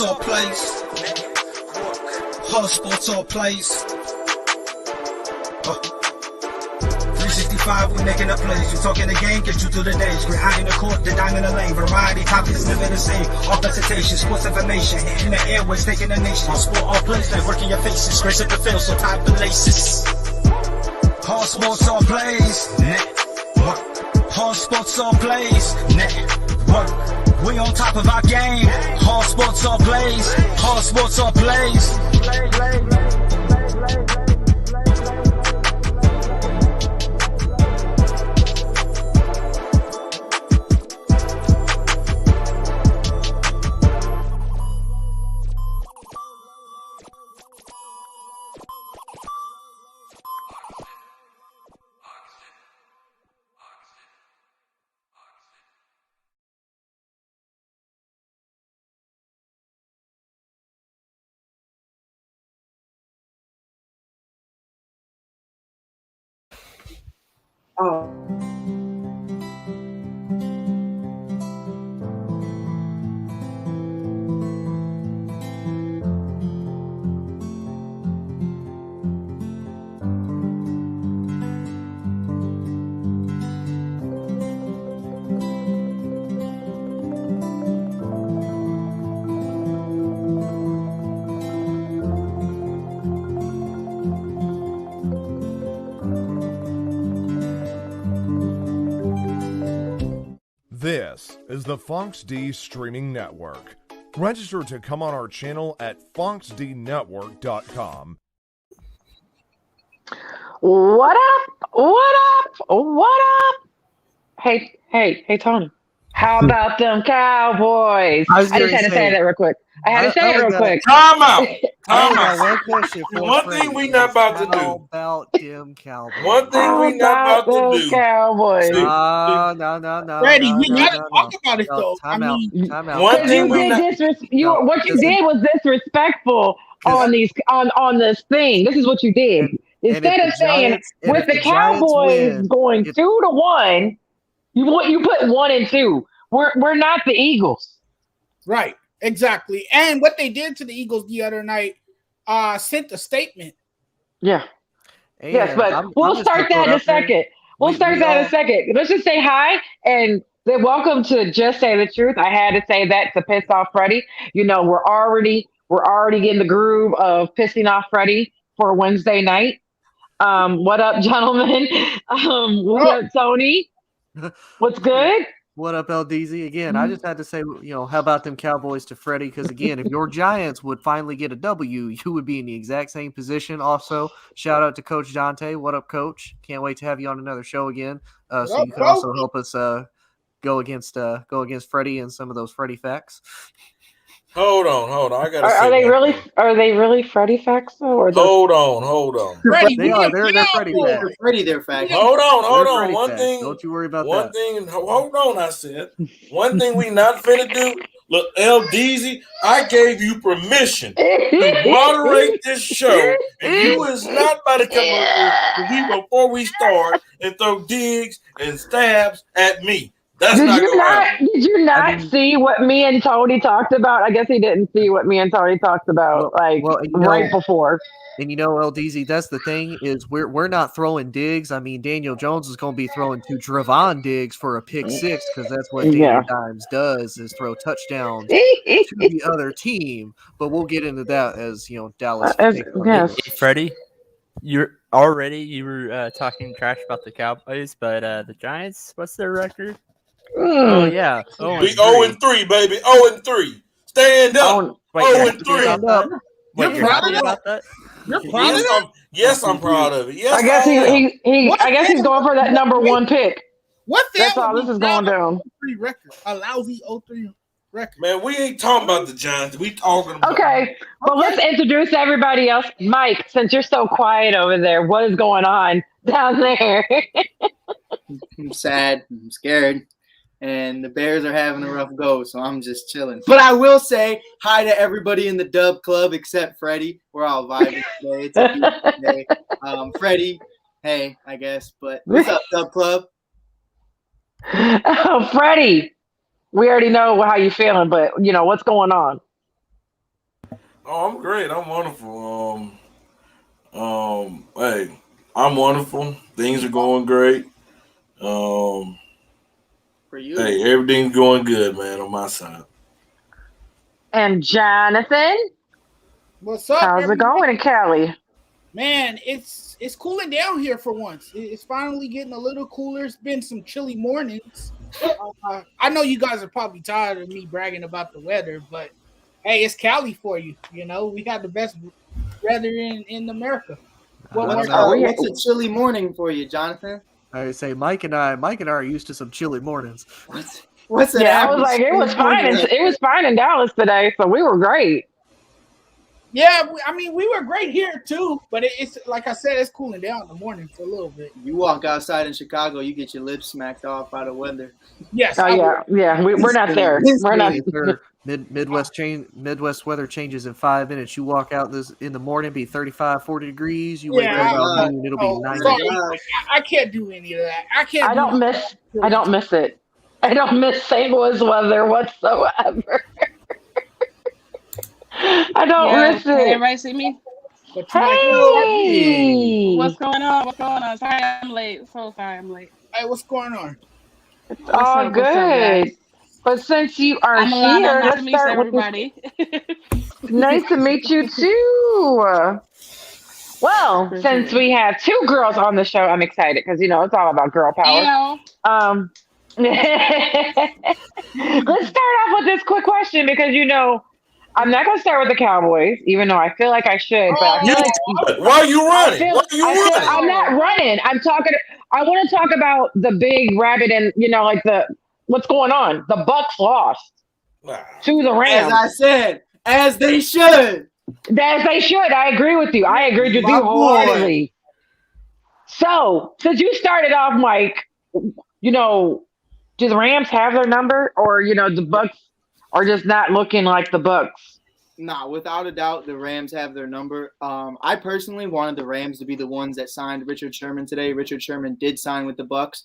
all plays. Hard sports all plays. 365, we making up plays. You talking the game, get you through the days. We're high in the court, the dime in the lane. Variety topics, living the same. All presentation, sports information. Hitting the airways, taking the nation. All sport, all plays, like working your faces. Grace at the field, so tie the laces. Hard sports all plays. Network. Hard sports all plays. Network. We on top of our game. Hard sports all plays. Hard sports all plays. Oh. This is the Nfceast streaming network. Register to come on our channel at nfceastnetwork.com. What up? What up? What up? Hey, Tony. How about them Cowboys? I just had to say that real quick. I had to say it real quick. Time out. Time I out. got one question for One Freddie. thing we not about to How do. about them Cowboys? One thing we not about to do. Cowboys. No. Freddie, we no, gotta no, talk no. about it though. Time out. Time out. One thing we not. What you did was disrespectful on this thing. This is what you did. Instead of saying with the Cowboys going 2-1, you put 1 and 2. We're not the Eagles. Right, exactly. And what they did to the Eagles the other night sent a statement. Yeah. And Yes, but we'll start that in a second. We'll start that in a second. Let's just say hi and then welcome to Just Say the Truth. I had to say that to piss off Freddie. You know, we're already in the groove of pissing off Freddie for Wednesday night. What up, gentlemen? What up, Tony? What's good? What up, Ldeezy? Again, I just had to say, how about them Cowboys to Freddie? Because, again, if your Giants would finally get a W, you would be in the exact same position. Also, shout out to Coach Dante. What up, Coach? Can't wait to have you on another show again. So you can also help us go against Freddie and some of those Freddie facts. Hold on. I gotta. Are they really Freddie facts though? Or hold on. Freddie, they are. They're Freddie facts. Freddie, they're facts. Hold on. One facts. thing. Don't you worry about one that. thing. Hold on. I said one thing we not finna do. Look, Ldeezy, I gave you permission to moderate this show, and you is not about to come up here before we start and throw digs and stabs at me. That's Did you not see what me and Tony talked about? I guess he didn't see what me and Tony talked about right before. And Ldeezy, that's the thing is we're not throwing digs. I mean, Daniel Jones is going to be throwing to Dravon Diggs for a pick 6 because that's what Daniel Dimes does is throw touchdowns to the other team. But we'll get into that as Dallas. Yes. Hey, Freddie, you were talking trash about the Cowboys, but the Giants, what's their record? Oh yeah, we 0-3, baby. 0-3. Stand up. 0-3. Wait, you're happy about that? You're proud of that? Yes, I'm proud of it. Yes, I guess he's going for that number 1 pick. That's all this is going down. Record, a lousy 0-3 record. Man, we ain't talking about the Giants. We talking about. Okay, but let's introduce everybody else. Mike, since you're so quiet over there, what is going on down there? I'm sad. I'm scared. And the Bears are having a rough go, so I'm just chilling. But I will say hi to everybody in the Dub Club except Freddie. We're all vibing today. It's a beautiful day. Freddie, hey, I guess. But what's up, Dub Club? Oh, Freddie, we already know how you're feeling, but, what's going on? Oh, I'm great. I'm wonderful. Hey, I'm wonderful. Things are going great. For you. Hey, everything's going good, man, on my side. And Jonathan, What's up, how's it everybody? going in Cali? Man, it's cooling down here for once. It's finally getting a little cooler. It's been some chilly mornings. I know you guys are probably tired of me bragging about the weather, but hey, it's Cali for you. You know, we got the best weather in America. What's a chilly morning for you, Jonathan? I say Mike and I are used to some chilly mornings. What's an Yeah, I was average like, it was chilly fine. morning? It was fine in Dallas today, so we were great. Yeah, I mean, we were great here too, but it's like I said, it's cooling down in the mornings a little bit. You walk outside in Chicago, you get your lips smacked off by the weather. Yes. Oh yeah. We're not there. We're not. Midwest weather changes in 5 minutes. You walk out in the morning, be 35, 40 degrees. You wake up about noon, it'll be 90. Sorry, I can't do any of that. I don't miss it. I don't miss St. Louis weather whatsoever. I don't miss it. Everybody see me? Hey! What's going on? What's going on? Sorry I'm late. So sorry I'm late. Hey, what's going on? It's all good. But since you are here, let's start with everybody. Nice to meet you too. Well, since we have two girls on the show, I'm excited because it's all about girl power. Let's start off with this quick question because I'm not going to start with the Cowboys, even though I feel like I should. But I feel like, why are you running? I'm not running. I'm talking. I want to talk about the big rabbit and like what's going on. The Bucs lost to the Rams. As I said, as they should. As they should. I agree with you. I agree with you wholeheartedly. So, since you started off, Mike, do the Rams have their number, or the Bucs are just not looking like the Bucs? Nah, without a doubt, the Rams have their number. I personally wanted the Rams to be the ones that signed Richard Sherman today. Richard Sherman did sign with the Bucs,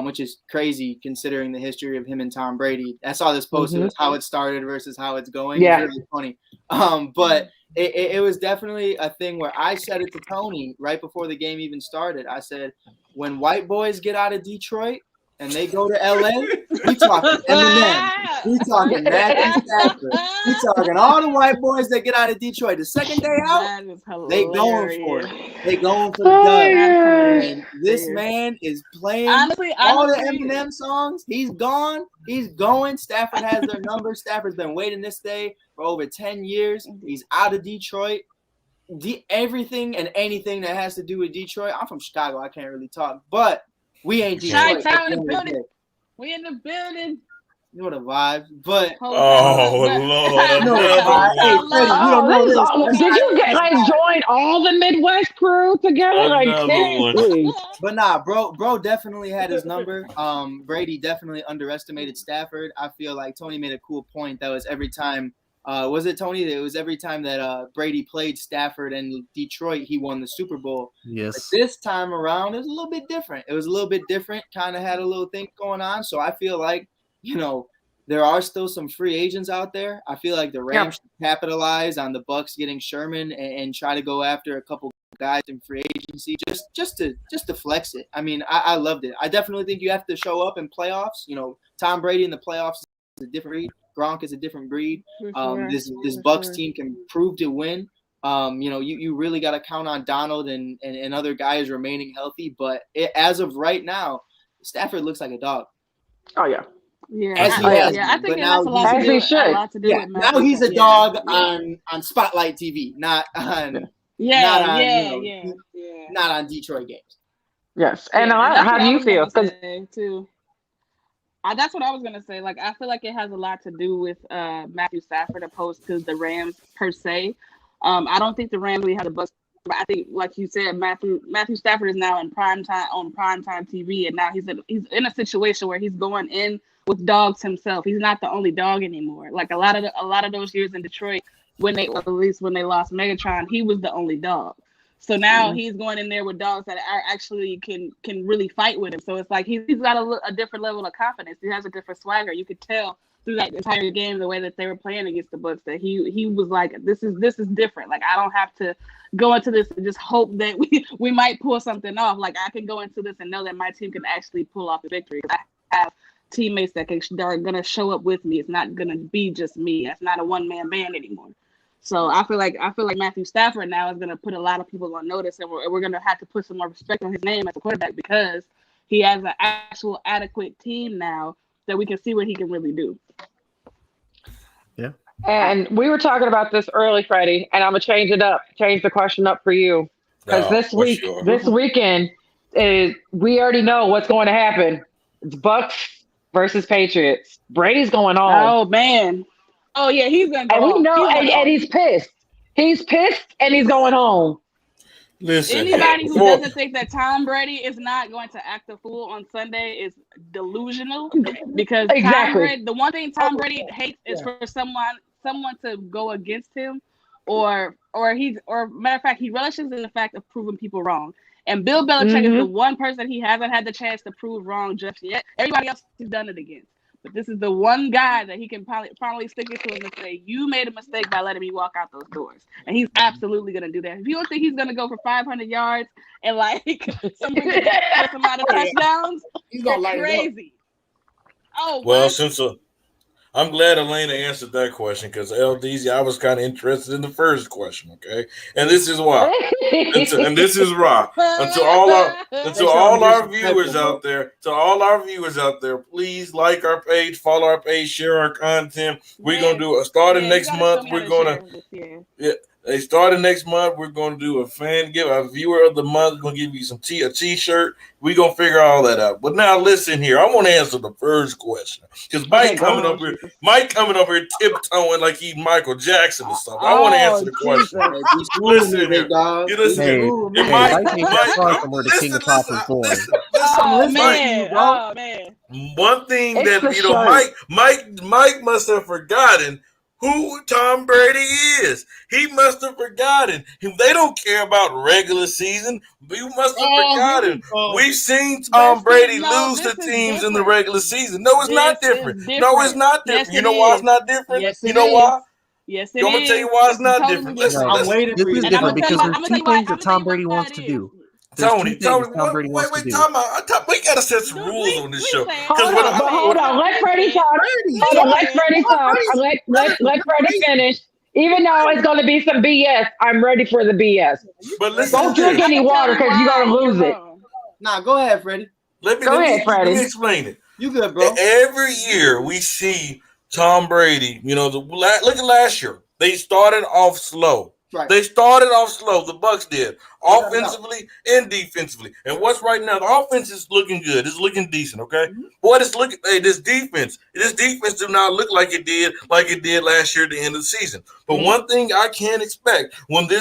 which is crazy considering the history of him and Tom Brady. I saw this post. It was how it started versus how it's going. Yeah. It's really funny. But it was definitely a thing where I said it to Tony right before the game even started. I said, when white boys get out of Detroit and they go to LA, we talking Eminem, we talking Matthew Stafford, we talking all the white boys that get out of Detroit. The second day out, they going for it. They going for the dub. And this man is playing all the Eminem songs. He's gone. He's going. Stafford has their number. Stafford's been waiting this day for over 10 years. He's out of Detroit. Everything and anything that has to do with Detroit. I'm from Chicago. I can't really talk, but we ain't Detroit. We in the building. You know the vibe, but Lord, did you join all the Midwest crew together? Seriously. But nah, bro definitely had his number. Brady definitely underestimated Stafford. I feel like Tony made a cool point. That was every time. Was it Tony? It was every time that Brady played Stafford and Detroit, he won the Super Bowl. Yes. But this time around, it was a little bit different. Kind of had a little thing going on. So I feel like, there are still some free agents out there. I feel like the Rams should capitalize on the Bucs getting Sherman and try to go after a couple guys in free agency just to flex it. I mean, I loved it. I definitely think you have to show up in playoffs. Tom Brady in the playoffs is a different breed. Gronk is a different breed. This Bucs team can prove to win. You really got to count on Donald and other guys remaining healthy. But as of right now, Stafford looks like a dog. Oh yeah. Yeah, I think it has a lot to do with Now he's a dog on Spotlight TV, not on not on Detroit games. Yes, and how do you feel? Too. That's what I was gonna say. Like, I feel like it has a lot to do with Matthew Stafford opposed to the Rams per se. I don't think the Rams really have the Bucs. But I think, like you said, Matthew Stafford is now in primetime TV, and now he's in a situation where he's going in with dogs himself. He's not the only dog anymore. Like a lot of those years in Detroit, when they lost Megatron, he was the only dog. So now he's going in there with dogs that are actually can really fight with him. So it's like he's got a different level of confidence. He has a different swagger. You could tell through that entire game, the way that they were playing against the Bucs, that he was like, this is different. Like, I don't have to go into this and just hope that we might pull something off. Like, I can go into this and know that my team can actually pull off the victory. I have teammates that are gonna show up with me. It's not gonna be just me. That's not a one-man band anymore. So I feel like Matthew Stafford now is gonna put a lot of people on notice, and we're gonna have to put some more respect on his name as a quarterback, because he has an actual adequate team now that we can see what he can really do. Yeah. And we were talking about this early, Freddie, and I'm gonna change the question up for you, because this weekend we already know what's going to happen. It's Bucs versus Patriots. Brady's going home. Oh man. Oh yeah, he's gonna go. And we know, and he's pissed. He's pissed, and he's going home. Listen, anybody who doesn't think that Tom Brady is not going to act a fool on Sunday is delusional, because the one thing Tom Brady hates is for someone to go against him, or matter of fact, he relishes in the fact of proving people wrong. And Bill Belichick is the one person he hasn't had the chance to prove wrong just yet. Everybody else he's done it against. But this is the one guy that he can probably stick it to him and say, you made a mistake by letting me walk out those doors. And he's absolutely going to do that. If you don't think he's going to go for 500 yards and like some amount of touchdowns, he's going to light crazy. Oh, well, I'm glad Elena answered that question, because Ldeezy, I was kind of interested in the first question, okay? And this is why. And this is why. To all our viewers out there, please like our page, follow our page, share our content. We're gonna do starting next month. We're gonna starting next month. We're gonna do a viewer of the month. We're gonna give you a t-shirt. We're gonna figure all that out. But now listen here. I want to answer the first question, because Mike coming up here tiptoeing like he's Michael Jackson or something. I want to answer the question. Listen here. You listen here. Man. One thing that Mike must have forgotten who Tom Brady is. He must have forgotten. They don't care about regular season. You must have forgotten. We've seen Tom Brady lose to teams in the regular season. No, it's not different. No, it's not different. Yes, you know why it's not different? Yes, you know why? Yes, I'm going to tell you why it's not different. Listen, I'm waiting for you. This is different because there's two things that Tom Brady wants to do. Tony, wait, we gotta set some rules on this show. Hold on, let Freddie talk. Let Freddie finish. Even though it's going to be some BS, I'm ready for the BS. But listen, don't drink any water because you're going to lose it. Nah, go ahead, Freddie. Let me explain it. You good, bro? Every year we see Tom Brady. Look at last year. They started off slow. Right. They started off slow. The Bucs did, offensively and defensively. And what's right now? The offense is looking good. It's looking decent. Okay, boy, this defense do not look like it did last year at the end of the season. But one thing I can't expect when the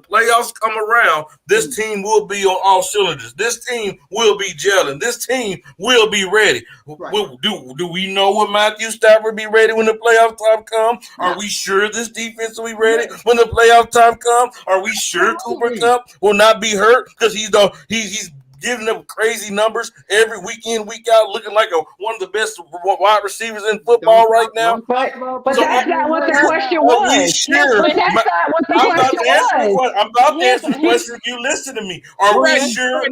playoffs come around, this team will be on all cylinders. This team will be gelling. This team will be ready. Right. Do we know when Matthew Stafford be ready when the playoff time come? Are we sure this defense will be ready when the playoff time come? Are we sure Cooper Kupp will not be hurt because he's giving up crazy numbers every week in, week out, looking like one of the best wide receivers in football right now? But that's not what the question was. But that's not what the question was. I'm about to answer the question. You listen to me. Are we sure?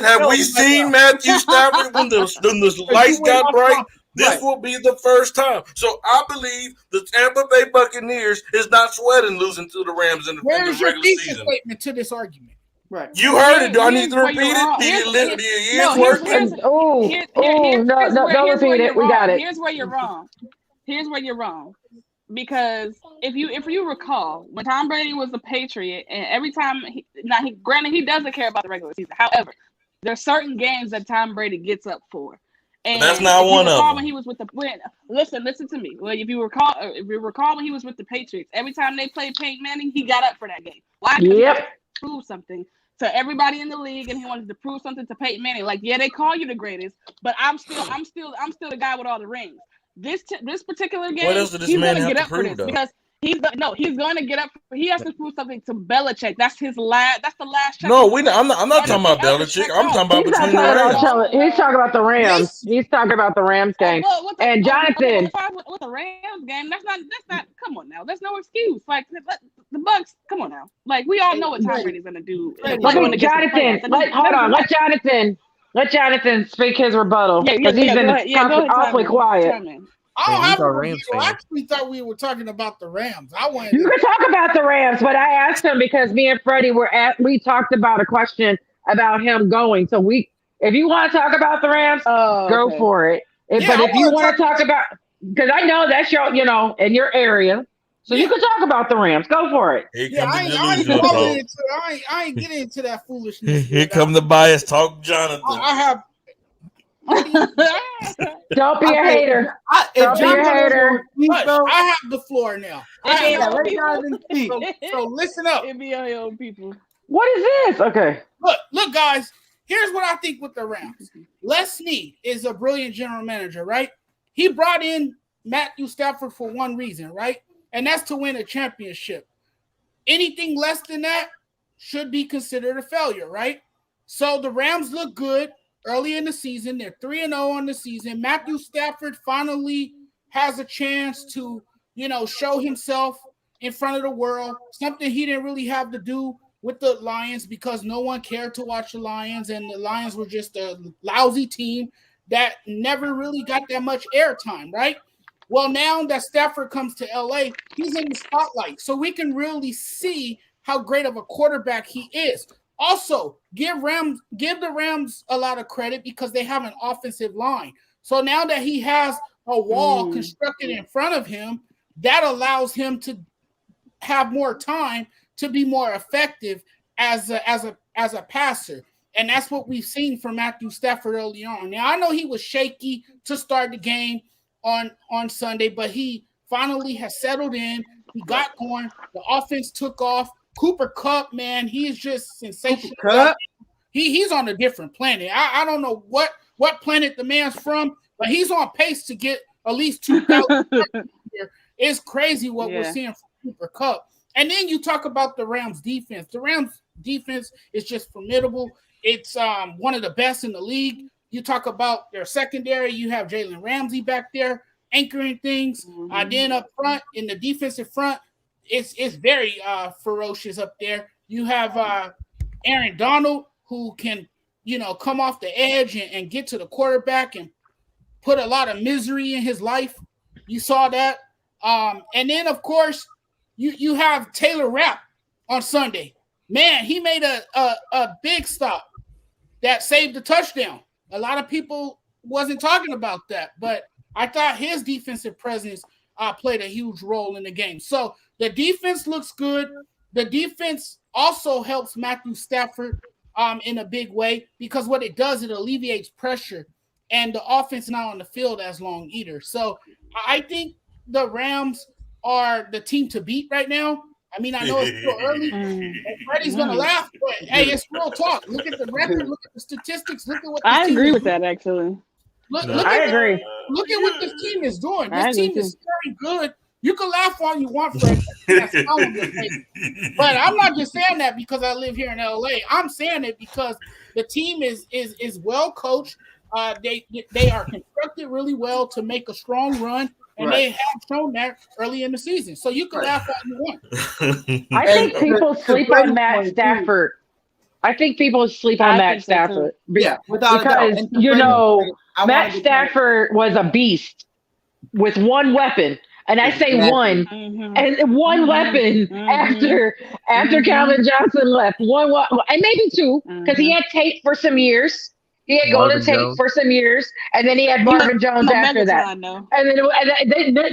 Have we seen Matthew Stafford when the lights got bright? This will be the first time. So I believe the Tampa Bay Buccaneers is not sweating losing to the Rams in the regular season. Where's your statement to this argument? Right. You heard it. Do I need to repeat it? Don't repeat it. We got it. Here's where you're wrong. Because if you recall, when Tom Brady was a Patriot, and every time granted he doesn't care about the regular season. However, there are certain games that Tom Brady gets up for. And that's not one of them. When he was with listen to me. Well, if you recall when he was with the Patriots, every time they played Peyton Manning, he got up for that game. Why? Yep. Prove something to everybody in the league, and he wanted to prove something to Peyton Manning. Like, yeah, they call you the greatest, but I'm still the guy with all the rings. This particular game, what else did this he's man gonna have get to up for prove, this because He's going to get up. He has to prove something to Belichick. That's the last. Check. No, I'm not talking about Belichick. I'm talking about between the Rams. He's talking about the Rams. He's talking about the Rams game. And Jonathan, with the Rams game, that's not. Come on now, there's no excuse. Like the Bucs. Come on now. Like we all know what Tom Brady's going to do. Jonathan, let Jonathan speak his rebuttal because he's been awfully quiet. I don't have a review. I actually thought we were talking about the Rams. You can talk about the Rams, but I asked him because me and Freddie we talked about a question about him going. So if you want to talk about the Rams, go for it. But if you want to talk about, because I know that's your, in your area, so you can talk about the Rams. Go for it. I ain't getting into that foolishness. Here come the bias talk, Jonathan. I have. Don't be a hater. Don't be a hater. I have the floor now. So listen up. It be your own people. What is this? Okay. Look, guys. Here's what I think with the Rams. Les Snead is a brilliant general manager, right? He brought in Matthew Stafford for one reason, right? And that's to win a championship. Anything less than that should be considered a failure, right? So the Rams look good. Early in the season, they're 3-0 on the season. Matthew Stafford finally has a chance to, show himself in front of the world, something he didn't really have to do with the Lions because no one cared to watch the Lions, and the Lions were just a lousy team that never really got that much airtime, right? Well, now that Stafford comes to LA, he's in the spotlight, so we can really see how great of a quarterback he is. Also, give the Rams a lot of credit because they have an offensive line. So now that he has a wall constructed in front of him, that allows him to have more time to be more effective as a passer. And that's what we've seen from Matthew Stafford early on. Now, I know he was shaky to start the game on Sunday, but he finally has settled in. He got going. The offense took off. Cooper Kupp, man, he is just sensational. He's on a different planet. I don't know what planet the man's from, but he's on pace to get at least 2,000. It's crazy what we're seeing from Cooper Kupp. And then you talk about the Rams defense. The Rams defense is just formidable. It's one of the best in the league. You talk about their secondary. You have Jalen Ramsey back there anchoring things. Then up front, in the defensive front, it's very ferocious up there. You have Aaron Donald, who can, come off the edge and get to the quarterback and put a lot of misery in his life. You saw that. And then, of course, you have Taylor Rapp on Sunday. Man, he made a big stop that saved the touchdown. A lot of people wasn't talking about that, but I thought his defensive presence played a huge role in the game. So the defense looks good. The defense also helps Matthew Stafford in a big way because what it does, it alleviates pressure, and the offense not on the field as long either. So I think the Rams are the team to beat right now. I mean, I know it's still early, and Freddie's going to laugh, but hey, it's real talk. Look at the record, look at the statistics, look at what I agree with that, actually. I agree. Look at what this team is doing. This team is very good. You can laugh all you want, Fred. But I'm not just saying that because I live here in LA. I'm saying it because the team is well coached. They are constructed really well to make a strong run, and they have shown that early in the season. So you can laugh all you want. I think people sleep on Matt Stafford. Stafford. Yeah, without because Matt Stafford was a beast with one weapon. And I say one, and one weapon after Calvin Johnson left. One, and maybe two, because he had Tate for some years. He had Golden Tate for some years, and then he had Marvin Jones after that. And then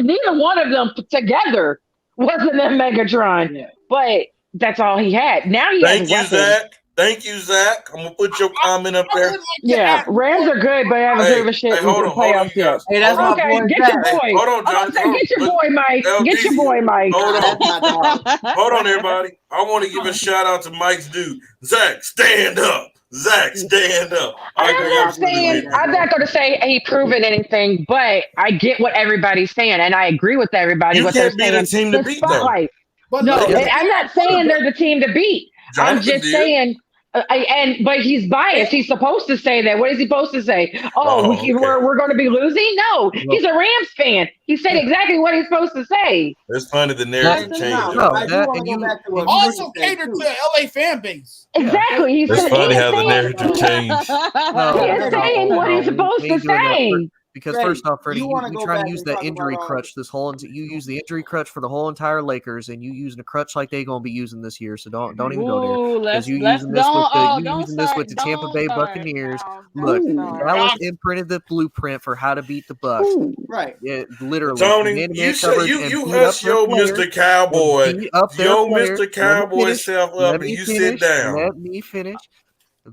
neither one of them together wasn't a Megatron. Yeah. But that's all he had. Now he has weapons. Thank you, Zach. I'm gonna put your comment up there. Rams are good, but I haven't driven shit in the playoffs yet. Hey, that's my boy. Get your boy. Hold on, John. Get your boy, Mike. Get your boy, Mike. Hold on, everybody. I want to give a shout out to Mike's dude, Zach. Stand up. Zach, stand up. I'm not going to say he proven anything, but I get what everybody's saying, and I agree with everybody. You what can't they're be saying. the team to beat, though. But no, look, I'm not saying they're the team to beat. Jonathan I'm just did. saying. But he's biased. He's supposed to say that. What is he supposed to say? We're going to be losing? No, he's a Rams fan. He said exactly what he's supposed to say. It's funny the narrative changed. Also cater to the LA fan base. Exactly. It's funny how the narrative changed. He's saying what he's supposed to say. Because first off, Freddie, you try to use that injury crutch you use the injury crutch for the whole entire Lakers, and you using a crutch like they're going to be using this year. So don't even go there. Because you using this with the Tampa Bay Buccaneers. Look, Dallas imprinted the blueprint for how to beat the Bucks. Right. Yeah, literally. Tony, you hush your Mr. Cowboy. Yo, Mr. Cowboy self up, and you sit down. Let me finish.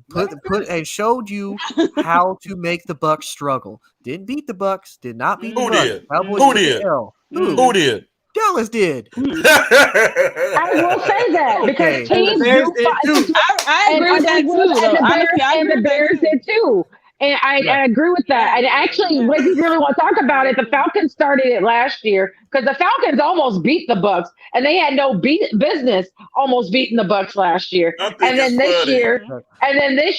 Put and showed you how to make the Bucks struggle. Didn't beat the Bucks. Did not beat the Bucks. Did? Cowboys Who did? Who did? Dallas did. I will say that because teams do. I agree with that too. And the Bears did too. And I agree with that. And actually, if you really want to talk about it, the Falcons started it last year because the Falcons almost beat the Bucks, and they had no business almost beating the Bucks last year. And then this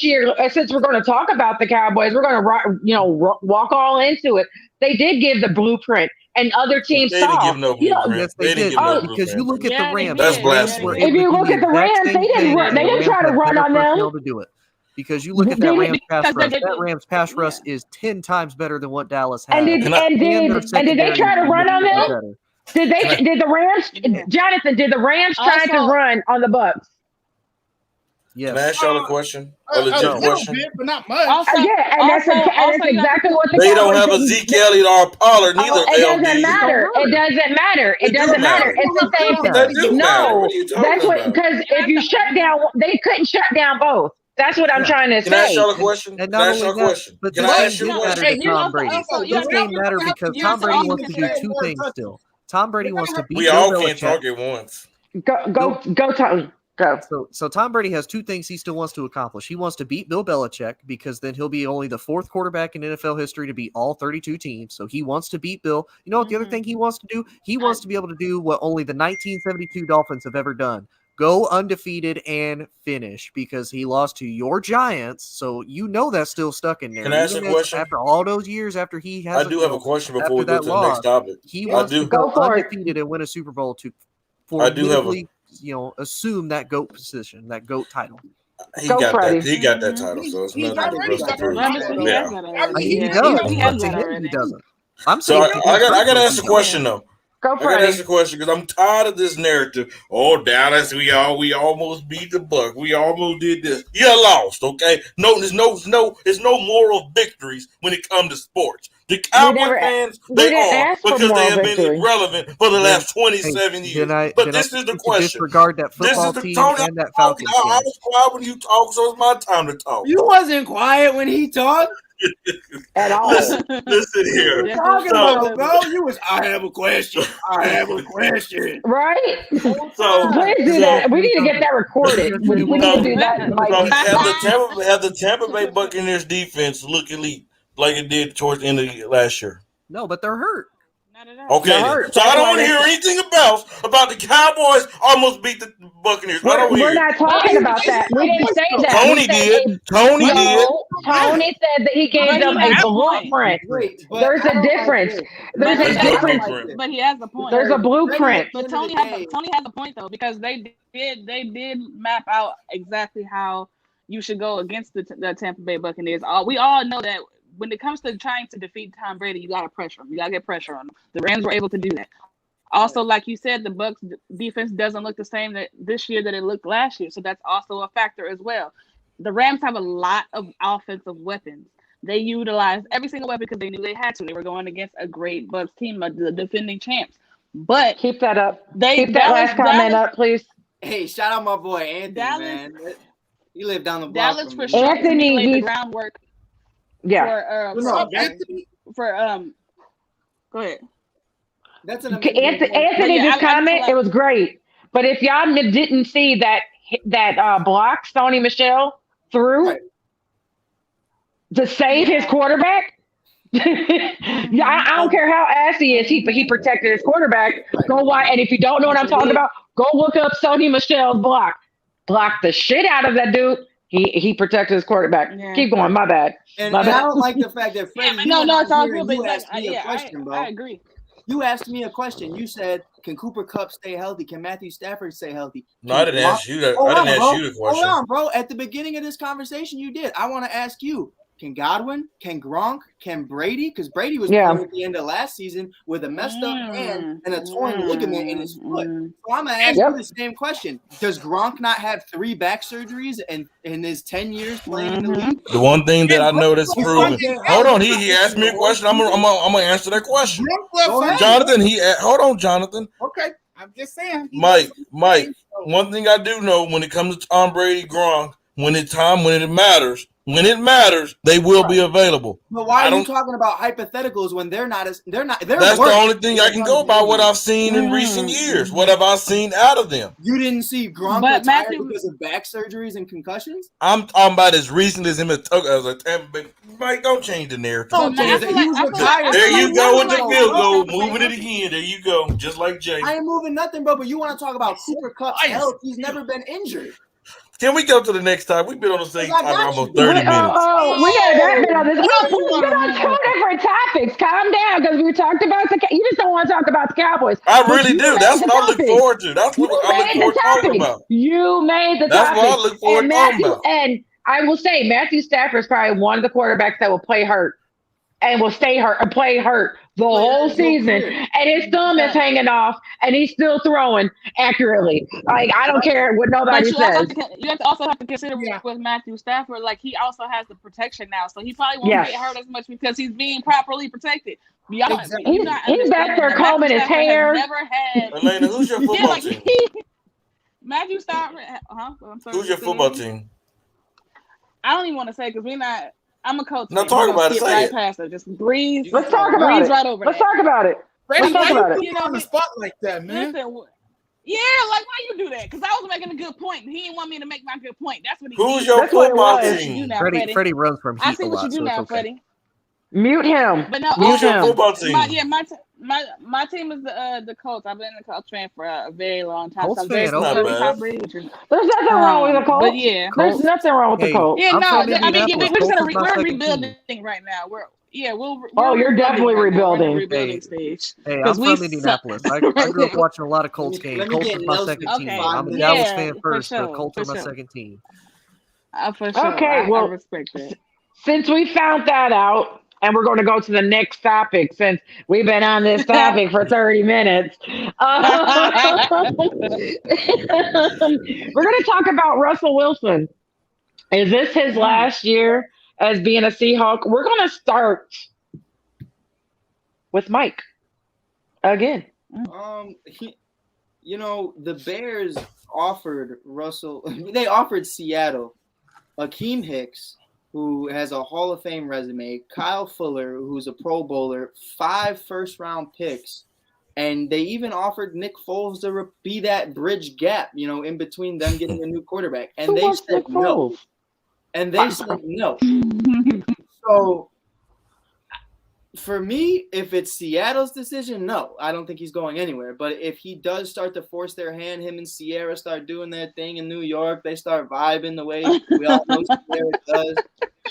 year, since we're going to talk about the Cowboys, we're going to walk all into it. They did give the blueprint. And other teams they saw. Didn't give no blueprint. Yes, they did. Because you look at the Rams. That's blasphemy. If you look at the Rams, they didn't try to run on them. To do it. Because you look at that Rams pass rush. That Rams pass rush is 10 times better than what Dallas has. And did they try to run on them? Did the Rams, Jonathan? Did the Rams try to run on the Bucks? Yes. Can I ask y'all a question? A legit question? Bit, but not much. That's exactly what they don't have a Zeke Elliott or a Pollard neither. It doesn't matter. It doesn't matter. It doesn't matter. It's the same thing. No, that's what. Because if you shut down, they couldn't shut down both. That's what I'm trying to say. Can I ask y'all a question? And not only that, but this game didn't matter to Tom Brady. This game mattered because Tom Brady wants to do two things still. Tom Brady wants to beat We all can't talk at once. Go, Tony. Go. So Tom Brady has two things he still wants to accomplish. He wants to beat Bill Belichick because then he'll be only the fourth quarterback in NFL history to beat all 32 teams. So he wants to beat Bill. You know what the other thing he wants to do? He wants to be able to do what only the 1972 Dolphins have ever done. Go undefeated and finish because he lost to your Giants. So you know that's still stuck in there. Can I ask a question? After all those years after he has I do have a question before we go to the next topic. He wants to go undefeated and win a Super Bowl assume that GOAT position, that GOAT title. He got that title, so it's nothing for us to prove. He doesn't. I gotta ask a question though. Go I gotta ask a question because I'm tired of this narrative. Oh, Dallas, we almost beat the Bucs. We almost did this. You lost, okay? No, it's no moral victories when it comes to sports. The Cowboy fans, they are because they have been irrelevant for the last 27 years. But this is the question. Disregard that football team and that Falcons team. I was quiet when you talk, so it's my time to talk. You wasn't quiet when he talked. At all. Listen here. Talking about, bro, I have a question. Right? So please do that. We need to get that recorded. We need to do that. Have the Tampa Bay Buccaneers defense look elite like it did towards the end of last year? No, but they're hurt. Okay, so I don't want to hear anything about the Cowboys almost beat the Buccaneers. We're not talking about that. We didn't say that. Tony did. Tony said that he gave them a blueprint. There's a difference. There's a difference. But he has a point. There's a blueprint. But Tony has a point though because they did map out exactly how you should go against the Tampa Bay Buccaneers. We all know that. When it comes to trying to defeat Tom Brady, you got to pressure him. You got to get pressure on him. The Rams were able to do that. Also, like you said, the Bucs defense doesn't look the same this year that it looked last year. So that's also a factor as well. The Rams have a lot of offensive weapons. They utilized every single weapon because they knew they had to. They were going against a great Bucs team, the defending champs. But keep that up. Keep that last comment up, please. Hey, shout out my boy Anthony, man. You live down the block. Dallas for sure. Anthony laid the groundwork. Yeah. Go ahead. That's an Anthony's comment. It was great, but if y'all didn't see that block Sony Michel threw, to save his quarterback. Yeah, I don't care how ass he is. He protected his quarterback. Go watch, and if you don't know what I'm talking about, go look up Sony Michel's block. Blocked the shit out of that dude. He protected his quarterback. Yeah. Keep going. My bad. And I don't like the fact that Freddie. No, it's all good. You asked me a question, bro. I agree. You asked me a question. You said, "Can Cooper Kupp stay healthy? Can Matthew Stafford stay healthy?" No, I didn't ask you that. I didn't ask you the question. Hold on, bro. At the beginning of this conversation, you did. I want to ask you. Can Godwin, can Gronk, can Brady? Because Brady was playing at the end of last season with a messed up hand and a torn ligament in his foot. So I'm going to ask you the same question. Does Gronk not have 3 back surgeries in his 10 years playing in the league? The one thing that I know that's proven. Hold on, he asked me a question. I'm gonna answer that question. Jonathan, hold on, Jonathan. Okay, I'm just saying. Mike, one thing I do know when it comes to Tom Brady, Gronk, when it matters, they will be available. But why are you talking about hypotheticals when they're not? That's the only thing I can go by what I've seen in recent years. What have I seen out of them? You didn't see Gronk retire because of back surgeries and concussions? I'm talking about as recent as him as a Tampa Bay. Mike, don't change the narrative. There you go with the field goal. Moving it again. There you go. Just like Jay. I ain't moving nothing, bro. But you want to talk about Cooper Kupp's health? He's never been injured. Can we go to the next time? We've been on the same topic almost 30 minutes. We have been on this. We've been on 2 different topics. Calm down, because we talked about you just don't want to talk about the Cowboys. I really do. That's what I look forward to. That's what I look forward to talking about. You made the topic. That's what I look forward to talking about. And I will say, Matthew Stafford is probably one of the quarterbacks that will play hurt and will stay hurt and play hurt the whole season, and his thumb is hanging off, and he's still throwing accurately. Like, I don't care what nobody says. You also have to consider with Matthew Stafford, like, he also has the protection now, so he probably won't get hurt as much because he's being properly protected. He's back there combing his hair. Never had. Elena, who's your football team? Matthew Stafford, who's your football team? I don't even want to say because we're not. I'm a coach. No, talk about it. Say it. Past it. Just breeze. Let's talk about it. Right over Let's talk about it. Freddie, why you on the spot like that, man? Listen, yeah, like why you do that? Because I was making a good point. He didn't want me to make my good point. That's what he. Who's your football team? Freddie runs from heat. I see what you do now, Freddie. Mute him. But no, who's your football team? My team is the Colts. I've been in the Colts fan for a very long time. Colts so there's fan, nothing wrong with the Colts. But yeah, there's nothing wrong with the Colts. Yeah, no, I mean, we're rebuilding right now. You're definitely rebuilding. Rebuilding stage. Hey, I'm from Indianapolis. I grew up watching a lot of Colts games. Colts is my second team. I'm a Dallas fan first, but Colts are my second team. For sure. Okay, well, I respect that. Since we found that out, and we're going to go to the next topic since we've been on this topic for 30 minutes. We're going to talk about Russell Wilson. Is this his last year as being a Seahawk? We're going to start with Mike again. The Bears offered they offered Seattle Akeem Hicks, who has a Hall of Fame resume, Kyle Fuller, who's a Pro Bowler, 5 first-round picks, and they even offered Nick Foles to be that bridge gap, in between them getting a new quarterback, and they said no. So, for me, if it's Seattle's decision, no, I don't think he's going anywhere. But if he does start to force their hand, him and Sierra start doing their thing in New York, they start vibing the way we all know Sierra does.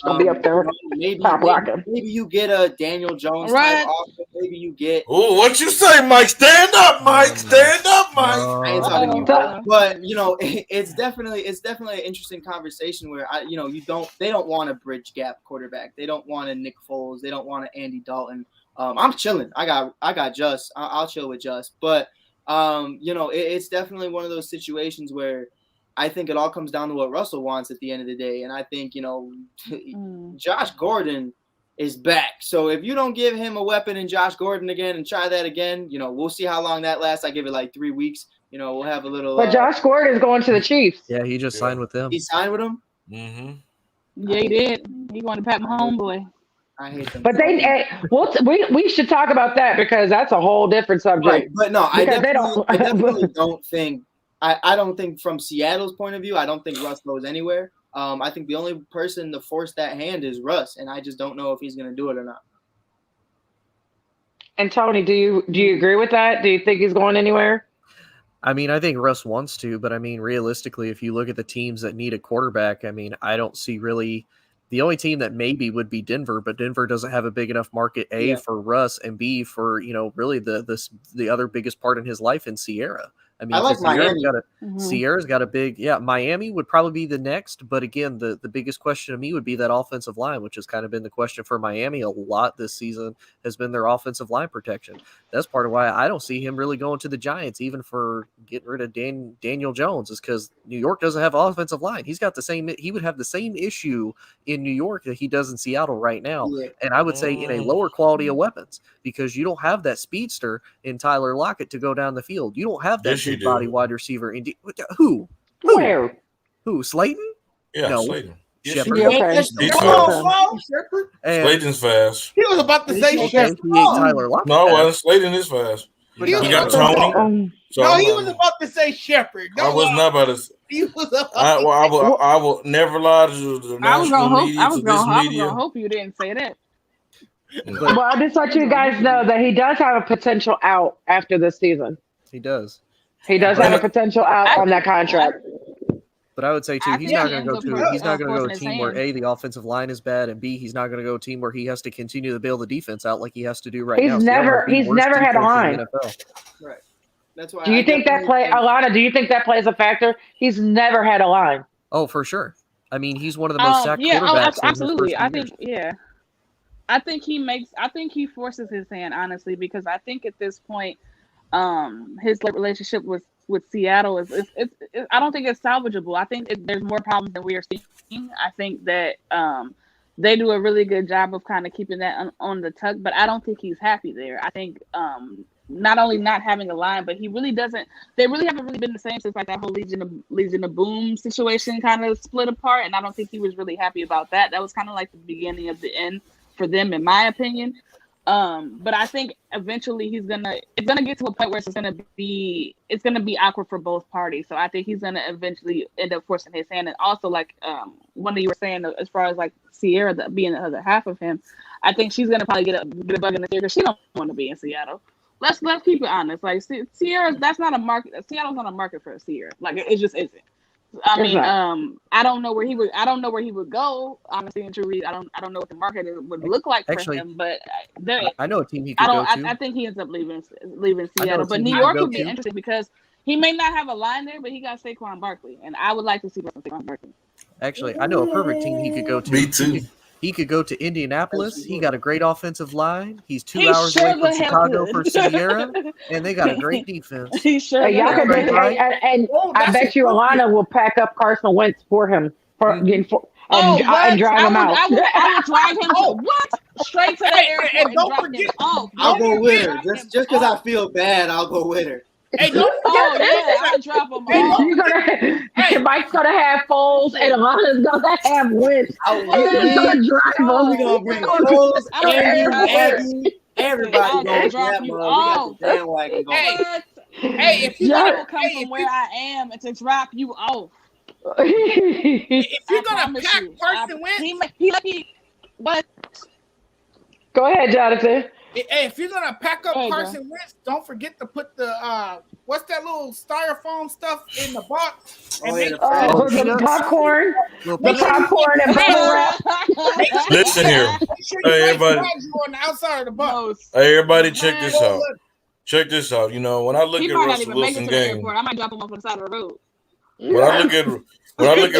I'll be up there. Maybe you get a Daniel Jones type offer. Maybe you get. Oh, what you say, Mike? Stand up, Mike. Stand up, Mike. I ain't talking to you, but it's definitely an interesting conversation where they don't want a bridge gap quarterback. They don't want a Nick Foles. They don't want an Andy Dalton. I'm chilling. I got Just. I'll chill with Just. But it's definitely one of those situations where I think it all comes down to what Russell wants at the end of the day. And I think, Josh Gordon is back. So if you don't give him a weapon in Josh Gordon again and try that again, we'll see how long that lasts. I give it like 3 weeks. We'll have a little. But Josh Gordon is going to the Chiefs. Yeah, he just signed with them. He signed with them? Mm-hmm. Yeah, he did. He wanted to pat my homeboy. I hate them. But we should talk about that because that's a whole different subject. Right. But no, I definitely don't think. I don't think from Seattle's point of view, I don't think Russ goes anywhere. I think the only person to force that hand is Russ, and I just don't know if he's going to do it or not. And Tony, do you agree with that? Do you think he's going anywhere? I mean, I think Russ wants to, but I mean, realistically, if you look at the teams that need a quarterback, I mean, I don't see really the only team that maybe would be Denver, but Denver doesn't have a big enough market, A, for Russ, and B, for, really the other biggest part in his life in Sierra. I mean, I like Miami. Sierra's got a big, Miami would probably be the next, but again, the biggest question to me would be that offensive line, which has kind of been the question for Miami a lot this season, has been their offensive line protection. That's part of why I don't see him really going to the Giants, even for getting rid of Daniel Jones, is because New York doesn't have offensive line. He would have the same issue in New York that he does in Seattle right now. Yeah. And I would say in a lower quality of weapons, because you don't have that speedster in Tyler Lockett to go down the field. You don't have that big body wide receiver. Who? Where? Who? Slayton? Yeah, no. Slayton. Shepard. Slayton's fast. He was about to say Shepard. He ain't Tyler Lockett. No, well, Slayton is fast. He got Tony. He was about to say Shepard. I was not about to say. I will never lie to the national media. I was gonna hope you didn't say that. Well, I just want you guys know that he does have a potential out after this season. He does. He does have a potential out on that contract. But I would say too, he's not going to go to a team where A, the offensive line is bad, and B, he's not going to go to a team where he has to continue to bail the defense out like he has to do right now. He's never had a line. Right. That's why. Do you think that Alana? Do you think that plays a factor? He's never had a line. Oh, for sure. I mean, he's one of the most sacked quarterbacks. Absolutely. I think I think he forces his hand, honestly, because I think at this point, his relationship with Seattle is I don't think it's salvageable. I think there's more problems than we are seeing. I think that they do a really good job of kind of keeping that on the tuck, but I don't think he's happy there. I think not only not having a line, but he really doesn't. They really haven't really been the same since like that whole Legion of Boom situation kind of split apart, and I don't think he was really happy about that. That was kind of like the beginning of the end for them, in my opinion. But I think eventually it's gonna get to a point where it's gonna be awkward for both parties. So I think he's gonna eventually end up forcing his hand. And also, like one of you were saying, as far as like Sierra being the other half of him, I think she's gonna probably get a bug in the ear because she don't want to be in Seattle. Let's keep it honest. Like Sierra, that's not a market. Seattle's not a market for Sierra. Like it just isn't. I mean, I don't know where he would go. Honestly and truly, I don't know what the market would look like for him. But I know a team he could go to. I think he ends up leaving Seattle. But New York would be interesting because he may not have a line there, but he got Saquon Barkley, and I would like to see Saquon Barkley. Actually, I know a perfect team he could go to. Me too. He could go to Indianapolis. He got a great offensive line. He's 2 hours away from Chicago for Sierra, and they got a great defense. He sure. And I bet you Alana will pack up Carson Wentz for him and drive him out. I would drive him straight to the airport and don't drop forget. him. I'll go with her. Just because I feel bad, I'll go with her. Hey, I'll drop him off. Mike's gonna have Foles and Alana's gonna have Wentz. He's gonna drive them. We're gonna bring Foles, Andy, everybody gonna grab them. We got the bandwagon going. Hey, if you gotta come from where I am and to drop you off. If you're gonna pack Carson Wentz, but go ahead, Jonathan. Hey, if you're gonna pack up Carson Wentz, don't forget to put the what's that little styrofoam stuff in the box? The popcorn. The popcorn and bubble wrap. Listen here. Hey, everybody. On the outside of the box. Hey, everybody, check this out. Check this out. You know, when I look at Russell Wilson's game, I might drop him off on the side of the road. When I look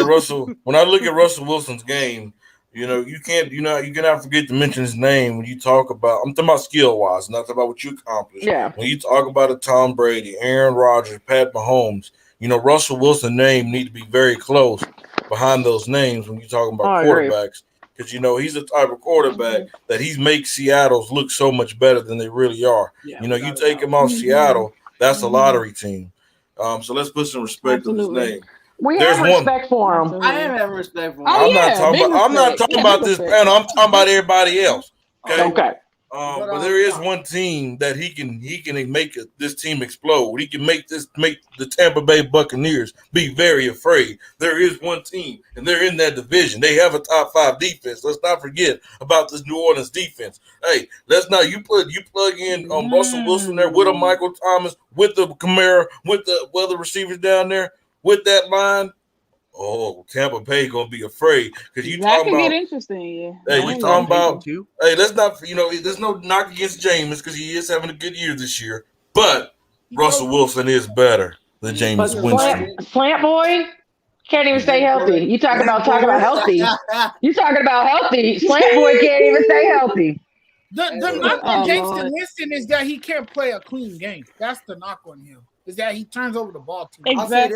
at Russell Wilson's game, you know, you cannot forget to mention his name when you talk about. I'm talking about skill wise, not about what you accomplished. Yeah. When you talk about a Tom Brady, Aaron Rodgers, Pat Mahomes, you know, Russell Wilson's name need to be very close behind those names when you're talking about quarterbacks, because you know he's the type of quarterback that he makes Seattle's look so much better than they really are. Yeah, you know, you take him off Seattle, that's a lottery team. So let's put some respect on his name. We have respect for him. I am having respect for him. I'm not talking about this panel. I'm talking about everybody else. Okay. But there is one team that he can make this team explode. He can make the Tampa Bay Buccaneers be very afraid. There is one team, and they're in that division. They have a top 5 defense. Let's not forget about this New Orleans defense. Hey, let's not you plug in Russell Wilson there with a Michael Thomas, with the Kamara, with the other receivers down there, with that line. Oh, Tampa Bay gonna be afraid because you that talking could about. get interesting. Yeah. Hey, we talking about. Hey, let's not. There's no knock against Jameis because he is having a good year this year. But Russell Wilson is better than Jameis Winston. Slant boy can't even stay healthy. You talking about healthy? You talking about healthy? Slant boy can't even stay healthy. The knock on Jameis Winston is that he can't play a clean game. That's the knock on him. Is that he turns over the ball too much. Exactly.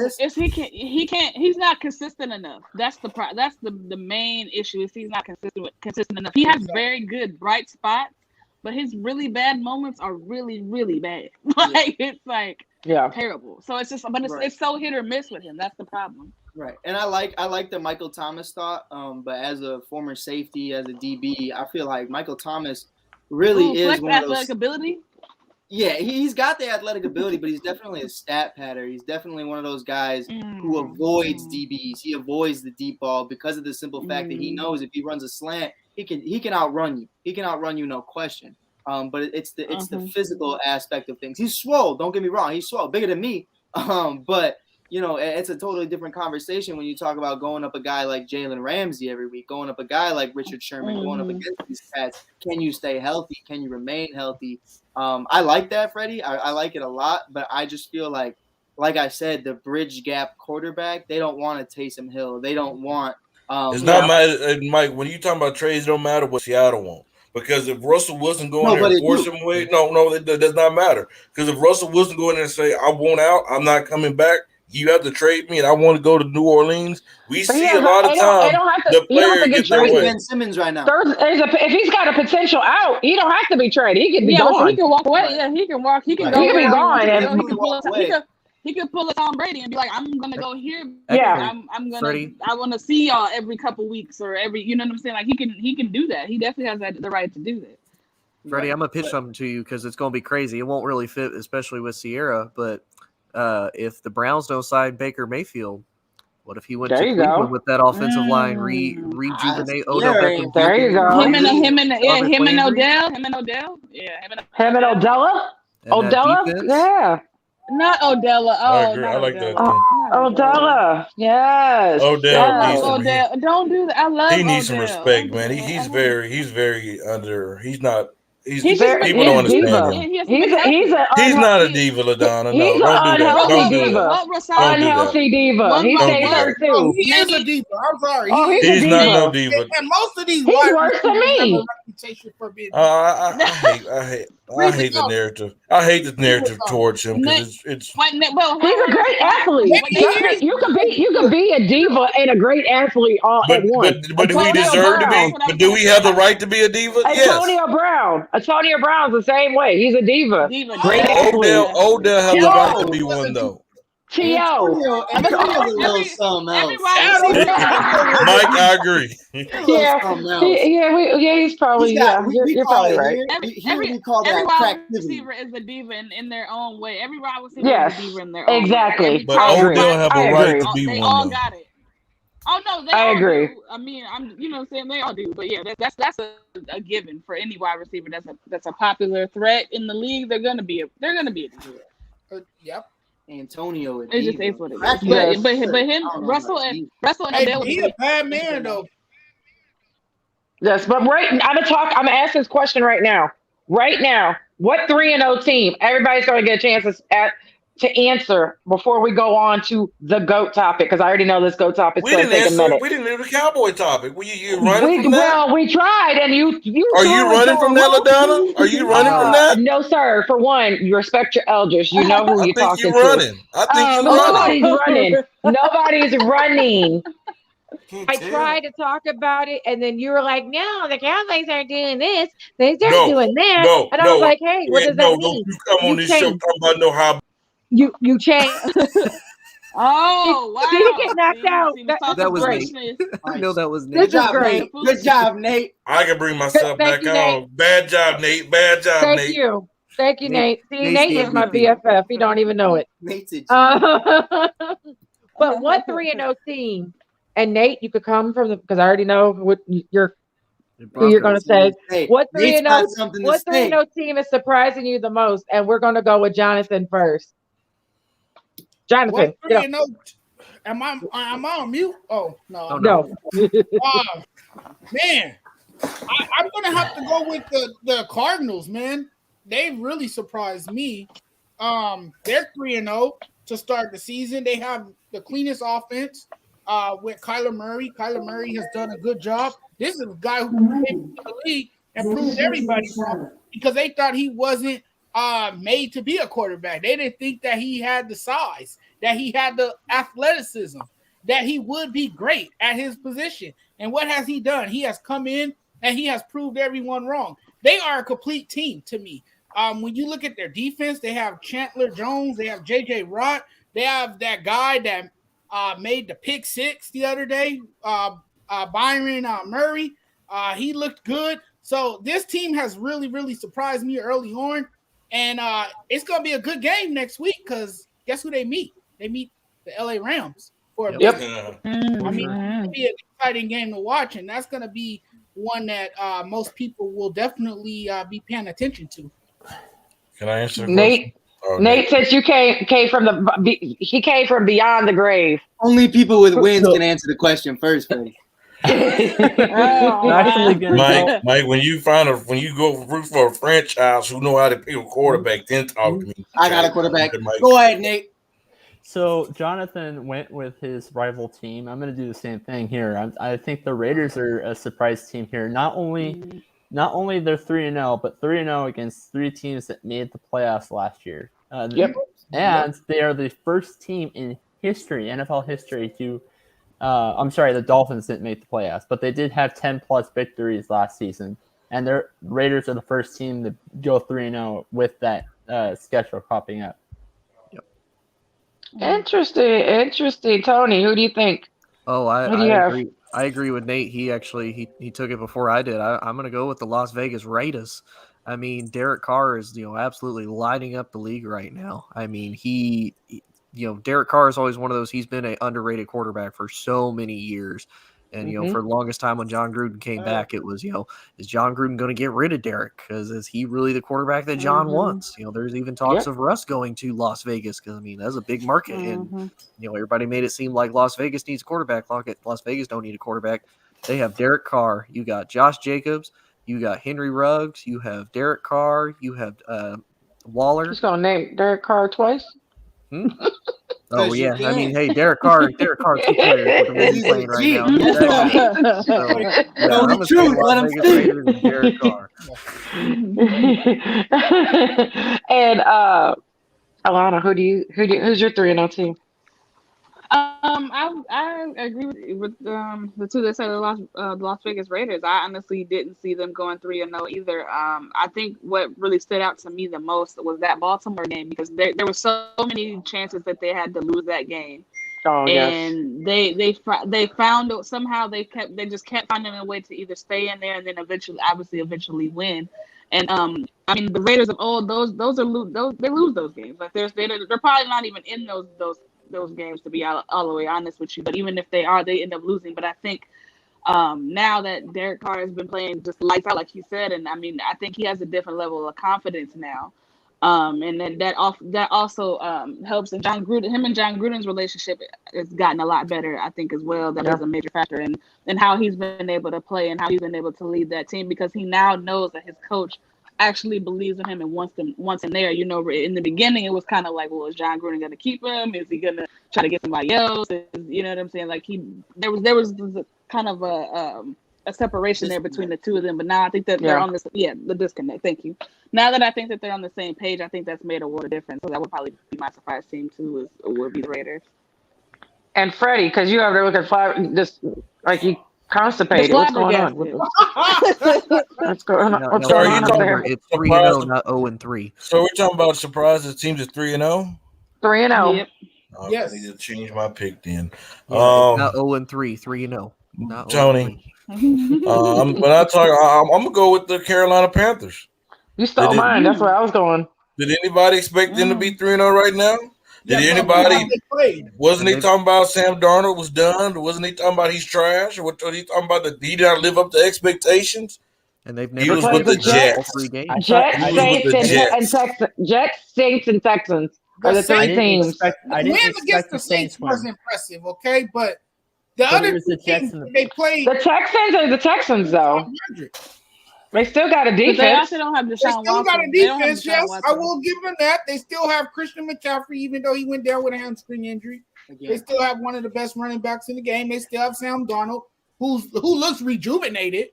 He's not consistent enough. That's the main issue is he's not consistent enough. He has very good bright spots, but his really bad moments are really, really bad. It's terrible. So it's just it's so hit or miss with him. That's the problem. Right. And I like the Michael Thomas thought. But as a former safety, as a DB, I feel like Michael Thomas really is one of those athletic ability. Yeah, he's got the athletic ability, but he's definitely a stat patter. He's definitely one of those guys who avoids DBs. He avoids the deep ball because of the simple fact that he knows if he runs a slant, he can outrun you. He can outrun you, no question. But it's the physical aspect of things. He's swole. Don't get me wrong. He's swole, bigger than me. But it's a totally different conversation when you talk about going up a guy like Jalen Ramsey every week, going up a guy like Richard Sherman, going up against these cats. Can you stay healthy? Can you remain healthy? I like that, Freddie. I like it a lot, but I just feel like I said, the bridge gap quarterback, they don't want a Taysom Hill. They don't want it's not matter, Mike, when you talking about trades, it don't matter what Seattle want. Because if Russell Wilson go in there and force him away, it does not matter. Because if Russell Wilson go in there and say, I want out, I'm not coming back, you have to trade me and I want to go to New Orleans. We see a lot of times the player gets their way. Ben Simmons right now. If he's got a potential out, he don't have to be traded. He can be gone. He can walk away. Yeah, he can walk. He can go. He can be gone. He could pull a Tom Brady and be like, I'm gonna go here. Yeah, I'm gonna. I want to see y'all every couple weeks or every. You know what I'm saying? Like he can do that. He definitely has the right to do that. Freddie, I'm gonna pitch something to you because it's gonna be crazy. It won't really fit, especially with Sierra, but. If the Browns don't sign Baker Mayfield, what if he went to Cleveland with that offensive line, rejuvenate Odell Beckham? There you go. Him and Odell. Yeah, him and Odella. Yeah. Not Odella. Oh, I like that. Odella. Yes. Odell. Don't do that. I love Odell. He needs some respect, man. He's very under. He's not. He's people don't understand him. He's not a diva, LaDonna. He's an unhealthy diva. Unhealthy diva. He stays hurt too. He is a diva. I'm sorry. He's not no diva. And most of these he's worse than me. I hate the narrative. I hate the narrative towards him because it's. He's a great athlete. You can be a diva and a great athlete all at once. But do we deserve to be? But do we have the right to be a diva? Yes. Antonio Brown's the same way. He's a diva. Great athlete. Odell has the right to be one though. T.O. Mike, I agree. He's probably you're probably right. Every wide receiver is a diva in their own way. Every wide receiver is a diva in their own way. Exactly. But Odell have a right to be they one. All though. got it. Oh no, they I all agree. Do. I mean, you know what I'm saying? They all do. But yeah, that's a given for any wide receiver that's a popular threat in the league. They're gonna be a diva. Yep. Antonio. It just is what it is. But him, Russell and Odell. He's a bad man though. Yes, but I'm gonna ask this question right now. Right now, what 3-0 team? Everybody's gonna get a chance to answer before we go on to the GOAT topic, because I already know this GOAT topic is going to take a minute. We didn't do the Cowboy topic. You running from that? Well, we tried, and you Are you running from that, LaDonna? Are you running from that? No, sir. For one, you respect your elders. You know who you're talking to. I think you're running. Nobody's running. I tried to talk about it, and then you were like, "No, the Cowboys aren't doing this. They're doing that." And I was like, "Hey, what does that mean?" You come on this show talking about how. You changed. Oh, wow. Did he get knocked out? That was great. Nate. I know that was Good Nate. job, Nate. Good job, Nate. I can bring myself Thank back you, on. Nate. Bad job, Nate. Bad job, Thank Nate. you. Thank you, Nate. See, Nate's Nate the is my MVP. BFF. He don't even know it. Nate's a But what 3-0 team? And Nate, you could come from because I already know what who you're going to say. Hey, What Nate's 3-0? got something to What say. 3-0 team is surprising you the most? And we're going to go with Jonathan first. Jonathan, What 3-0? Am I on mute? Oh no. No. Man, I'm gonna have to go with the Cardinals, man. They really surprised me. They're 3-0 to start the season. They have the cleanest offense with Kyler Murray. Kyler Murray has done a good job. This is a guy who came into the league and proved everybody wrong because they thought he wasn't made to be a quarterback. They didn't think that he had the size, that he had the athleticism, that he would be great at his position. And what has he done? He has come in and he has proved everyone wrong. They are a complete team to me. When you look at their defense, they have Chandler Jones, they have J.J. Watt, they have that guy that made the pick six the other day, Byron Murray. He looked good. So this team has really, really surprised me early on. And it's going to be a good game next week because guess who they meet? They meet the LA Rams. I mean, it's going to be an exciting game to watch, and that's going to be one that most people will definitely be paying attention to. Can I answer the Nate? question? Nate says you came from he came from beyond the grave. Only people with wins can answer the question first, Freddie. Mike, when you go root for a franchise who know how to pick a quarterback, then talk to me. I got a quarterback. Go ahead, Nate. So Jonathan went with his rival team. I'm going to do the same thing here. I think the Raiders are a surprise team here. Not only they're 3-0, but 3-0 against three teams that made the playoffs last year. And they are the first team in history, NFL history, to I'm sorry, the Dolphins didn't make the playoffs, but they did have 10-plus victories last season. And their Raiders are the first team to go 3-0 with that schedule popping up. Interesting. Tony, who do you think? Oh, I agree. I agree with Nate. He actually he took it before I did. I'm going to go with the Las Vegas Raiders. I mean, Derek Carr is absolutely lighting up the league right now. I mean, Derek Carr is always one of those. He's been an underrated quarterback for so many years. And, for the longest time when John Gruden came back, it was, is John Gruden going to get rid of Derek? Because is he really the quarterback that John wants? There's even talks of Russ going to Las Vegas because, that's a big market. And, everybody made it seem like Las Vegas needs a quarterback. Las Vegas don't need a quarterback. They have Derek Carr. You got Josh Jacobs. You got Henry Ruggs. You have Derek Carr. You have Waller. Just going to name Derek Carr twice? Oh yeah, I mean, hey, Derek Carr, two players with the playing right now. I'm gonna say Las Vegas Raiders and Derek Carr. And Alana, who's your 3-0 team? I agree with the two that said the Las Vegas Raiders. I honestly didn't see them going 3-0 either. I think what really stood out to me the most was that Baltimore game because there were so many chances that they had to lose that game. And they found it somehow. They just kept finding a way to either stay in there and then eventually win. And I mean the Raiders of old, they lose those games. Like they're probably not even in those games, to be all the way honest with you. But even if they are, they end up losing. But I think now that Derek Carr has been playing just lights out, like you said, and I mean, I think he has a different level of confidence now. And then that also helps. And him and John Gruden's relationship has gotten a lot better, I think, as well. That is a major factor in how he's been able to play and how he's been able to lead that team because he now knows that his coach actually believes in him and wants him there. In the beginning, it was kind of like, well, is John Gruden going to keep him? Is he going to try to get somebody else? You know what I'm saying? Like there was kind of a separation there between the two of them. But now I think that they're on the disconnect. Thank you. Now that I think that they're on the same page, I think that's made a world of difference. So that would probably be my surprise team too. Would be the Raiders. And Freddie, because you have to look at five, just like you constipated. What's going on? What's going on? What's going on up there? It's 3-0, not 0-3. So we're talking about surprises. Teams is 3-0. 3-0. Yep. Yes. I need to change my pick then. Yeah, not 0-3, 3-0. Not Tony. When I talk, I'm gonna go with the Carolina Panthers. You stole mine. That's where I was going. Did anybody expect them to be 3-0 right now? Did anybody? Wasn't he talking about Sam Darnold was done? Wasn't he talking about he's trash? Or what was he talking about that he did not live up to expectations? And they've He never was with the Jets. Jets, Saints, and Texans are the three teams. The win against the Saints was impressive, okay? But the other two teams they played. The Texans are the Texans, though. They still got a defense. They also don't have Deshaun They still got a Watson. They don't have defense, Deshaun yes. Watson. I will give them that. They still have Christian McCaffrey, even though he went down with a hamstring injury. They still have one of the best running backs in the game. They still have Sam Darnold, who looks rejuvenated.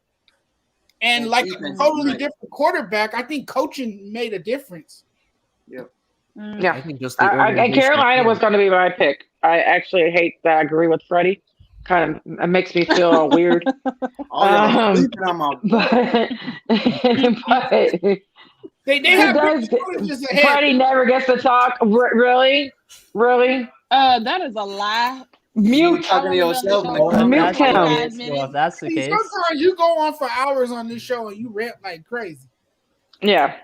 And like a totally different quarterback, I think coaching made a difference. Yep. Yeah. I think and Carolina was going to be my pick. I actually hate that I agree with Freddie. Kind of it makes me feel all weird. They have Freddie never gets to talk. Really? That is a lie. Mute. Talking to yourself. Mute him. Well, if that's the case. Sometimes you go on for hours on this show and you rant like crazy. Yeah.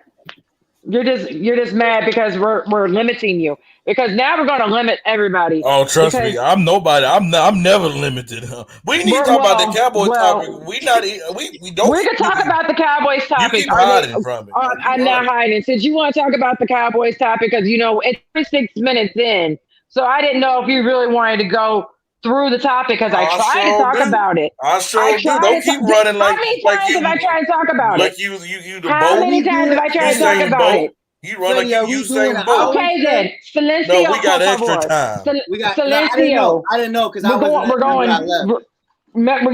You're just mad because we're limiting you. Because now we're going to limit everybody. Oh, trust me, I'm nobody. I'm never limited. We need to talk about the Cowboys topic. We don't. We can talk about the Cowboys topic. You keep hiding from it. I'm not hiding. Since you want to talk about the Cowboys topic, because it's 36 minutes in, so I didn't know if you really wanted to go through the topic because I tried to talk about it. I sure do. Don't keep running like you. How many times have I tried to talk about it? Like you the boat. How many times have I tried to talk about it? You run like you Usain Bolt. Okay then, Silencio. No, we got extra time. Silencio. I didn't know because we're going.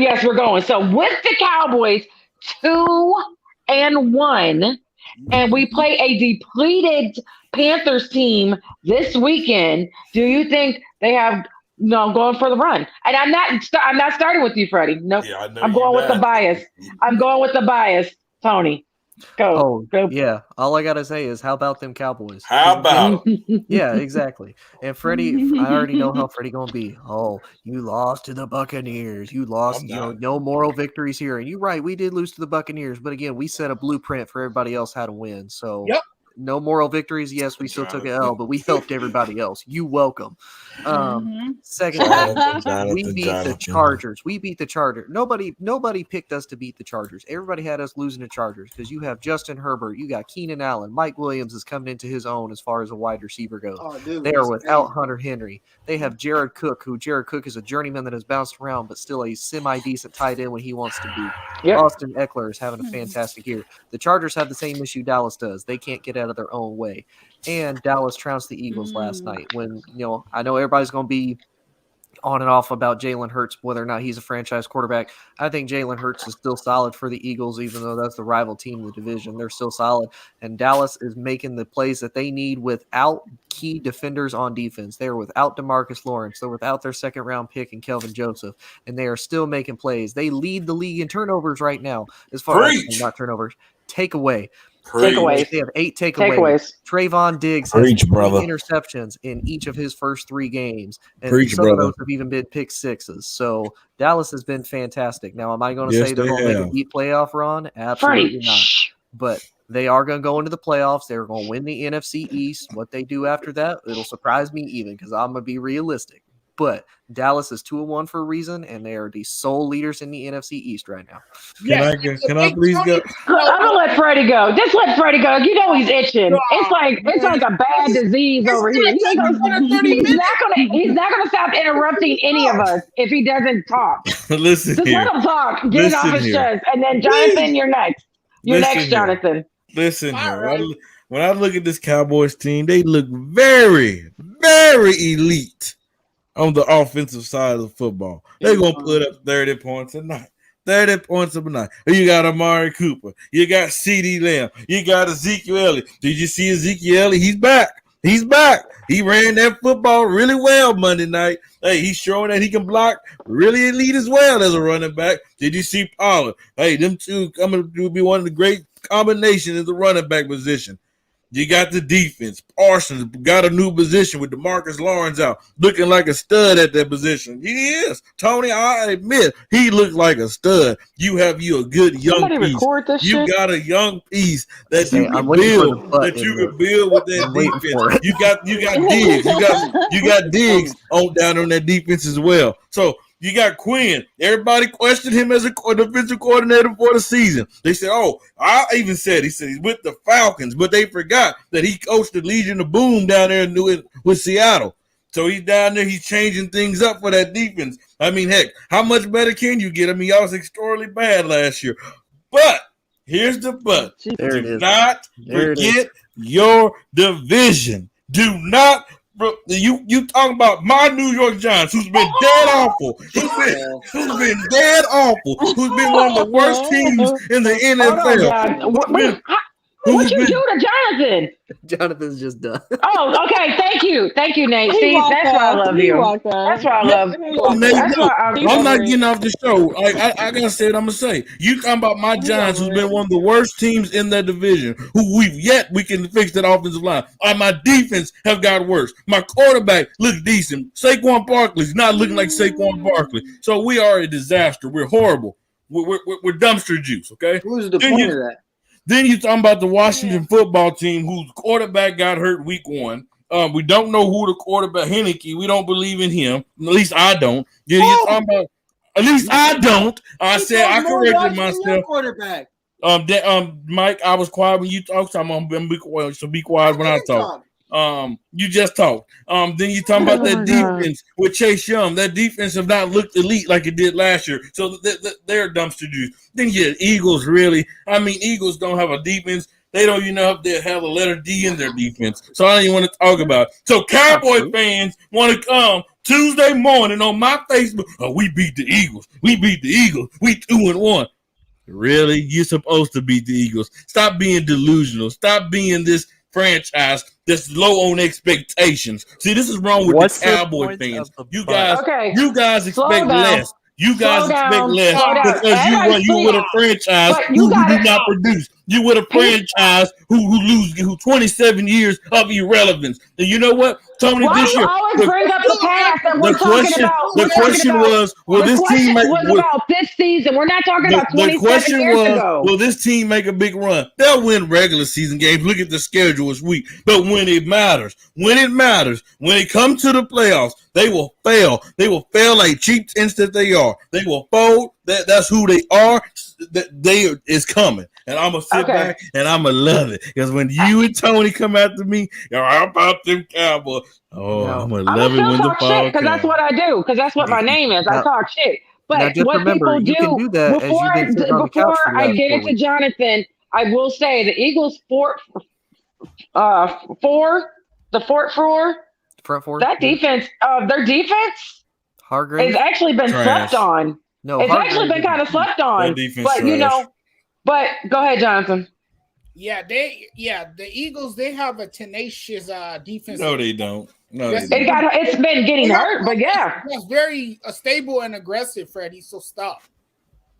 Yes, we're going. So with the Cowboys 2-1, and we play a depleted Panthers team this weekend. Do you think they have going for the run? And I'm not starting with you, Freddie. No, yeah, I'm going with the bias. I'm going with the bias, Tony. Go. Yeah. All I gotta say is, how about them Cowboys? How about? Yeah, exactly. And Freddie, I already know how Freddie gonna be. Oh, you lost to the Buccaneers. You lost. No moral victories here. And you're right, we did lose to the Buccaneers, but again, we set a blueprint for everybody else how to win. So. Yep. No moral victories. Yes, we still took an L, but we helped everybody else. You welcome. Second, we beat the Chargers. We beat the Chargers. Nobody picked us to beat the Chargers. Everybody had us losing to Chargers because you have Justin Herbert, you got Keenan Allen, Mike Williams is coming into his own as far as a wide receiver goes. They are without Hunter Henry. They have Jared Cook, Jared Cook is a journeyman that has bounced around, but still a semi-decent tight end when he wants to be. Yep. Austin Eckler is having a fantastic year. The Chargers have the same issue Dallas does. They can't get out of their own way. And Dallas trounced the Eagles last night when, I know everybody's going to be on and off about Jalen Hurts, whether or not he's a franchise quarterback. I think Jalen Hurts is still solid for the Eagles, even though that's the rival team in the division. They're still solid. And Dallas is making the plays that they need without key defenders on defense. They are without DeMarcus Lawrence. They're without their second-round pick in Kelvin Joseph. And they are still making plays. They lead the league in turnovers right now. As far as not turnovers, takeaway. Takeaways. They have 8 takeaways. Trayvon Diggs has 3 interceptions in each of his first 3 games. And some of those have even been pick sixes. So Dallas has been fantastic. Now, am I going to say they're going to make a deep playoff run? Absolutely not. But they are going to go into the playoffs. They're going to win the NFC East. What they do after that, it'll surprise me even because I'm going to be realistic. But Dallas is 2-1 for a reason, and they are the sole leaders in the NFC East right now. Can I please go? I'm gonna let Freddie go. Just let Freddie go. You know he's itching. It's like a bad disease over here. He's not gonna stop interrupting any of us if he doesn't talk. Listen Just here. let him talk. Get it off his chest, and then Jonathan, you're next. You're next, Jonathan. Listen here. Right. When I look at this Cowboys team, they look very, very elite. On the offensive side of the football, they're going to put up 30 points a night. 30 points a night. You got Amari Cooper. You got CeeDee Lamb. You got Ezekiel Elliott. Did you see Ezekiel Elliott? He's back. He ran that football really well Monday night. Hey, he's showing that he can block really elite as well as a running back. Did you see Pollard? Hey, them two coming to be one of the great combinations in the running back position. You got the defense. Parsons got a new position with DeMarcus Lawrence out, looking like a stud at that position. He is. Tony, I admit, he looks like a stud. You have a good young piece. You got a young piece that you can build. That you can build with that defense. You got Diggs. You got Diggs down on that defense as well. So you got Quinn. Everybody questioned him as a defensive coordinator for the season. They said, I even said, he said he's with the Falcons, but they forgot that he coached the Legion of Boom down there with Seattle. So he's down there. He's changing things up for that defense. I mean, heck, how much better can you get? I mean, y'all was extraordinarily bad last year. But here's the but. Do not forget your division. Do not. You talking about my New York Giants, who's been dead awful, who's been dead awful, who's been one of the worst teams in the NFL. What you do to Jonathan? Jonathan's just done. Oh, okay. Thank you, Nate. See, that's why I love you. That's why I love. I'm not getting off the show. I gotta say what I'm gonna say. You talking about my Giants, who's been one of the worst teams in that division, who we can fix that offensive line. My defense have got worse. My quarterback looks decent. Saquon Barkley's not looking like Saquon Barkley. So we are a disaster. We're horrible. We're dumpster juice. Okay. Who's the point of that? Then you talking about the Washington football team whose quarterback got hurt week 1. We don't know who the quarterback, Heineke. We don't believe in him. At least I don't. You talking about? At least I don't. I corrected myself. Quarterback. Mike, I was quiet when you talked. So I'm gonna be quiet. So be quiet when I talk. You just talked. Then you talking about that defense with Chase Young. That defense have not looked elite like it did last year. So they're dumpster juice. Then you get Eagles, really. I mean, Eagles don't have a defense. They don't even know if they have a letter D in their defense. So I don't even want to talk about it. So Cowboy fans want to come Tuesday morning on my Facebook. We beat the Eagles. We beat the Eagles. We 2-1. Really? You're supposed to beat the Eagles. Stop being delusional. Stop being this franchise that's low on expectations. See, this is wrong with the Cowboy fans. You guys expect less. You guys expect less because you with a franchise who do not produce. You with a franchise who 27 years of irrelevance. And you know what, Tony? Why this year, always bring up the past that we're talking about? The question was, will this team make about this season? We're not talking about 27 years ago. Will this team make a big run? They'll win regular season games. Look at the schedule this week. But when it matters, when it comes to the playoffs, they will fail. They will fail like cheap tents that they are. They will fold. That's who they are. It's coming. And I'm going to sit back and I'm going to love it. Because when you and Tony come after me, how about them Cowboys? I'm going to love it when the fall because that's what I do. Because that's what my name is. I talk shit. But what people do, before I get into Jonathan, I will say the Eagles front four, that defense, their defense has actually been slept on. No, it's actually been kind of slept on. But but go ahead, Jonathan. Yeah, the Eagles, they have a tenacious defense. No, they don't. No, it's been getting hurt, but yeah. It's very stable and aggressive, Freddie, so stop.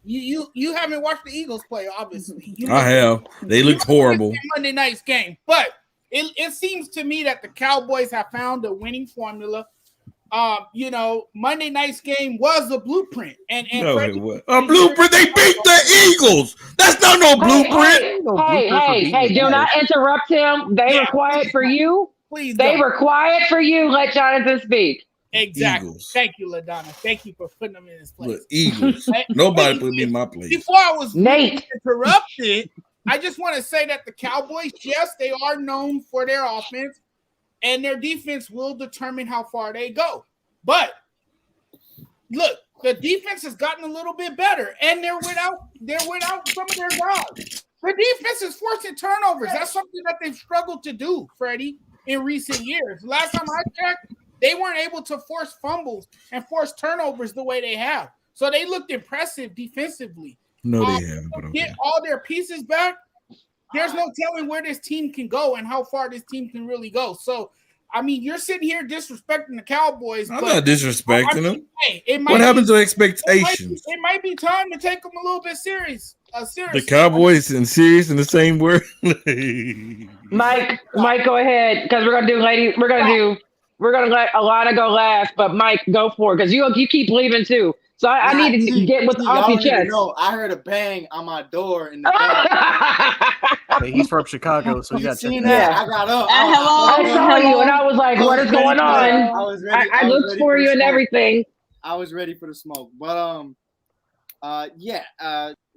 You haven't watched the Eagles play, obviously. I have. They look horrible. Monday night's game. But it seems to me that the Cowboys have found a winning formula. Monday night's game was a blueprint. And a blueprint. They beat the Eagles. That's not no blueprint. Hey, do not interrupt him. They were quiet for you. Please. They were quiet for you. Let Jonathan speak. Exactly. Eagles. Thank you, LaDonna. Thank you for putting them in his place. Look, Eagles. Nobody put me in my place. Before I was interrupted, I just want to say that the Cowboys, yes, they are known for their offense. And their defense will determine how far they go. But look, the defense has gotten a little bit better, and they're without some of their guys. The defense is forcing turnovers. That's something that they've struggled to do, Freddie, in recent years. Last time I checked, they weren't able to force fumbles and force turnovers the way they have. So they looked impressive defensively. No, they haven't. Get all their pieces back. There's no telling where this team can go and how far this team can really go. So I mean, you're sitting here disrespecting the Cowboys. I'm not disrespecting them. Hey, what happened to expectations? It might be time to take them a little bit serious. The Cowboys and serious in the same word. Mike, go ahead, because we're gonna let Alana go last, but Mike, go for it, because you keep leaving too. So I need to get what's off your chest. No, I heard a bang on my door in the back. Hey, he's from Chicago, so you got to check that. I got up. I saw you, and I was like, "What is going on?" I looked for you and everything. I was ready for the smoke, but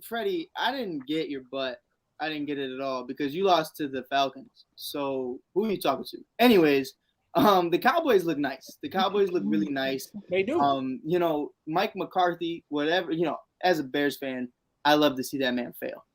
Freddie, I didn't get your butt. I didn't get it at all because you lost to the Falcons. So who are you talking to? Anyways, the Cowboys look nice. The Cowboys look really nice. They do. Mike McCarthy, whatever, as a Bears fan, I love to see that man fail.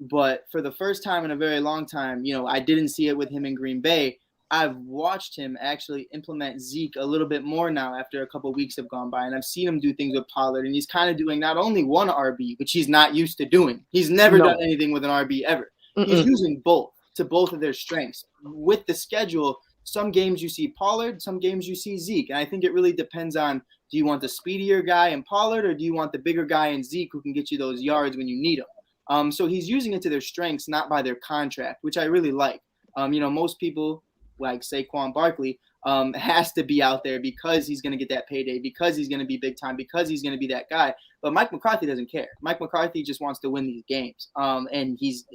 But for the first time in a very long time, I didn't see it with him in Green Bay. I've watched him actually implement Zeke a little bit more now after a couple of weeks have gone by. And I've seen him do things with Pollard. And he's kind of doing not only one RB, which he's not used to doing. He's never done anything with an RB ever. He's using both to both of their strengths. With the schedule, some games you see Pollard, some games you see Zeke. And I think it really depends on, do you want the speedier guy in Pollard or do you want the bigger guy in Zeke who can get you those yards when you need them? So he's using it to their strengths, not by their contract, which I really like. Most people like Saquon Barkley has to be out there because he's going to get that payday, because he's going to be big time, because he's going to be that guy. But Mike McCarthy doesn't care. Mike McCarthy just wants to win these games. And he's,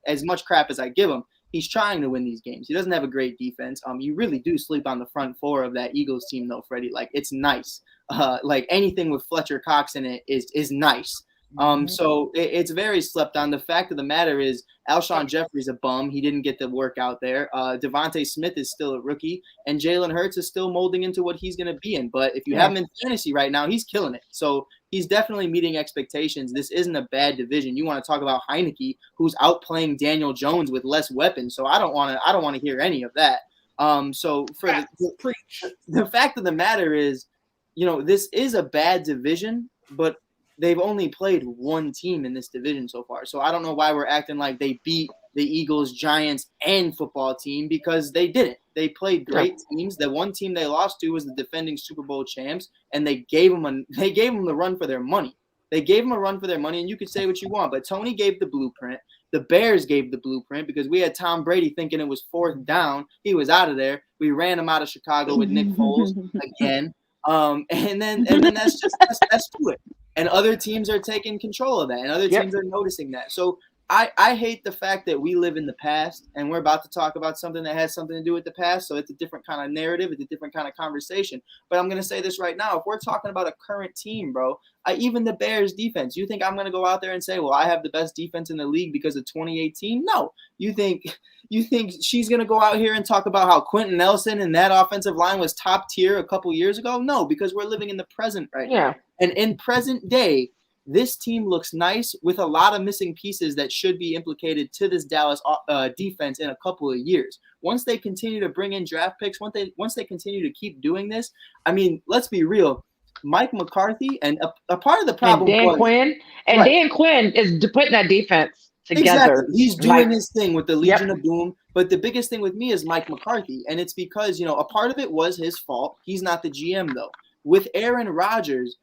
as much crap as I give him, he's trying to win these games. He doesn't have a great defense. You really do sleep on the front four of that Eagles team, though, Freddie. Like, it's nice. Like, anything with Fletcher Cox in it is nice. So it's very slept on. The fact of the matter is Alshon Jeffrey's a bum. He didn't get the work out there. Devontae Smith is still a rookie, and Jalen Hurts is still molding into what he's going to be in. But if you have him in fantasy right now, he's killing it. So he's definitely meeting expectations. This isn't a bad division. You want to talk about Heineke, who's outplaying Daniel Jones with less weapons. So I don't want to hear any of that. So for the fact of the matter is, this is a bad division, but they've only played one team in this division so far. So I don't know why we're acting like they beat the Eagles, Giants, and football team, because they didn't. They played great teams. The one team they lost to was the defending Super Bowl champs, and they gave them the run for their money. They gave them a run for their money, and you could say what you want, but Tony gave the blueprint. The Bears gave the blueprint because we had Tom Brady thinking it was fourth down. He was out of there. We ran him out of Chicago with Nick Foles again. And then that's to it. And other teams are taking control of that, and other teams are noticing that. So I hate the fact that we live in the past, and we're about to talk about something that has something to do with the past. So it's a different kind of narrative. It's a different kind of conversation. But I'm going to say this right now. If we're talking about a current team, bro, even the Bears defense, you think I'm going to go out there and say, well, I have the best defense in the league because of 2018? No. You think she's going to go out here and talk about how Quentin Nelson and that offensive line was top tier a couple years ago? No, because we're living in the present right now. And in present day, this team looks nice with a lot of missing pieces that should be implicated to this Dallas defense in a couple of years. Once they continue to bring in draft picks, once they continue to keep doing this, I mean, let's be real. Mike McCarthy and a part of the problem Dan Quinn is putting that defense together. Exactly. He's doing his thing with the Legion of Boom. But the biggest thing with me is Mike McCarthy. And it's because, a part of it was his fault. He's not the GM, though. With Aaron Rodgers,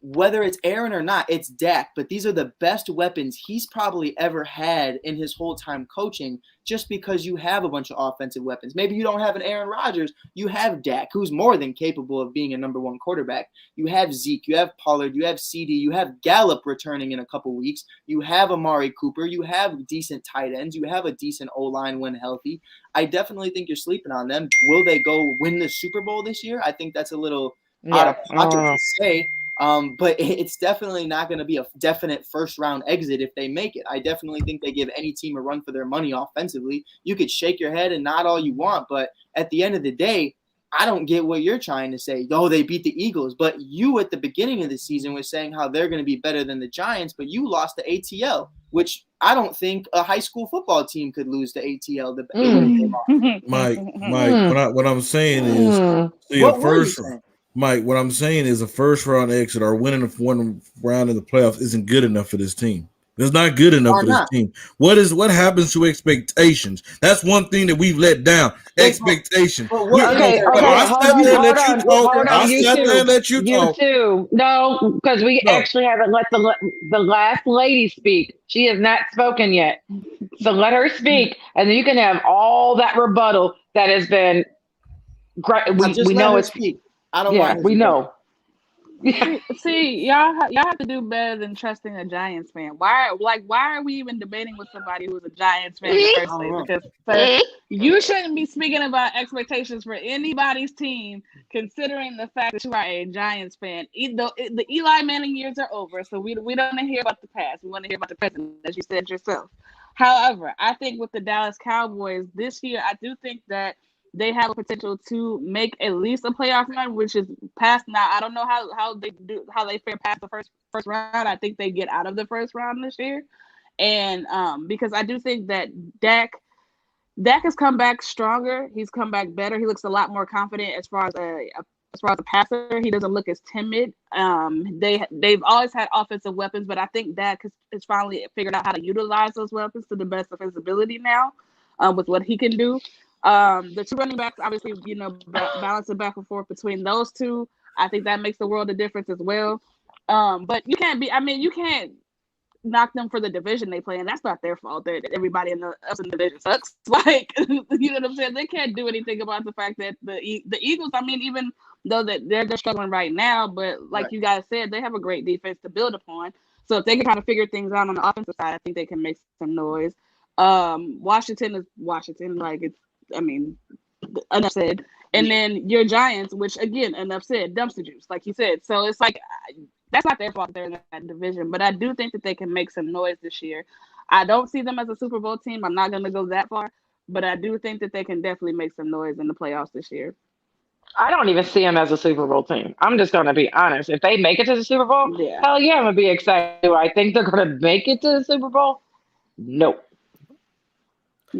whether it's Aaron or not, it's Dak. But these are the best weapons he's probably ever had in his whole time coaching, just because you have a bunch of offensive weapons. Maybe you don't have an Aaron Rodgers. You have Dak, who's more than capable of being a number one quarterback. You have Zeke. You have Pollard. You have CD. You have Gallup returning in a couple weeks. You have Amari Cooper. You have decent tight ends. You have a decent O-line when healthy. I definitely think you're sleeping on them. Will they go win the Super Bowl this year? I think that's a little out of pocket to say. But it's definitely not going to be a definite first-round exit if they make it. I definitely think they give any team a run for their money offensively. You could shake your head and nod all you want, but at the end of the day, I don't get what you're trying to say. Oh, they beat the Eagles. But you at the beginning of the season were saying how they're going to be better than the Giants, but you lost to ATL, which I don't think a high school football team could lose to ATL. Mike, what I'm saying is Mike, what I'm saying is a first round exit or winning one round in the playoffs isn't good enough for this team. It's not good enough for this team. What happens to expectations? That's one thing that we've let down. Expectations. Okay, hold on. You two. No, because we actually haven't let the last lady speak. She has not spoken yet. So let her speak, and then you can have all that rebuttal that has been great. We know it's. I don't want. We know. See, y'all have to do better than trusting a Giants fan. Why are we even debating with somebody who's a Giants fan in the first place? Because you shouldn't be speaking about expectations for anybody's team, considering the fact that you are a Giants fan. The Eli Manning years are over, so we don't want to hear about the past. We want to hear about the present, as you said yourself. However, I think with the Dallas Cowboys this year, I do think that they have a potential to make at least a playoff run, which is past now. I don't know how they fare past the first round. I think they get out of the first round this year, and because I do think that Dak has come back stronger. He's come back better. He looks a lot more confident as far as a passer. He doesn't look as timid. They've always had offensive weapons, but I think Dak has finally figured out how to utilize those weapons to the best of his ability now, with what he can do. The two running backs, obviously, balance it back and forth between those two. I think that makes the world of difference as well. But you can't knock them for the division they play, and that's not their fault. Everybody else in the division sucks. Like, you know what I'm saying? They can't do anything about the fact that the Eagles, I mean, even though that they're struggling right now, but like you guys said, they have a great defense to build upon. So if they can kind of figure things out on the offensive side, I think they can make some noise. Washington is Washington. Like, enough said. And then your Giants, which again, enough said, dumpster juice, like you said. So it's like, that's not their fault they're in that division, but I do think that they can make some noise this year. I don't see them as a Super Bowl team. I'm not going to go that far, but I do think that they can definitely make some noise in the playoffs this year. I don't even see them as a Super Bowl team. I'm just going to be honest. If they make it to the Super Bowl, hell yeah, I'm going to be excited. Do I think they're going to make it to the Super Bowl? Nope.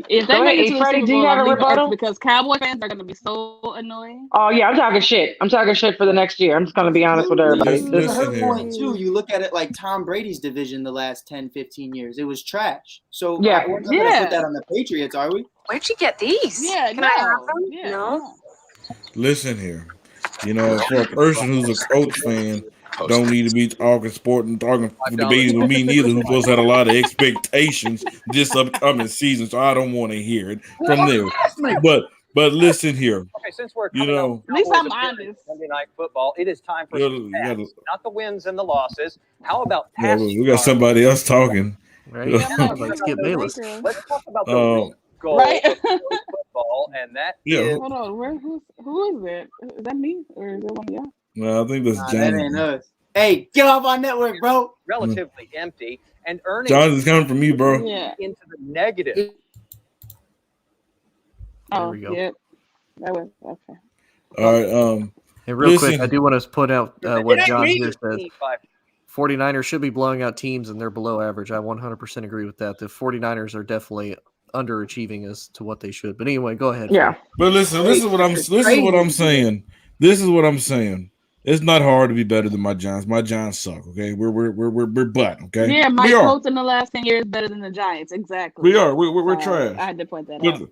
If they make it to the Super Bowl, I'm leaving Earth because Cowboy fans are going to be so annoying. Oh yeah, I'm talking shit. I'm talking shit for the next year. I'm just going to be honest with everybody. That's her point too. You look at it like Tom Brady's division the last 10, 15 years. It was trash. So we're not going to put that on the Patriots, are we? Where'd you get these? Yeah, Can I have them? Yeah. No. Listen here. For a person who's a coach fan, don't need to be talking sport and talking debating with me neither, who's supposed to have a lot of expectations this upcoming season, so I don't want to hear it from there. But listen here. Okay, since we're at least I'm honest. Monday Night Football, it is time for some stats, not the wins and the losses. How about past? We got somebody else talking. Right? Let's get Bayless. Let's talk about the goal of football, and that is. Hold on, who is it? Is that me or is that one of y'all? No, I think that's John. That ain't us. Hey, get off our network, bro. Relatively empty and earning. John is coming from you, bro. Into the negative. There we go. Yep. That was okay. All right. Hey, real quick, I do want to point out what John here said. 49ers should be blowing out teams, and they're below average. I 100% agree with that. The 49ers are definitely underachieving as to what they should. But anyway, go ahead. Yeah. But listen, this is what I'm saying. This is what I'm saying. It's not hard to be better than my Giants. My Giants suck. Okay, we're butt. Okay. Yeah, Mike Colts in the last 10 years better than the Giants. Exactly. We are. We're trash. I had to point that out.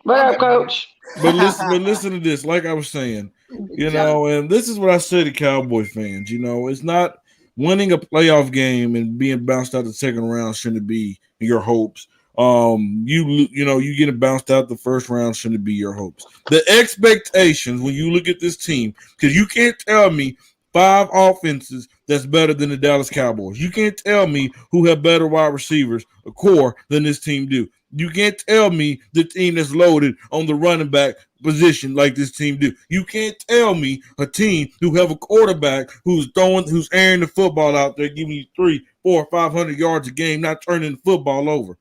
What up, Coach? But listen to this. Like I was saying, and this is what I say to Cowboy fans. It's not winning a playoff game and being bounced out the second round shouldn't be your hopes. You getting bounced out the first round shouldn't be your hopes. The expectations when you look at this team, because you can't tell me 5 offenses that's better than the Dallas Cowboys. You can't tell me who have better wide receivers, a core, than this team do. You can't tell me the team that's loaded on the running back position like this team do. You can't tell me a team who have a quarterback who's airing the football out there, giving you 300, 400, 500 yards a game, not turning the football over.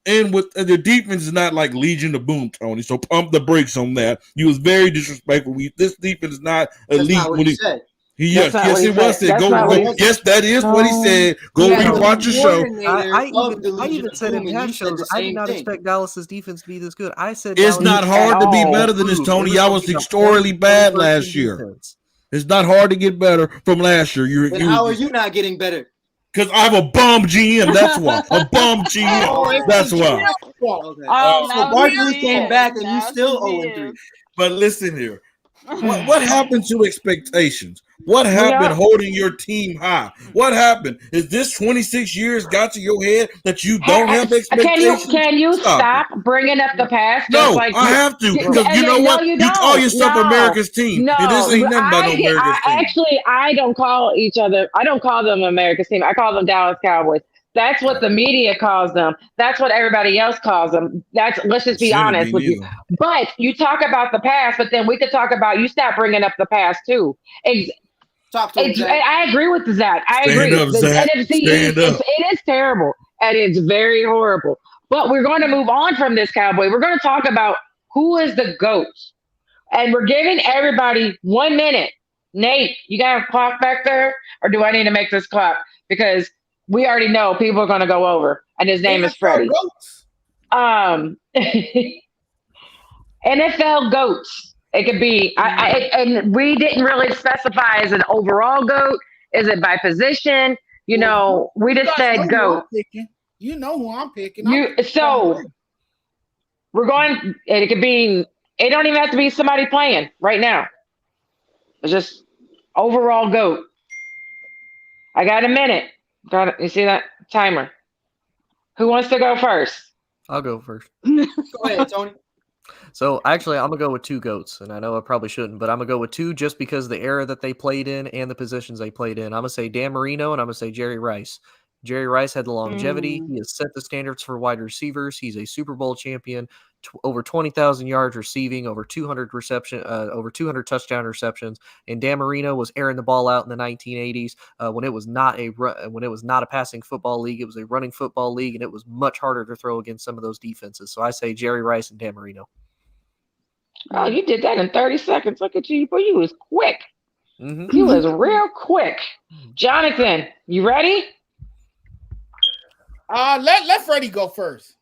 And with the defense is not like Legion of Boom, Tony. So pump the brakes on that. You was very disrespectful. This defense is not elite. That's not what he said. Yes, it was said. Yes, that is what he said. Go rewatch the show. I even said in past shows, I did not expect Dallas's defense to be this good. I said it's not hard to be better than this, Tony. Y'all was extraordinarily bad last year. It's not hard to get better from last year. How are you not getting better? Because I have a bum GM. That's why. A bum GM. That's why. Okay. So Barkley came back and you still 0-3. But listen here. What happened to expectations? What happened holding your team high? What happened? Is this 26 years got to your head that you don't have expectations? Can you stop bringing up the past? No, I have to. Because you know what? You call yourself America's team. No, and this ain't nothing about no America's team. Actually, I don't call them America's team. I call them Dallas Cowboys. That's what the media calls them. That's what everybody else calls them. Let's just be honest with you. But you talk about the past, but then we could talk about you stop bringing up the past too. Talk to him, Zach. I agree with Zach. I Stand agree. up, Zach. Stand up. It is terrible and it's very horrible. But we're going to move on from this, Cowboy. We're going to talk about who is the GOAT. And we're giving everybody 1 minute. Nate, you got a clock back there? Or do I need to make this clock? Because we already know people are going to go over, and his name is Freddie. NFL GOATs. It could be, and we didn't really specify as an overall GOAT. Is it by position? You know, we just said GOAT. You know who I'm picking. So we're going. It could be. It don't even have to be somebody playing right now. It's just overall GOAT. I got a minute. You see that timer? Who wants to go first? I'll go first. Go ahead, Tony. So actually, I'm gonna go with two GOATs, and I know I probably shouldn't, but I'm gonna go with two just because the era that they played in and the positions they played in. I'm gonna say Dan Marino and I'm gonna say Jerry Rice. Jerry Rice had the longevity. He has set the standards for wide receivers. He's a Super Bowl champion, over 20,000 yards receiving, over 200 touchdown receptions. And Dan Marino was airing the ball out in the 1980s when it was not a passing football league. It was a running football league, and it was much harder to throw against some of those defenses. So I say Jerry Rice and Dan Marino. Oh, you did that in 30 seconds. Look at you, boy. You was quick. Mm-hmm. You was real quick. Jonathan, you ready? Let Freddie go first.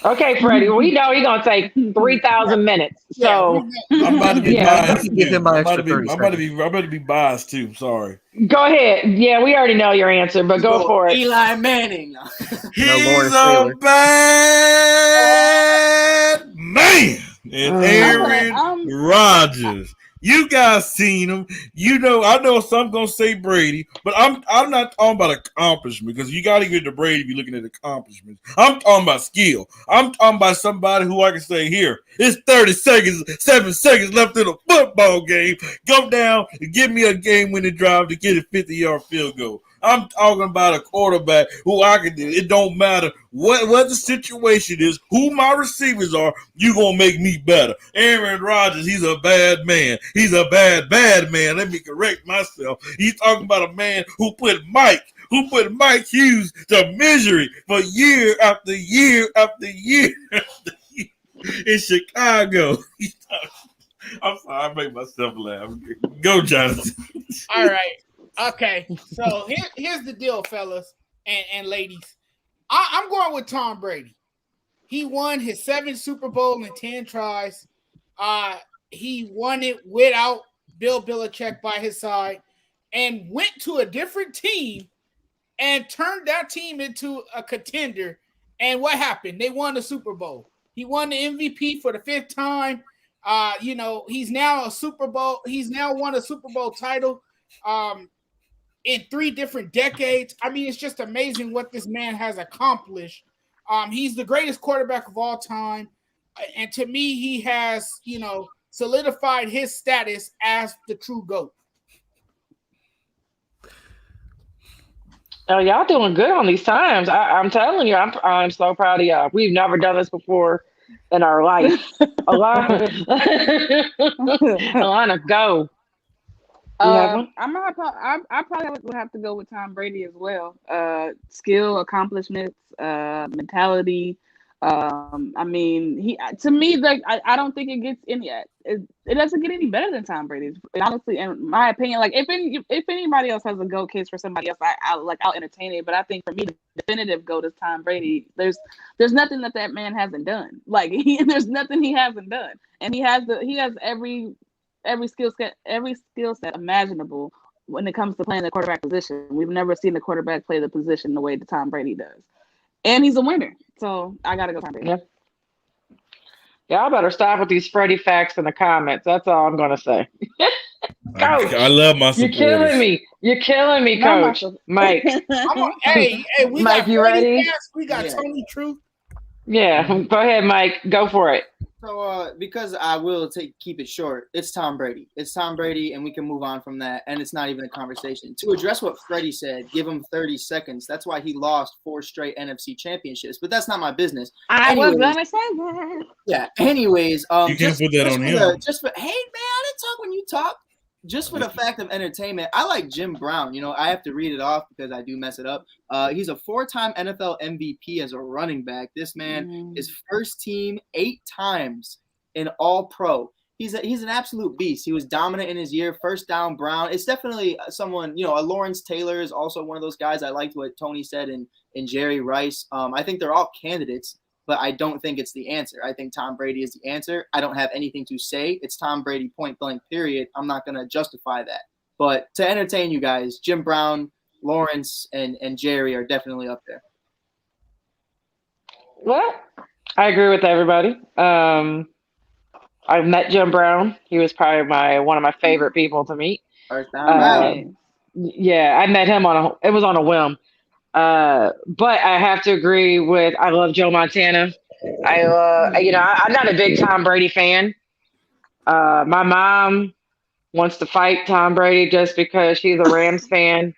Okay, Freddie. We know he's gonna take 3,000 minutes. So I'm about to be biased. Give him my extra 30 I'm about to be biased too. Sorry. Go ahead. Yeah, we already know your answer, but go for it. Eli Manning. He's a bad man. And Aaron Rodgers. You guys seen him. You know, I know some gonna say Brady, but I'm not talking about accomplishment because you gotta get to Brady if you're looking at accomplishments. I'm talking about skill. I'm talking about somebody who I can say, here, it's 7 seconds left in a football game. Go down and give me a game-winning drive to get a 50-yard field goal. I'm talking about a quarterback who I can do. It don't matter what the situation is, who my receivers are, you going to make me better. Aaron Rodgers, he's a bad man. He's a bad man. Let me correct myself. He's talking about a man who put Mike Hughes to misery for year after year after year after year in Chicago. I'm sorry, I make myself laugh. Go, Jonathan. All right. Okay, so here's the deal, fellas and ladies. I'm going with Tom Brady. He won his 7th Super Bowl in 10 tries. He won it without Bill Belichick by his side and went to a different team and turned that team into a contender. And what happened? They won the Super Bowl. He won the MVP for the 5th time. He's now won a Super Bowl title. In 3 different decades. I mean, it's just amazing what this man has accomplished. He's the greatest quarterback of all time. And to me, he has, solidified his status as the true GOAT. Oh, y'all doing good on these times. I'm telling you, I'm so proud of y'all. We've never done this before in our life. Alana, go. I probably would have to go with Tom Brady as well. Skill, accomplishments, mentality. I mean, to me, like I don't think it gets any. It doesn't get any better than Tom Brady's. Honestly, in my opinion, like if anybody else has a GOAT case for somebody else, I'll entertain it. But I think for me, the definitive GOAT is Tom Brady. There's nothing that man hasn't done. Like there's nothing he hasn't done, and he has every skill set imaginable when it comes to playing the quarterback position. We've never seen the quarterback play the position the way that Tom Brady does. And he's a winner. So I got to go Tom Brady. Yeah. Y'all better stop with these Freddie facts in the comments. That's all I'm going to say. Coach, I love my supporters. You're killing me, Coach. Mike. Hey, we Mike, got you ready? Facts, we got Tony Truth. Yeah, go ahead, Mike. Go for it. So, because I will keep it short, it's Tom Brady. It's Tom Brady, and we can move on from that, and it's not even a conversation. To address what Freddie said, give him 30 seconds. That's why he lost 4 straight NFC championships, but that's not my business. I was going to say that. Yeah, anyways. You can put that on him. Hey, man, I didn't talk when you talk. Just for the fact of entertainment, I like Jim Brown. You know, I have to read it off because I do mess it up. He's a 4-time NFL MVP as a running back. This man is first team 8 times in All Pro. He's an absolute beast. He was dominant in his year. First down Brown. It's definitely someone, you know, a Lawrence Taylor is also one of those guys. I liked what Tony said and Jerry Rice. I think they're all candidates. But I don't think it's the answer. I think Tom Brady is the answer. I don't have anything to say. It's Tom Brady, point blank, period. I'm not going to justify that. But to entertain you guys, Jim Brown, Lawrence, and Jerry are definitely up there. Well, I agree with everybody. I've met Jim Brown. He was probably one of my favorite people to meet. First time. Yeah, I met him it was on a whim. But I have to agree with, I love Joe Montana. I'm not a big Tom Brady fan. My mom wants to fight Tom Brady just because she's a Rams fan.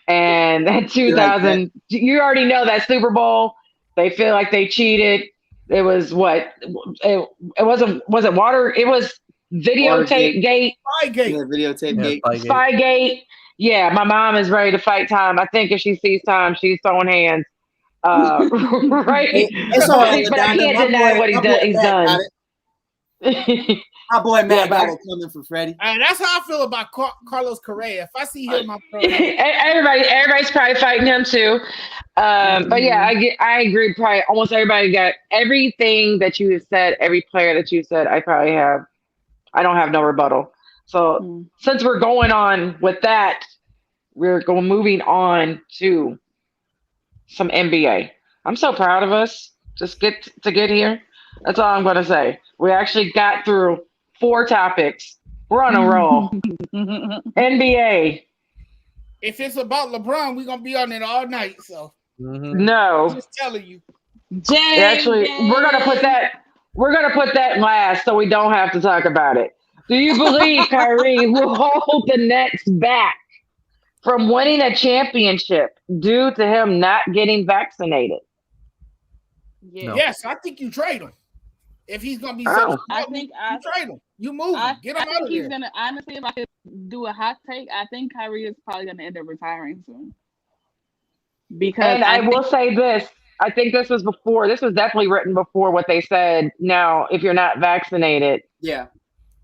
And that 2000, you already know that Super Bowl, they feel like they cheated. It was what? It wasn't, was it water? It was videotape gate. Spygate. Yeah, videotape gate. Spygate. Yeah, my mom is ready to fight Tom. I think if she sees Tom, she's throwing hands. Right? It's all right, but I can't deny what he's done. My boy Matt coming for Freddie. That's how I feel about Carlos Correa. If I see him, I'm everybody's probably fighting him too. But yeah, I agree. Probably almost everybody got everything that you have said. Every player that you said, I probably have. I don't have no rebuttal. So since we're going on with that, we're moving on to some NBA. I'm so proud of us. Just get here. That's all I'm going to say. We actually got through 4 topics. We're on a roll. NBA. If it's about LeBron, we're going to be on it all night. So no. I'm just telling you. Actually, we're going to put that last so we don't have to talk about it. Do you believe Kyrie will hold the Nets back from winning a championship due to him not getting vaccinated? Yeah. No. Yes, I think you trade him. If he's going to be you trade him. You move him. Get him out of there. Honestly, if I could do a hot take, I think Kyrie is probably going to end up retiring soon. Because I will say this. I think this was definitely written before what they said. Now, if you're not vaccinated,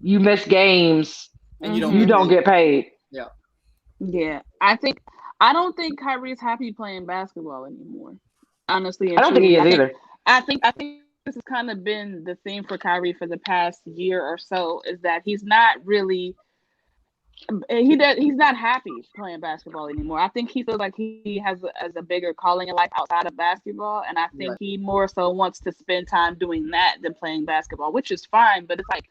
you miss games and you don't get paid. Yeah. I don't think Kyrie's happy playing basketball anymore. Honestly. I don't think he is either. I think this has kind of been the theme for Kyrie for the past year or so, is that he's not really he's not happy playing basketball anymore. I think he feels like he has a bigger calling in life outside of basketball, and I think he more so wants to spend time doing that than playing basketball, which is fine, but it's like,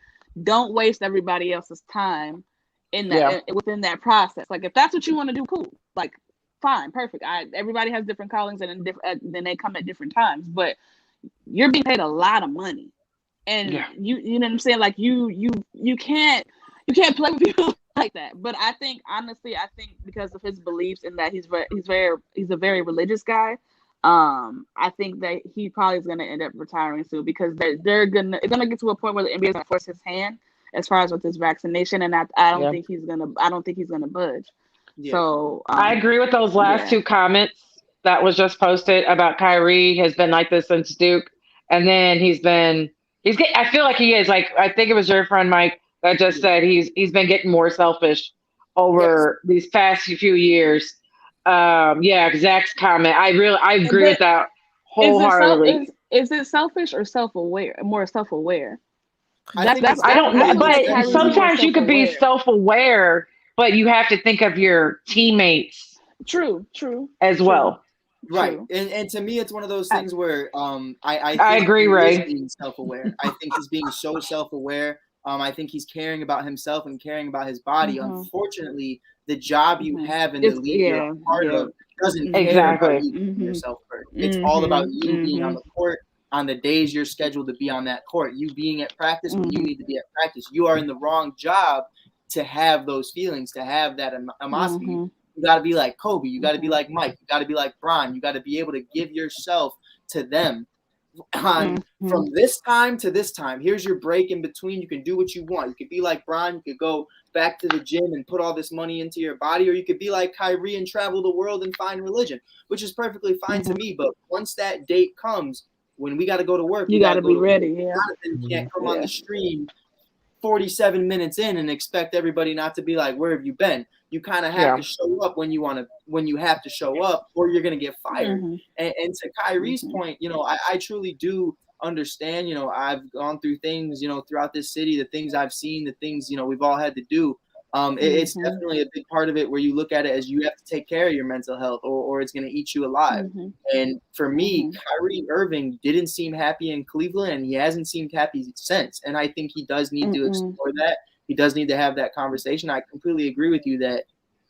don't waste everybody else's time in that within that process. Like, if that's what you want to do, cool. Like, fine, perfect. Everybody has different callings and then they come at different times, but you're being paid a lot of money, and you know what I'm saying? Like, you can't play with people like that. But I think, honestly, because of his beliefs in that he's a very religious guy, I think that he probably is going to end up retiring soon, because it's gonna get to a point where the NBA is going to force his hand as far as with his vaccination, and I don't think he's gonna budge. Yeah. So I agree with those last 2 comments that was just posted about Kyrie has been like this since Duke, and then I feel like he is, like, I think it was your friend Mike that just said he's been getting more selfish over these past few years. Zach's comment, I agree with that wholeheartedly. Is it selfish or self-aware? More self-aware. I don't know, but sometimes you could be self-aware but you have to think of your teammates. True. As well. Right. And to me, it's one of those things where I think agree, he Ray. is being self-aware. I think he's being so self-aware. I think he's caring about himself and caring about his body. Unfortunately, the job you have in the league you're a part of doesn't care about you being yourself first. It's all about you being on the court on the days you're scheduled to be on that court. You being at practice when you need to be at practice. You are in the wrong job to have those feelings, to have that animosity. You got to be like Kobe. You got to be like Mike. You got to be like Bron. You got to be able to give yourself to them. From this time to this time, here's your break in between. You can do what you want. You could be like Bron. You could go back to the gym and put all this money into your body, or you could be like Kyrie and travel the world and find religion, which is perfectly fine to me. But once that date comes, when we got to go to work, you got to be ready. Jonathan can't come on the stream 47 minutes in and expect everybody not to be like, where have you been? You kind of have to show up when you have to show up, or you're going to get fired. And to Kyrie's point, I truly do understand. I've gone through things, throughout this city, the things I've seen, the things, we've all had to do. It's definitely a big part of it where you look at it as you have to take care of your mental health, or it's going to eat you alive. And for me, Kyrie Irving didn't seem happy in Cleveland, and he hasn't seemed happy since. And I think he does need to explore that. He does need to have that conversation. I completely agree with you that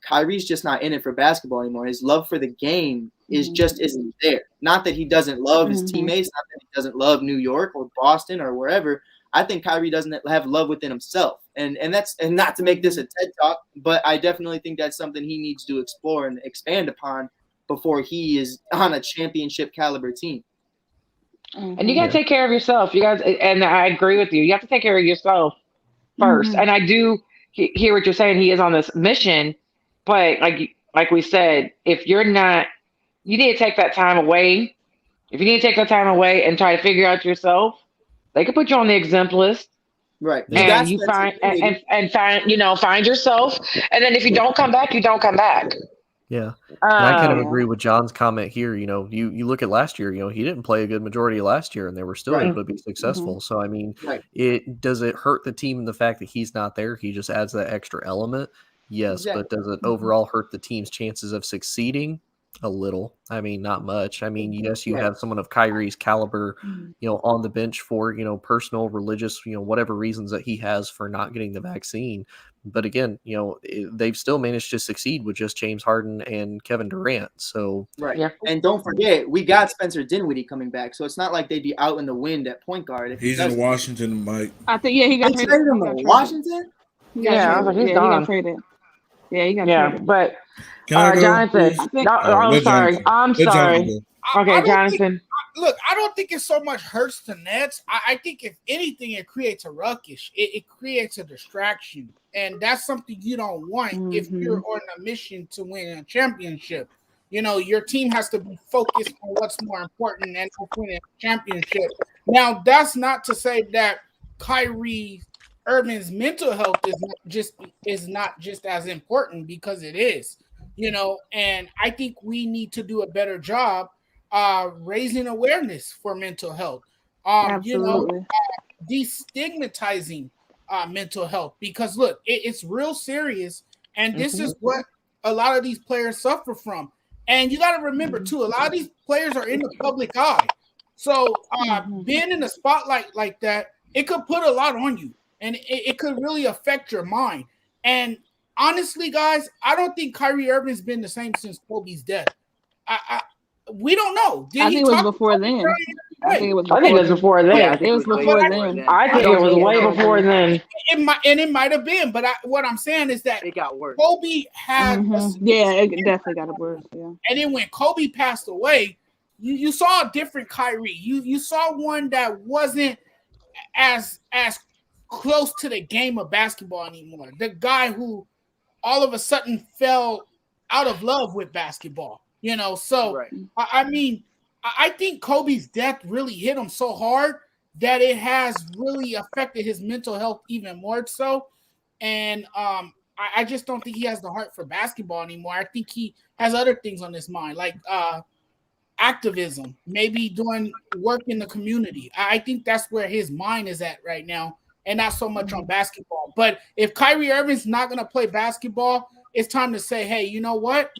Kyrie's just not in it for basketball anymore. His love for the game isn't there. Not that he doesn't love his teammates, not that he doesn't love New York or Boston or wherever. I think Kyrie doesn't have love within himself. And not to make this a TED Talk, but I definitely think that's something he needs to explore and expand upon before he is on a championship caliber team. And you got to take care of yourself. You guys, and I agree with you. You have to take care of yourself first. And I do hear what you're saying. He is on this mission, but like we said, if you're not, you need to take that time away. If you need to take that time away and try to figure out yourself, they could put you on the exempt list. Right. And you find yourself. And then if you don't come back, you don't come back. Yeah. And I kind of agree with John's comment here. You look at last year, he didn't play a good majority of last year and they were still able to be successful. So, I mean, does it hurt the team in the fact that he's not there? He just adds that extra element. Yes. But does it overall hurt the team's chances of succeeding? A little. I mean, not much. I mean, yes, you have someone of Kyrie's caliber, on the bench for, personal, religious, whatever reasons that he has for not getting the vaccine. But again, they've still managed to succeed with just James Harden and Kevin Durant. So And don't forget, we got Spencer Dinwiddie coming back, so it's not like they'd be out in the wind at point guard. If he's in Washington, Mike. I think he got traded him to Washington. He's gone. He got traded. Yeah, he got traded. But Jonathan, I'm sorry. Okay, Jonathan. Look, I don't think it so much hurts the Nets. I think if anything, it creates a ruckus. It creates a distraction. And that's something you don't want if you're on a mission to win a championship. Your team has to be focused on what's more important than winning a championship. Now, that's not to say that Kyrie Irving's mental health is not just as important, because it is. And I think we need to do a better job raising awareness for mental health. Destigmatizing mental health, because look, it's real serious, and this is what a lot of these players suffer from. And you got to remember too, a lot of these players are in the public eye, so being in the spotlight like that, it could put a lot on you, and it could really affect your mind. And honestly, guys, I don't think Kyrie Irving's been the same since Kobe's death. We don't know. I think it was before then. I think it was before then. Yeah, it was before then. I think it was way before then. It might have been, but what I'm saying is that it got worse. Kobe had it definitely got worse. Yeah. And then when Kobe passed away, you saw a different Kyrie. You saw one that wasn't as close to the game of basketball anymore. The guy who all of a sudden fell out of love with basketball. I mean, I think Kobe's death really hit him so hard that it has really affected his mental health even more so. And I just don't think he has the heart for basketball anymore. I think he has other things on his mind, like activism, maybe doing work in the community. I think that's where his mind is at right now. and not so much on basketball. But if Kyrie Irving's not going to play basketball, it's time to say, hey, you know what?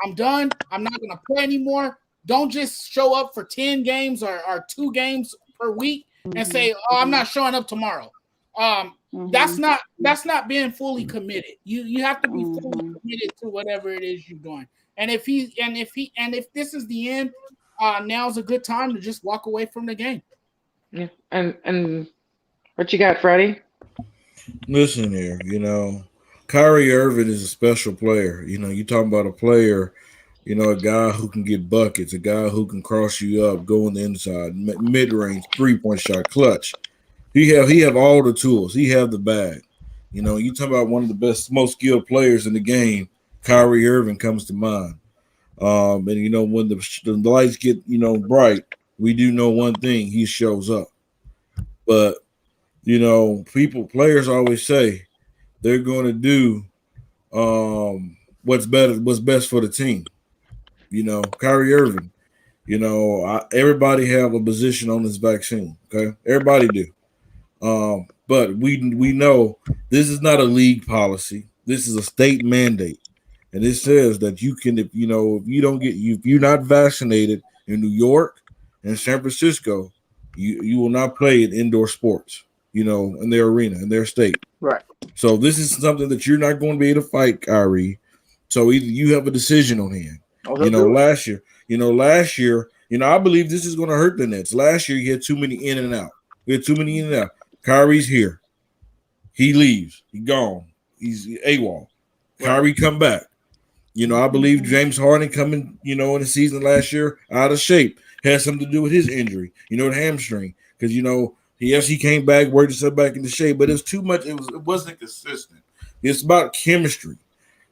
I'm done. I'm not going to play anymore. Don't just show up for 10 games or 2 games per week and say, oh, I'm not showing up tomorrow. That's not being fully committed. You have to be fully committed to whatever it is you're doing. And if this is the end, now's a good time to just walk away from the game. Yeah. And what you got, Freddie? Listen here, Kyrie Irving is a special player. You talking about a player, a guy who can get buckets, a guy who can cross you up, go on the inside, mid-range, 3-point shot, clutch. He have all the tools. He have the bag. You talk about one of the best, most skilled players in the game. Kyrie Irving comes to mind. And when the lights get bright, we do know one thing: he shows up. But players always say they're going to do what's best for the team. Kyrie Irving. Everybody have a position on this vaccine. Okay, everybody do. But we know this is not a league policy. This is a state mandate, and it says that you can, if you're not vaccinated in New York and San Francisco, you will not play in indoor sports. In their arena, in their state. Right. So this is something that you're not going to be able to fight, Kyrie. So either you have a decision on hand. Last year, I believe this is going to hurt the Nets. Last year, you had too many in and out. Kyrie's here. He leaves. He gone. He's AWOL. Kyrie come back. I believe James Harden coming, in the season last year out of shape had something to do with his injury, the hamstring. Because, yes, he came back, worked himself back into shape, but it's too much. It wasn't consistent. It's about chemistry.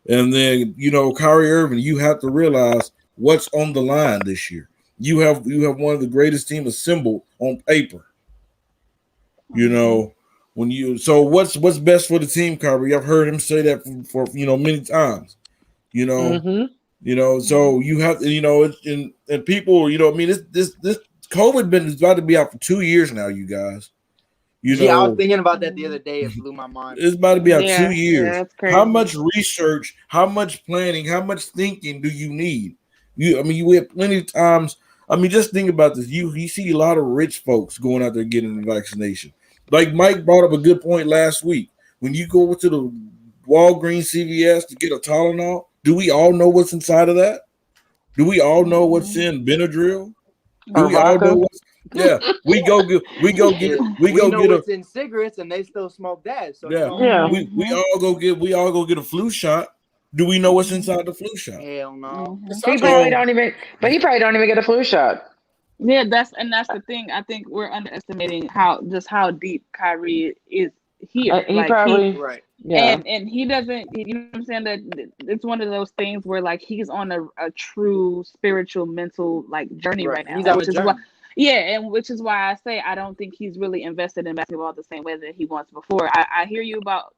And then, Kyrie Irving, you have to realize what's on the line this year. You have one of the greatest teams assembled on paper. So what's best for the team, Kyrie? I've heard him say that for many times. So you have to, and people, this COVID is about to be out for 2 years now, you guys. I was thinking about that the other day. It blew my mind. It's about to be out 2 years. that's crazy. How much research, how much planning, how much thinking do you need? You have plenty of times. Just think about this. You see a lot of rich folks going out there getting the vaccination. Like Mike brought up a good point last week. When you go to the Walgreens, CVS to get a Tylenol, do we all know what's inside of that? Do we all know what's in Benadryl? Do we all know what's we go get what's in cigarettes, and they still smoke that. So we all go get a flu shot. Do we know what's inside the flu shot? Hell no. He probably don't even get a flu shot. Yeah, that's the thing. I think we're underestimating how deep Kyrie is here. Right. Yeah. And he doesn't, you know what I'm saying, that it's one of those things where like he's on a true spiritual mental journey right now. Which is why I say I don't think he's really invested in basketball the same way that he was before. I hear you about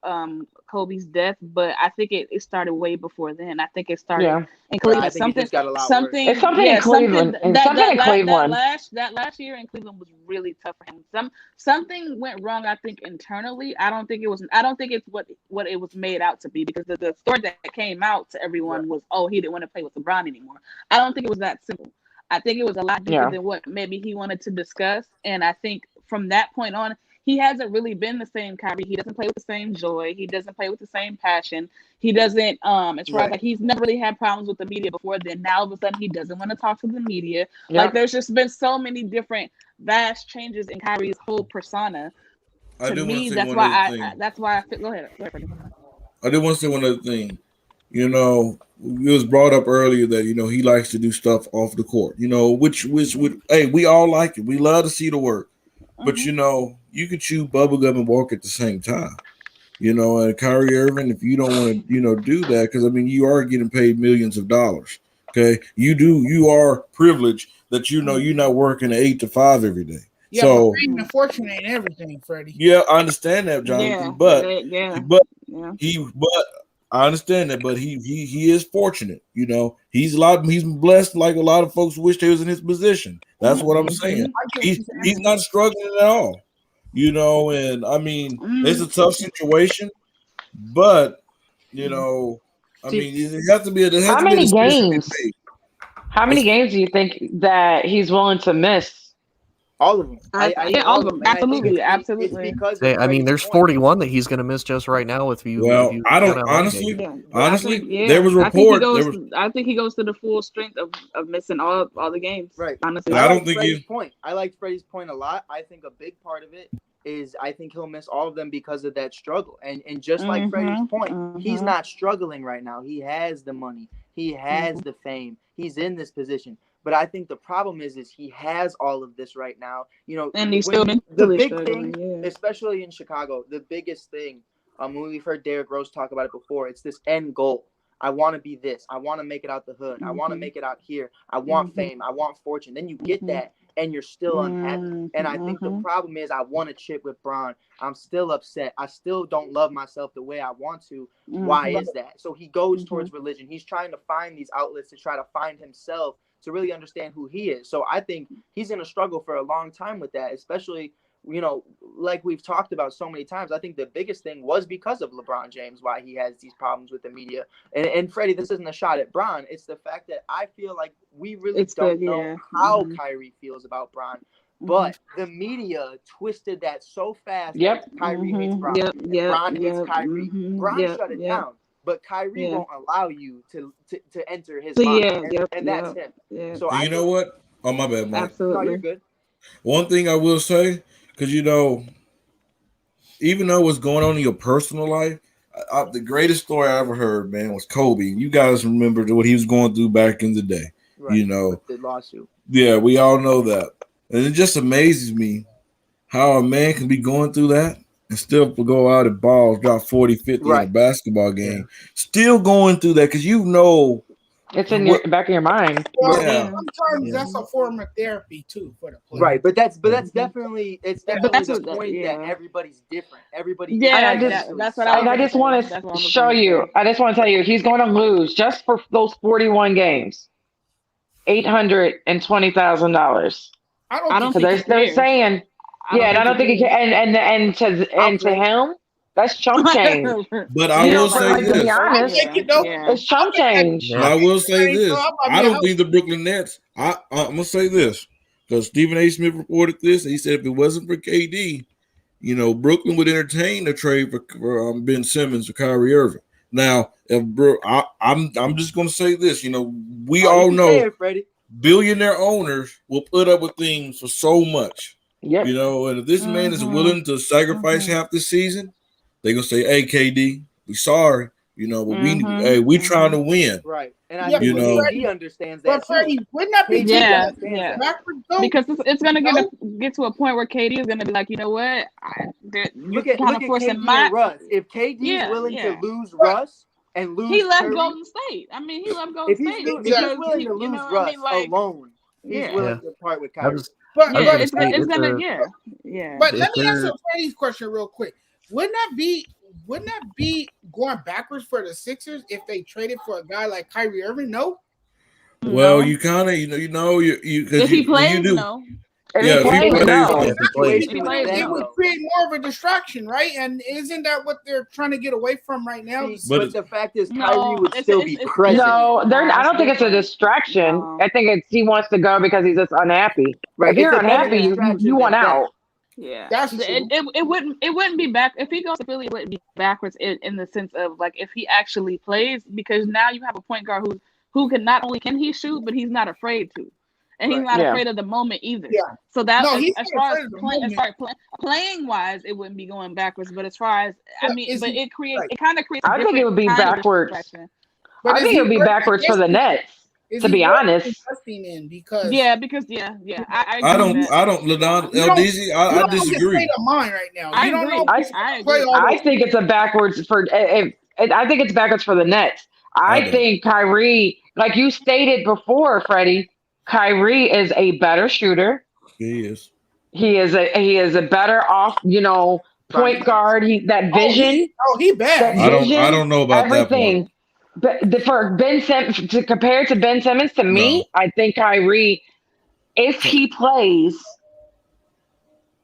Kobe's death, but I think it started way before then. I think it started in Cleveland. It's something in Cleveland. That last year in Cleveland was really tough for him. Something went wrong, I think, internally. I don't think it's what it was made out to be, because the story that came out to everyone was, oh, he didn't want to play with LeBron anymore. I don't think it was that simple. I think it was a lot deeper than what maybe he wanted to discuss. And I think from that point on, he hasn't really been the same Kyrie. He doesn't play with the same joy. He doesn't play with the same passion. He doesn't, as far as he's never really had problems with the media before. Then now all of a sudden he doesn't want to talk to the media. Yep. There's just been so many different vast changes in Kyrie's whole persona. To me, that's why I feel. Go ahead. I did want to say one other thing. It was brought up earlier that, he likes to do stuff off the court, which hey, we all like it. We love to see the work. But, you can chew bubblegum and walk at the same time, and Kyrie Irving, if you don't want to, do that, because, you are getting paid millions of dollars. Okay. You are privileged that, you're not working 8 to 5 every day. Yeah, so fame and fortune ain't everything, Freddie. Yeah, I understand that, Jonathan. I understand that, but he is fortunate. He's blessed like a lot of folks wish they was in his position. That's what I'm saying. He's not struggling at all. you know, and I mean, it's a tough situation, but you know, I mean, it has to be a How many decision games? made. How many games do you think that he's willing to miss? All of them. I all of them. Absolutely, it's absolutely. because I mean, there's 41 that he's going to miss just right now with you. Well, if you I don't count out honestly. Holiday. Honestly, there was report. I think he goes to the full strength of missing all the games. Right. Honestly, I don't think Freddie's point. I liked Freddie's point a lot. I think a big part of it is I think he'll miss all of them because of that struggle. And just like Freddie's point, he's not struggling right now. He has the money. He has the fame. He's in this position. But I think the problem is he has all of this right now. You know, and he's still the big thing, especially in Chicago, the biggest thing, when we've heard Derrick Rose talk about it before, it's this end goal. I want to be this. I want to make it out the hood. I want to make it out here. I want fame. I want fortune. Then you get that, and you're still unhappy. And I think the problem is I want to chip with Bron. I'm still upset. I still don't love myself the way I want to. Why is that? So he goes towards religion. He's trying to find these outlets to try to find himself, to really understand who he is. So I think he's going to struggle for a long time with that, especially, you know, like we've talked about so many times. I think the biggest thing was because of LeBron James, why he has these problems with the media. And Freddie, this isn't a shot at Bron. It's the fact that I feel like we really don't know how Kyrie feels about Bron. But the media twisted that so fast that Kyrie hates Bron. Bron hates Kyrie. Bron shut it down. But Kyrie won't allow you to enter his mind, and that's him. So you know what? Oh, my bad, Mike. Absolutely. No, you're good. One thing I will say, because, you know, even though what's going on in your personal life, the greatest story I ever heard, man, was Kobe. You guys remember what he was going through back in the day. Right. You know, with the lawsuit. Yeah, we all know that. And it just amazes me how a man can be going through that and still go out and balls, drop 40, 50 in a basketball game. Still going through that because you know. It's in your back of your mind. Well, sometimes that's a form of therapy too for the player. Right, but that's definitely the point that everybody's different. Everybody, that's what I just want to show you. I just want to tell you, he's going to lose just for those 41 games, $820,000. I don't think they're saying, and I don't think he can. And to him, that's chump change. But I will say this. To be honest, it's chump change. I will say this. I don't think the Brooklyn Nets. I'm gonna say this because Stephen A. Smith reported this. He said if it wasn't for KD, you know, Brooklyn would entertain a trade for Ben Simmons or Kyrie Irving. Now, if I'm just gonna say this. You know, we all know billionaire owners will put up with things for so much. Yep. You know, and if this man is willing to sacrifice half the season, they're gonna say, "Hey, KD, we sorry, you know, but we trying to win." Right, and I think he understands that. But Freddie, wouldn't that be backwards though? Because it's gonna get to a point where KD is gonna be like, you know what? Look at KD and Russ. If KD is willing to lose Russ and lose, he left Curry, Golden State. I mean, he left Golden State. If he's willing to lose Russ alone, he's willing to part with Kyrie. But it's gonna, But let me answer Freddie's question real quick. Wouldn't that be going backwards for the Sixers if they traded for a guy like Kyrie Irving? No. Well, you kind of you know if he plays, no. Yeah, it would create more of a distraction, right? And isn't that what they're trying to get away from right now? But the fact is, Kyrie would still be present. No, I don't think it's a distraction. I think he wants to go because he's just unhappy. Right. If you're unhappy, you want out. Yeah, it wouldn't be back if he goes to Philly. It wouldn't be backwards in the sense of like if he actually plays, because now you have a point guard who can not only can he shoot, but he's not afraid to, and he's not afraid of the moment either. Yeah. So that as far as playing wise, it wouldn't be going backwards. But as far as but it kind of creates. I think it would be backwards. I think it would be backwards for the Nets. To be honest, because I don't Ldeezy, I disagree. Mine right now. I agree. I think it's a backwards for. I think it's backwards for the Nets. I think Kyrie, like you stated before, Freddie, Kyrie is a better shooter. He is. He is a better point guard. That vision. He bad. I don't know about everything. That. But for Ben Simmons, to compare to Ben Simmons, to me, I think Kyrie, if he plays,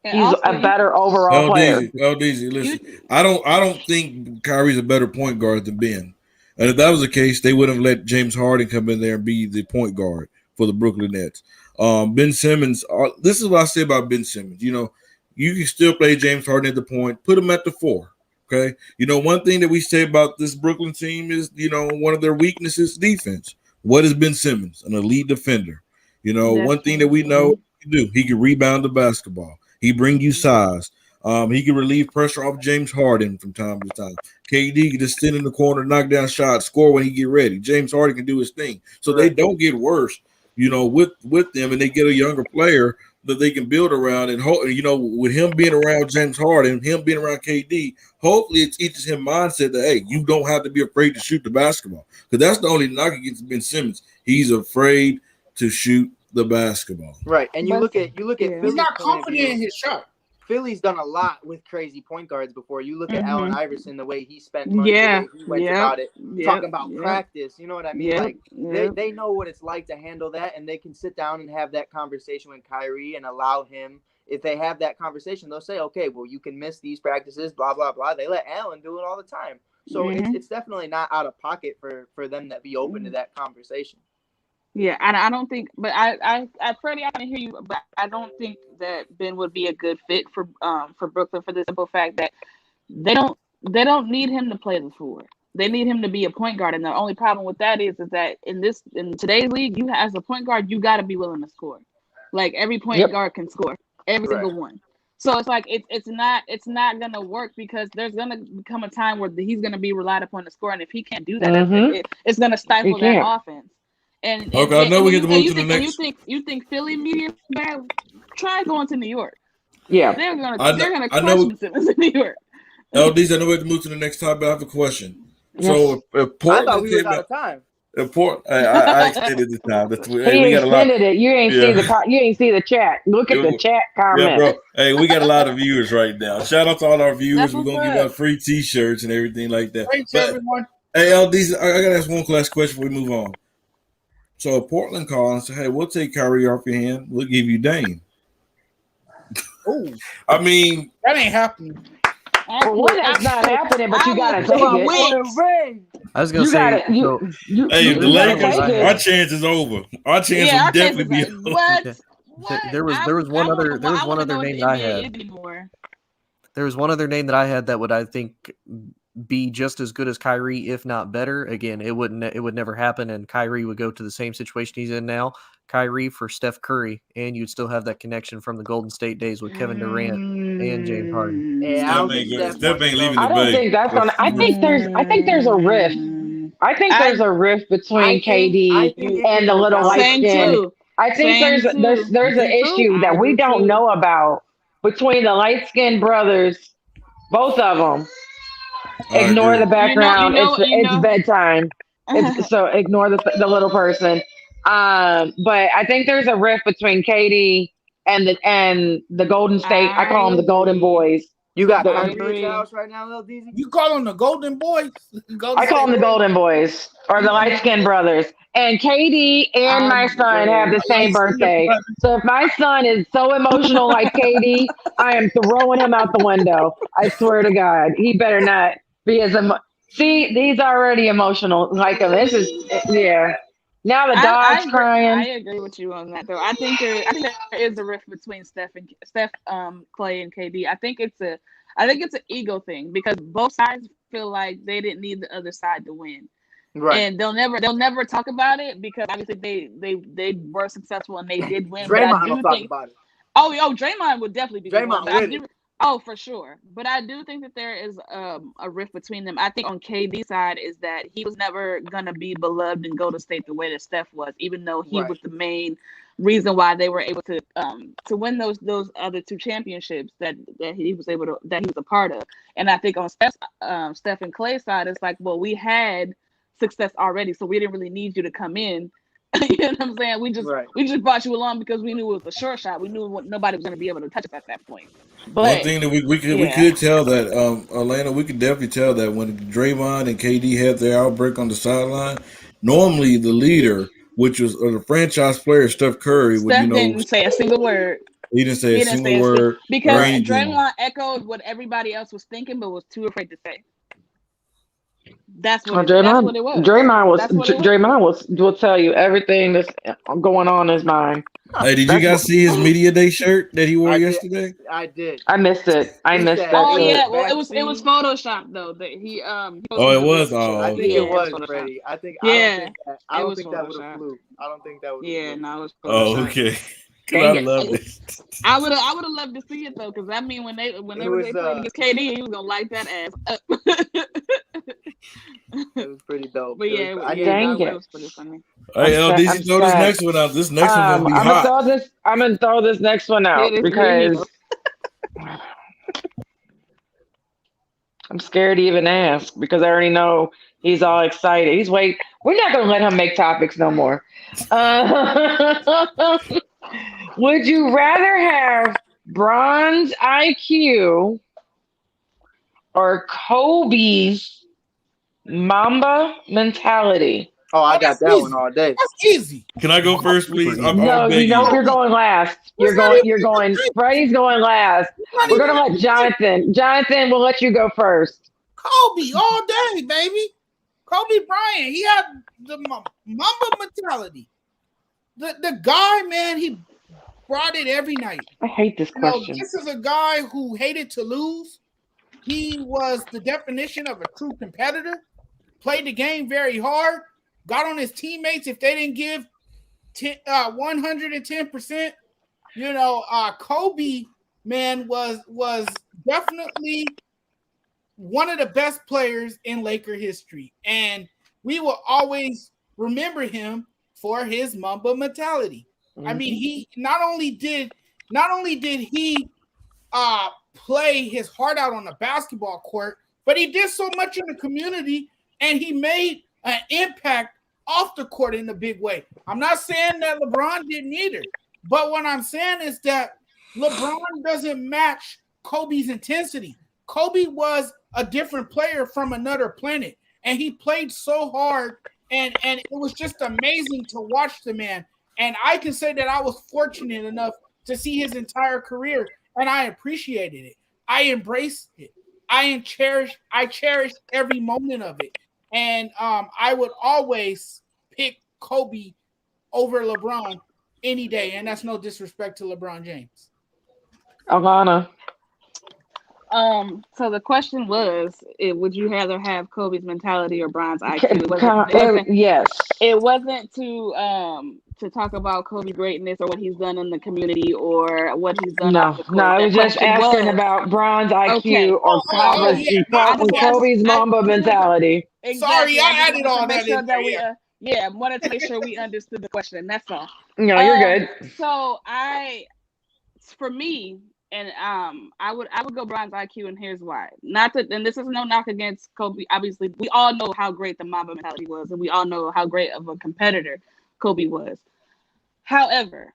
He's a better overall player. Ldeezy, listen. I don't think Kyrie's a better point guard than Ben. And if that was the case, they would have let James Harden come in there and be the point guard for the Brooklyn Nets. Ben Simmons, this is what I say about Ben Simmons. You know, you can still play James Harden at the point, put him at the 4. Okay. You know, one thing that we say about this Brooklyn team is, you know, one of their weaknesses, defense. What is Ben Simmons? An elite defender. You know, one thing that we know he can do, he can rebound the basketball. He bring you size. He can relieve pressure off James Harden from time to time. KD can just sit in the corner, knock down shots, score when he get ready. James Harden can do his thing. So they don't get worse, you know, with them, and they get a younger player that they can build around. And, you know, with him being around James Harden, him being around KD, hopefully it teaches him mindset that, hey, you don't have to be afraid to shoot the basketball. Because that's the only knock against Ben Simmons. He's afraid to shoot the basketball. Right. And you look at he's not confident in his shot. Philly's done a lot with crazy point guards before. You look at Allen Iverson, the way he spent money, the way he went about it, talking about practice. You know what I mean? Like they know what it's like to handle that, and they can sit down and have that conversation with Kyrie and allow him. If they have that conversation, they'll say, okay, well, you can miss these practices, blah, blah, blah. They let Allen do it all the time. So it's definitely not out of pocket for them to be open to that conversation. Yeah, I don't think, but I Freddie, I can hear you, but I don't think that Ben would be a good fit for Brooklyn for the simple fact that they don't need him to play the 4. They need him to be a point guard, and the only problem with that is that in today's league, you as a point guard, you got to be willing to score. Like every point guard can score, every single one. So it's like it's not gonna work because there's gonna become a time where he's gonna be relied upon to score, and if he can't do that, it's gonna stifle that offense. And I know we get to move to the next. You think Philly media bad? Try going to New York. Yeah, they're gonna crush Simmons in New York. Ldeezy, I know we have to move to the next topic, but I have a question. So if Portland I thought we were out of time. I extended the time. He extended it. You ain't see the chat. Look at the chat comment. Yeah, bro. Hey, we got a lot of viewers right now. Shout out to all our viewers. We're gonna give out free T-shirts and everything like that. Thanks, everyone. Hey, Ldeezy, I gotta ask one last question before we move on. So Portland calls and said, hey, we'll take Kyrie off your hand. We'll give you Dame. Oh, I mean, that ain't happening. Well, that's not happening, but you gotta take it. I was gonna say, hey, the Lakers, our chance is over. Our chance will definitely be over. What? There was one other name that I had. There was one other name that I had that would, I think, be just as good as Kyrie, if not better. Again, it would never happen, and Kyrie would go to the same situation he's in now. Kyrie for Steph Curry, and you'd still have that connection from the Golden State days with Kevin Durant and James Harden. Yeah, Steph ain't leaving the I don't think that's gonna. I think there's a rift. I think there's a rift between KD and the little light skin. I think there's an issue that we don't know about between the light skinned brothers, both of them. Ignore the background. It's bedtime. So ignore the little person. But I think there's a rift between KD and the Golden State. I call them the Golden Boys. You got Kyrie house right now, Ldeezy? You call them the Golden Boys? I call them the Golden Boys or the light skinned brothers. And KD and my son have the same birthday. So if my son is so emotional like KD, I am throwing him out the window. I swear to God, he better not be as See, these already emotional like him. This is Now the dog's crying. I agree with you on that, though. I think there is a rift between Steph, Clay, and KD. I think it's an ego thing because both sides feel like they didn't need the other side to win. Right. And they'll never talk about it because obviously they were successful and they did win. Draymond will talk about it. Oh, Draymond would definitely be Draymond. Oh, for sure. But I do think that there is a rift between them. I think on KD's side is that he was never going to be beloved in Golden State the way that Steph was, even though he was the main reason why they were able to win those other 2 championships that he was a part of. And I think on Steph and Clay's side, it's like, well, we had success already, so we didn't really need you to come in. You know what I'm saying? We just brought you along because we knew it was a short shot. We knew nobody was going to be able to touch us at that point. But one thing that we could tell that Atlanta, we could definitely tell that when Draymond and KD had their outbreak on the sideline, normally the leader, which was the franchise player Steph Curry, didn't say a single word. He didn't say He a didn't single say a word because or anything. Draymond echoed what everybody else was thinking, but was too afraid to say. That's what Draymond, that's what it was. Draymond will tell you everything that's going on in his mind. Hey, did you guys see his media day shirt that he wore yesterday? I did. I missed it. I missed that. Oh shit. yeah, well it was Photoshopped though. That he Oh, it was. Oh, I think yeah, it was Photoshopped. Freddie. I think. Yeah, I don't think that would have flew. I don't think that would. Yeah, no, it was Photoshopped. Oh, okay. Because I love it. I would have loved to see it though, because I mean when they played against KD, he was gonna light that ass up. It was pretty dope. But yeah, it was pretty funny. Hey, LDC, throw this next one out. This next one's gonna be hot. I'm gonna throw this next one out because I'm scared to even ask because I already know he's all excited. We're not gonna let him make topics no more. Would you rather have Bron's IQ or Kobe's Mamba mentality? Oh, I got that one all day. That's easy. Can I go first, please? No, you're going last. You're going. Freddie's going last. We're gonna let Jonathan. Jonathan, we'll let you go first. Kobe all day, baby. Kobe Bryant. He had the Mamba mentality. The guy, man, he brought it every night. I hate this question. This is a guy who hated to lose. He was the definition of a true competitor. Played the game very hard. Got on his teammates if they didn't give 110%. Kobe, man, was definitely one of the best players in Laker history, and we will always remember him for his Mamba mentality. Mm-hmm. I mean, he not only did he play his heart out on the basketball court, but he did so much in the community, and he made an impact off the court in a big way. I'm not saying that LeBron didn't either, but what I'm saying is that LeBron doesn't match Kobe's intensity. Kobe was a different player from another planet, and he played so hard, and it was just amazing to watch the man. And I can say that I was fortunate enough to see his entire career, and I appreciated it. I embraced it. I cherished every moment of it. And I would always pick Kobe over LeBron any day, and that's no disrespect to LeBron James. Alana. So the question was, would you rather have Kobe's mentality or Bron's IQ? Yes. It wasn't to talk about Kobe's greatness or what he's done in the community or what he's done. No, it was just asking about Bron's IQ or Kobe's Mamba mentality. Exactly. Sorry, I added all that in there. I wanted to make sure we understood the question. That's all. No, you're good. So for me, and I would go Bron's IQ, and here's why. And this is no knock against Kobe. Obviously, we all know how great the Mamba mentality was, and we all know how great of a competitor Kobe was. However,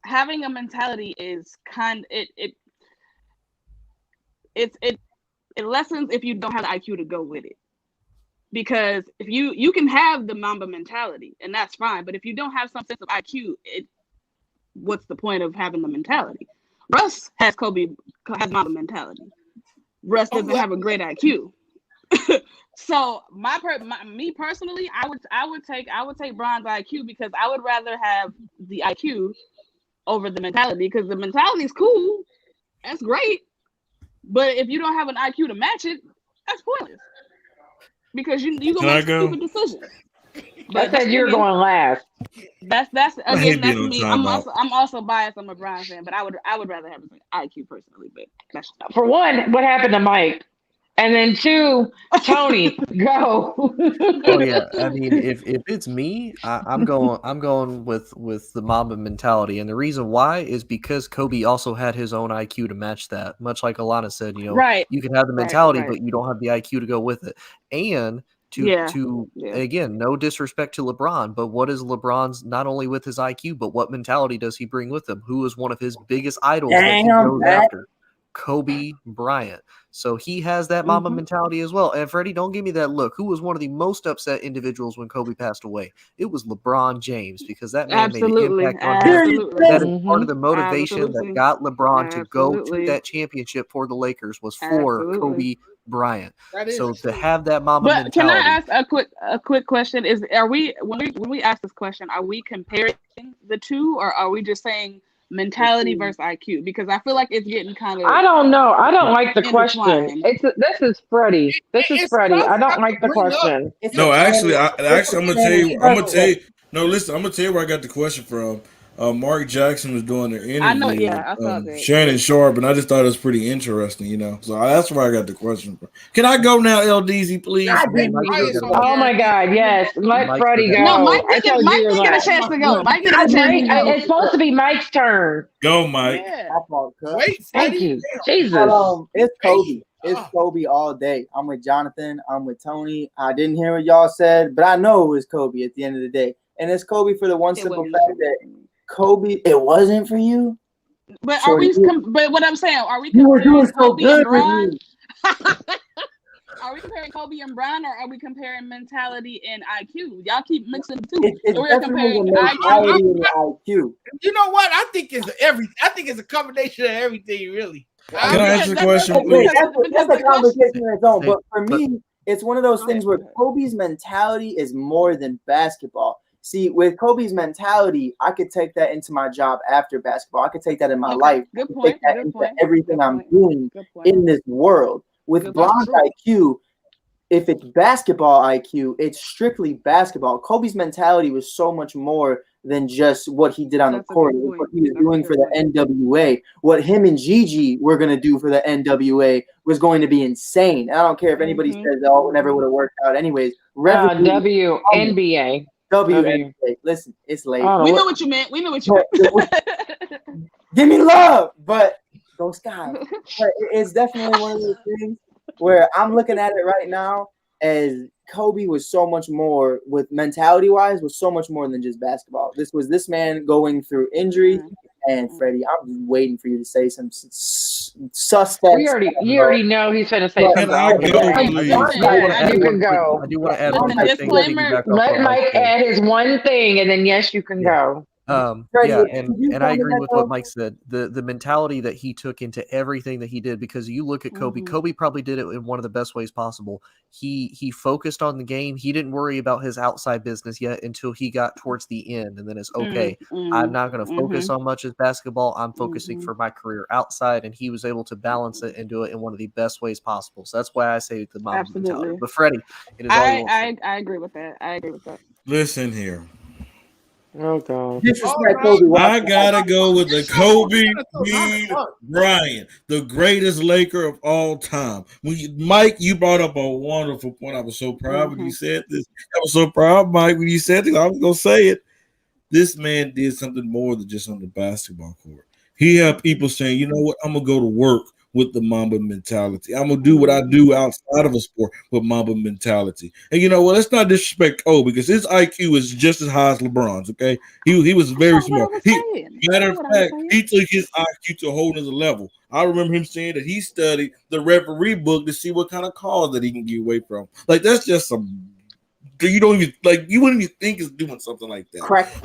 having a mentality is it lessens if you don't have the IQ to go with it. Because if you can have the Mamba mentality, and that's fine, but if you don't have some sense of IQ, what's the point of having the mentality? Russ has Mamba mentality. Russ doesn't have a great IQ. So me personally, I would take Bron's IQ because I would rather have the IQ over the mentality, because the mentality is cool, that's great, but if you don't have an IQ to match it, that's pointless. Because you gonna make stupid decisions. But I said you're going last. That's again, that's me. I'm also biased. I'm a Bron fan, but I would rather have an IQ personally. But that's for one, what happened to Mike? And then two, Tony, go. Oh yeah, I mean, if it's me, I'm going with the Mamba mentality, and the reason why is because Kobe also had his own IQ to match that. Much like Alana said, right. You can have the mentality, but you don't have the IQ to go with it. And again, no disrespect to LeBron, but what is LeBron's, not only with his IQ, but what mentality does he bring with him? Who is one of his biggest idols that he goes after? Kobe Bryant. So he has that Mamba mentality as well. And Freddie, don't give me that look. Who was one of the most upset individuals when Kobe passed away? It was LeBron James, because that man made an impact on him. That is part of the motivation that got LeBron to go to that championship for the Lakers was for Kobe Bryant. So to have that Mamba mentality. Can I ask a quick question? Are we when we ask this question, are we comparing the two, or are we just saying mentality versus IQ? Because I feel like it's getting kind of. I don't know. I don't like the question. This is Freddie. I don't like the question. No, actually, I'm gonna tell you. No, listen, I'm gonna tell you where I got the question from. Mark Jackson was doing their interview. I know, I saw that. Shannon Sharp, and I just thought it was pretty interesting, So that's where I got the question from. Can I go now, Ldeezy, please? Oh my God, yes. Let Freddie go. No, Mike didn't get a chance to go. Mike didn't get a chance to go. It's supposed to be Mike's turn. Go, Mike. Thank you. Jesus. It's Kobe. It's Kobe all day. I'm with Jonathan. I'm with Tony. I didn't hear what y'all said, but I know it was Kobe at the end of the day. And it's Kobe for the one simple fact that Kobe, it wasn't for you. But but what I'm saying, are we comparing comparing so Kobe good and Bron? Are we comparing Kobe and Bron, or are we comparing mentality and IQ? Y'all keep mixing the two. It's so we're comparing mentality and IQ. You know what? I think it's a combination of everything, really. Can I ask you a question, please? That's a conversation in its own. But for me, it's one of those things where Kobe's mentality is more than basketball. See, with Kobe's mentality, I could take that into my job after basketball. I could take that in my life. Good point. Take that into everything I'm doing in this world. With Bron's IQ, if it's basketball IQ, it's strictly basketball. Kobe's mentality was so much more than just what he did on the court, what he was doing for the NWA. What him and Gigi were going to do for the NWA was going to be insane. And I don't care if anybody says, oh, it never would have worked out. Anyways, WNBA. WNBA. Listen, it's late. We know what you meant. Give me love, but go Sky. But it's definitely one of those things where I'm looking at it right now as Kobe was so much more, with mentality-wise, was so much more than just basketball. This was this man going through injuries. And Freddie, I'm just waiting for you to say some suspects. You already know he's going to say something. You can go. I do want to add one thing. Let Mike add his one thing, and then yes, you can go. And I agree with what Mike said. The mentality that he took into everything that he did, because you look at Kobe. Kobe probably did it in one of the best ways possible. He focused on the game. He didn't worry about his outside business yet until he got towards the end, and then it's okay. I'm not going to focus on much as basketball. I'm focusing for my career outside, and he was able to balance it and do it in one of the best ways possible. So that's why I say the Mamba mentality. But Freddie, it is all you want. I agree with that. Listen here. Oh God! I gotta go with the Kobe Bryant, the greatest Laker of all time. Mike, you brought up a wonderful point. I was so proud when you said this. I was so proud, Mike, when you said this. I was gonna say it. This man did something more than just on the basketball court. He had people saying, "You know what? I'm gonna go to work with the Mamba mentality. I'm gonna do what I do outside of a sport with Mamba mentality." And you know what? Let's not disrespect Kobe, because his IQ is just as high as LeBron's. Okay, he was very smart. Matter of fact, he took his IQ to a whole nother level. I remember him saying that he studied the referee book to see what kind of calls that he can get away from. Like, that's just some. You don't even you wouldn't even think is doing something like that. Correct.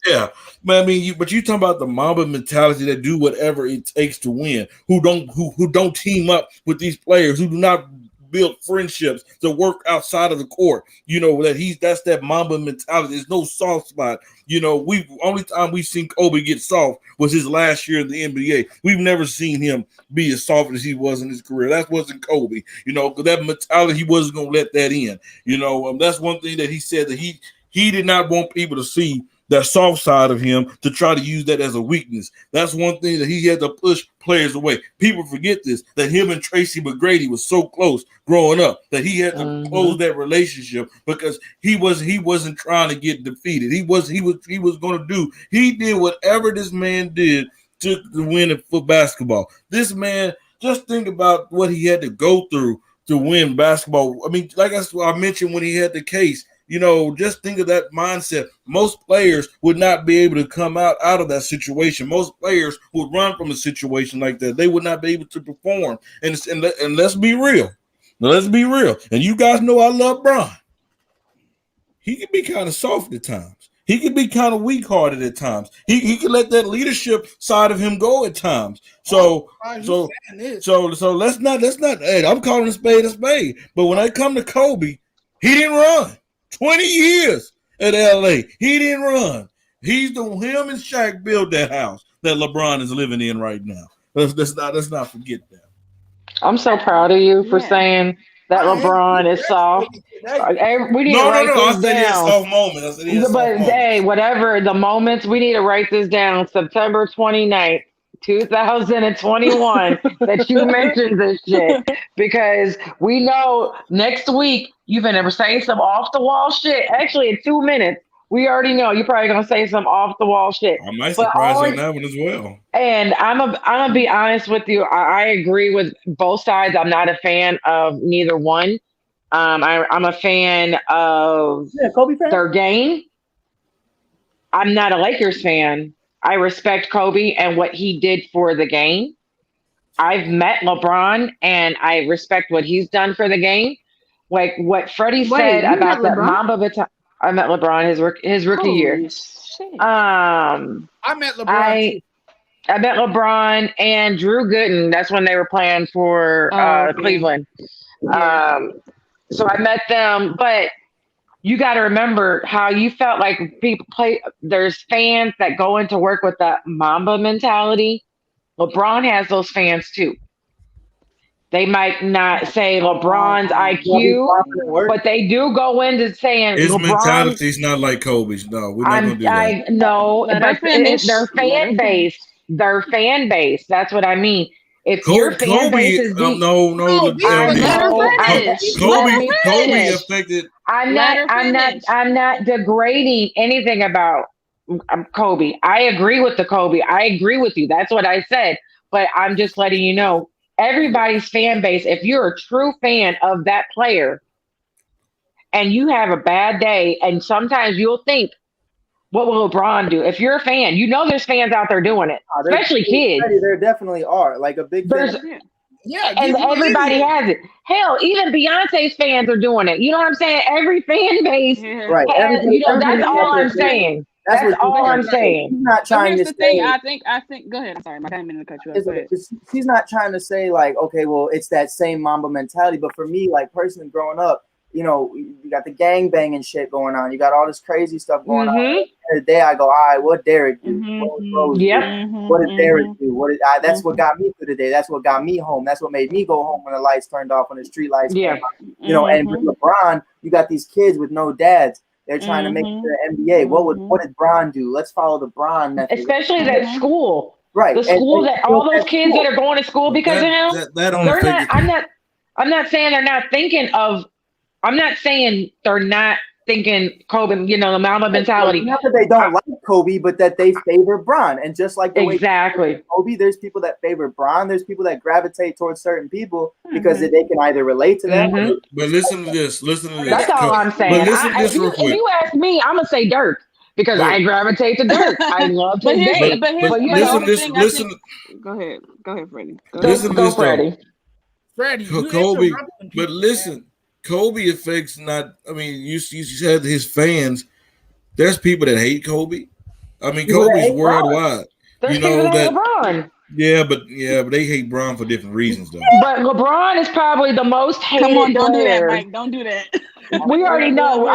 Yeah, but you talking about the Mamba mentality that do whatever it takes to win, who don't team up with these players, who do not build friendships to work outside of the court. That's that Mamba mentality. There's no soft spot. Only time we've seen Kobe get soft was his last year in the NBA. We've never seen him be as soft as he was in his career. That wasn't Kobe. Because that mentality, he wasn't gonna let that in. That's one thing that he said, that he did not want people to see that soft side of him, to try to use that as a weakness. That's one thing that he had to push players away. People forget this, that him and Tracy McGrady was so close growing up that he had to close that relationship, because he wasn't trying to get defeated. He did whatever this man did to win for basketball. This man, just think about what he had to go through to win basketball. I mean, like I mentioned when he had the case, just think of that mindset. Most players would not be able to come out of that situation. Most players would run from a situation like that. They would not be able to perform. And let's be real. Now, let's be real. And you guys know I love Bron. He can be kind of soft at times. He can be kind of weak-hearted at times. He can let that leadership side of him go at times. So let's not. Hey, I'm calling a spade. But when I come to Kobe, he didn't run. 20 years at LA, he didn't run. Him and Shaq built that house that LeBron is living in right now. Let's not forget that. I'm so proud of you for saying that LeBron is soft. We need to write this down. It's a soft moment. But hey, whatever the moments, we need to write this down. September 29th, 2021, that you mentioned this shit, because we know next week you're gonna say some off the wall shit. Actually, in 2 minutes, we already know you're probably gonna say some off the wall shit. I might surprise on that one as well. And I'm gonna be honest with you. I agree with both sides. I'm not a fan of neither one. I'm a fan of Kobe fan? their game. I'm not a Lakers fan. I respect Kobe and what he did for the game. I've met LeBron and I respect what he's done for the game. Like what Freddie said about the Mamba baton. I met LeBron his rookie year. Shit. I met LeBron. I met LeBron and Drew Gooden. That's when they were playing for Cleveland. So I met them, but you got to remember how you felt like people play. There's fans that go into work with that Mamba mentality. LeBron has those fans too. They might not say LeBron's IQ, but they do go into saying his LeBron. mentality is not like Kobe's. No, we're not going to do that. I know, but their fan base. Their fan base. That's what I mean. If your fan base is deep, Kobe affected. I'm not degrading anything about Kobe. I agree with the Kobe. I agree with you. That's what I said. But I'm just letting you know, everybody's fan base, if you're a true fan of that player and you have a bad day, and sometimes you'll think, what will LeBron do? If you're a fan, you know there's fans out there doing it, especially kids. There definitely are. Like a big fan. Yeah, and everybody has it. Hell, even Beyonce's fans are doing it. You know what I'm saying? Every fan base, right? That's all I'm saying. That's all I'm saying. He's not trying to say. I think. Go ahead. I'm sorry, I didn't mean to cut you off. He's not trying to say like, okay, well, it's that same Mamba mentality. But for me, like personally, growing up, you got the gang banging shit going on. You got all this crazy stuff going on. At the end of the day, I go, all right, what Derek do? What did Derek do? That's what got me through the day. That's what got me home. That's what made me go home when the lights turned off, when the street lights came on. And with LeBron, you got these kids with no dads. They're trying to make it to the NBA. What did Bron do? Let's follow the Bron method. Especially that school. Right. The school that all those kids that are going to school because of him. I'm not saying they're not thinking of. I'm not saying they're not thinking Kobe, the Mamba mentality. Not that they don't like Kobe, but that they favor Bron. And just like the way Kobe, there's people that favor Bron. There's people that gravitate towards certain people because they can either relate to them. But listen to this. That's all I'm saying. But listen to this real quick. If you ask me, I'm going to say Dirk because I gravitate to Dirk. I love his game. Listen. Go ahead, Freddie. Listen to this, Freddie. Freddie, Kobe. But listen. Kobe affects not. I mean, you said his fans. There's people that hate Kobe. I mean, Kobe's worldwide. There's people that hate LeBron. Yeah, but they hate Bron for different reasons, though. But LeBron is probably the most hated. Come on, don't do that, player. Mike. Don't do that. We already know.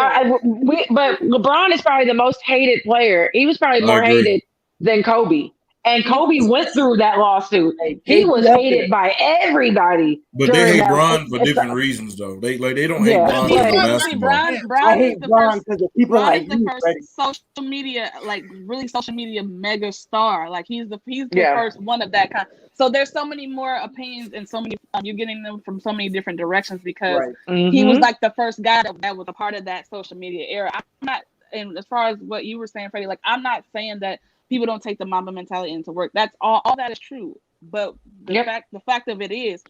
But LeBron is probably the most hated player. He was probably more hated than Kobe. And Kobe went through that lawsuit. He was hated by everybody. But they hate Bron for different reasons, though. They don't hate Bron because of basketball. I hate Bron because of people like you. Social media, really social media mega star. Like he's the first one of that kind. So there's so many more opinions and so many. You're getting them from so many different directions because he was like the first guy that was a part of that social media era. I'm not, and as far as what you were saying, Freddie, I'm not saying that people don't take the Mamba mentality into work. That's all that is true. But the fact of it is,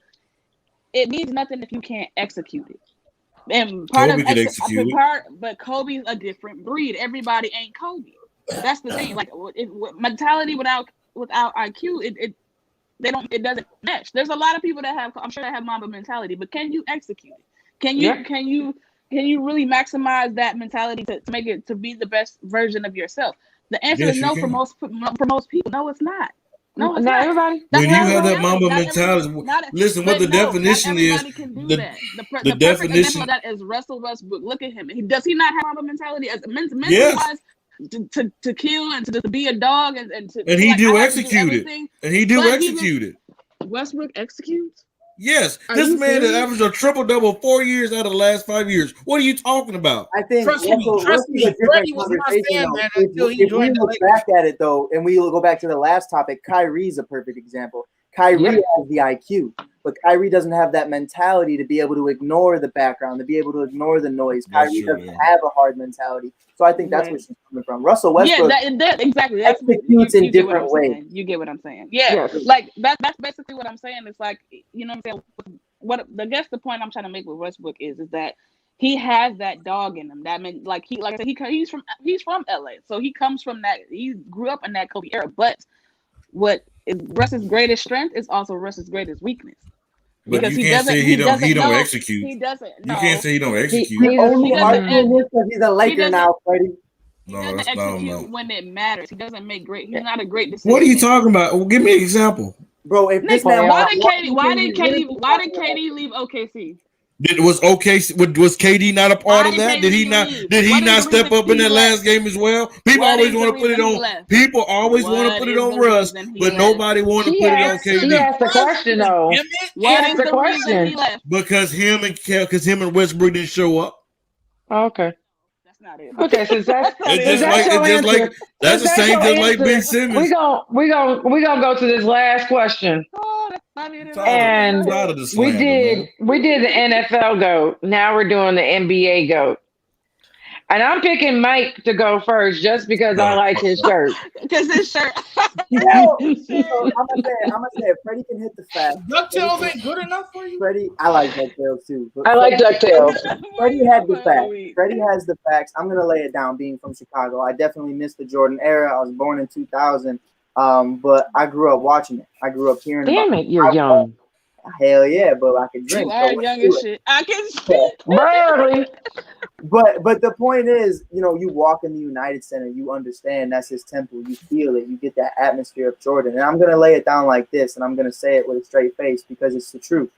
it means nothing if you can't execute it. And part Kobe of could execute it. but Kobe's a different breed. Everybody ain't Kobe. That's the thing. Like mentality without IQ, it doesn't mesh. There's a lot of people that have, I'm sure, that have Mamba mentality, but can you execute it? Can you really maximize that mentality to make it to be the best version of yourself? The answer is no for most people. No, it's not. No, it's not. Everybody. When you have that Mamba mentality, listen, what the definition is. Can do that. The perfect example of that is Russell Westbrook. Look at him. Does he not have Mamba mentality as mentally wise to kill and to be a dog and he do execute it. And he do execute it. Westbrook executes. Yes, this man has averaged a triple-double 4 years out of the last 5 years. What are you talking about? I think trust me, Freddie was my fan, man, until he joined the Lakers. Back at it though, and we go back to the last topic. Kyrie's a perfect example. Kyrie has the IQ, but Kyrie doesn't have that mentality to be able to ignore the background, to be able to ignore the noise. Kyrie doesn't have a hard mentality. So I think that's where she's coming from. Russell Westbrook exactly. executes in different ways. You get what I'm saying. Yeah. Like that's basically what I'm saying. It's like, you know what I'm saying? I guess the point I'm trying to make with Westbrook is that he has that dog in him. That meant like I said, he's from LA. So he comes from that, he grew up in that Kobe era. But what is Russ's greatest strength is also Russ's greatest weakness. But because you can't say he don't execute. He doesn't. You can't say he don't execute. He's only arguing this because he's a Laker now, Freddie. He doesn't execute when it matters. He doesn't make great. He's not a great decision. What are you talking about? Well, give me an example, bro. If this man, why did KD leave OKC? Was KD not a part of that? Did he not step up in that last game as well? People always want to put it on. People always want to put it on Russ, but nobody want to put it on KD. He asked the question though. He asked the question because him and Westbrook didn't show up. Oh, okay. That's not it. Okay, since that's that's the same thing like Ben Simmons. We gonna go to this last question. And we did the NFL GOAT. Now we're doing the NBA GOAT. And I'm picking Mike to go first just because I like his shirt. Because his shirt. I'm gonna say if Freddie can hit the facts. DuckTales ain't good enough for you? Freddie, I like DuckTales too. I like DuckTales. Freddie had the facts. Freddie has the facts. I'm gonna lay it down being from Chicago. I definitely missed the Jordan era. I was born in 2000. But I grew up watching it. I grew up hearing about it. Damn it, you're young. Hell yeah, but I can drink. You are young as shit. I can spit. Barely. But the point is, you walk in the United Center, you understand that's his temple. You feel it. You get that atmosphere of Jordan. And I'm going to lay it down like this, and I'm going to say it with a straight face because it's the truth.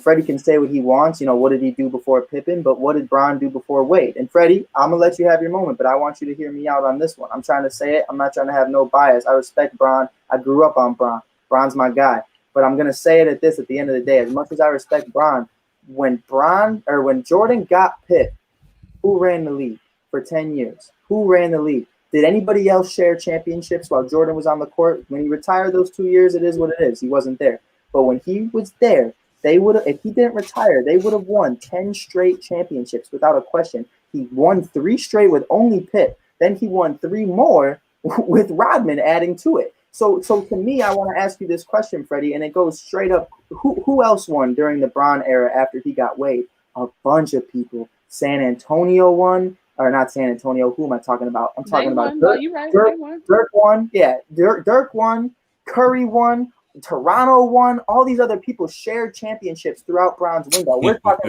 Freddie can say what he wants. What did he do before Pippen? But what did Bron do before Wade? And Freddie, I'm going to let you have your moment, but I want you to hear me out on this one. I'm trying to say it. I'm not trying to have no bias. I respect Bron. I grew up on Bron. Bron's my guy. But I'm going to say it at the end of the day. As much as I respect Bron, when Jordan got Pitt, who ran the league for 10 years? Who ran the league? Did anybody else share championships while Jordan was on the court? When he retired those 2 years, it is what it is. He wasn't there. But when he was there, they would have, if he didn't retire, they would have won 10 straight championships without a question. He won 3 straight with only Pitt. Then he won 3 more with Rodman adding to it. So to me, I want to ask you this question, Freddie, and it goes straight up. Who else won during the Bron era after he got Wade? A bunch of people. San Antonio won, or not San Antonio. Who am I talking about? I'm talking about Dirk. Dirk won. Yeah, Dirk won. Curry won. Toronto won. All these other people shared championships throughout Bron's window. We're talking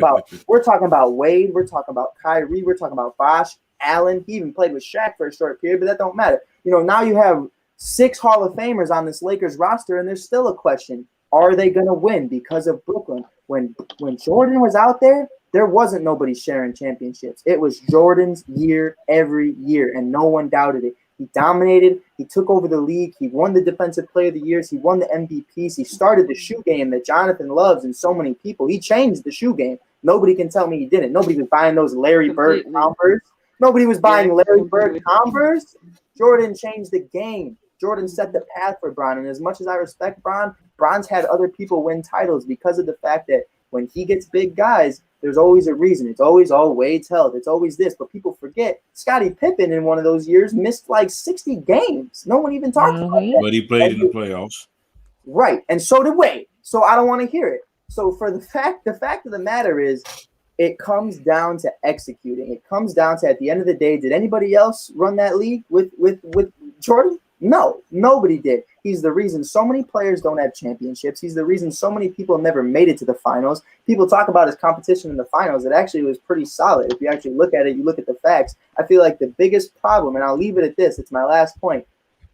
about Wade. We're talking about Kyrie. We're talking about Bosh, Allen. He even played with Shaq for a short period, but that don't matter. Now you have 6 Hall of Famers on this Lakers roster, and there's still a question: are they going to win because of Brooklyn? When Jordan was out there wasn't nobody sharing championships. It was Jordan's year every year, and no one doubted it. He dominated. He took over the league. He won the Defensive Player of the Years. He won the MVPs. He started the shoe game that Jonathan loves and so many people. He changed the shoe game. Nobody can tell me he didn't. Nobody was buying those Larry Bird Converse. Nobody was buying Larry Bird Converse. Jordan changed the game. Jordan set the path for Bron. And as much as I respect Bron, Bron's had other people win titles because of the fact that when he gets big guys, there's always a reason. It's always, Wade's held. It's always this. But people forget Scottie Pippen in one of those years missed like 60 games. No one even talks about that. But he played in the playoffs. Right. And so did Wade. So I don't want to hear it. So for the fact of the matter is it comes down to executing. It comes down to, at the end of the day, did anybody else run that league with Jordan? No, nobody did. He's the reason so many players don't have championships. He's the reason so many people never made it to the finals. People talk about his competition in the finals. It actually was pretty solid. If you actually look at it, you look at the facts. I feel like the biggest problem, and I'll leave it at this, it's my last point.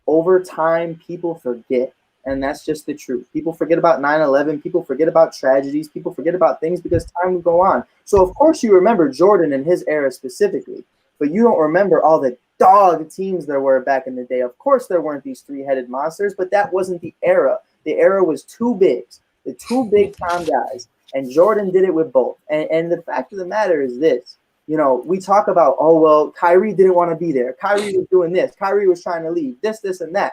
Over time, people forget. And that's just the truth. People forget about 9/11. People forget about tragedies. People forget about things because time will go on. So, of course, you remember Jordan and his era specifically, but you don't remember all the dog teams there were back in the day. Of course, there weren't these three-headed monsters, but that wasn't the era. The era was two bigs, the two big-time guys, and Jordan did it with both. And the fact of the matter is this. You know, we talk about, oh, well, Kyrie didn't want to be there. Kyrie was doing this. Kyrie was trying to leave. This, and that.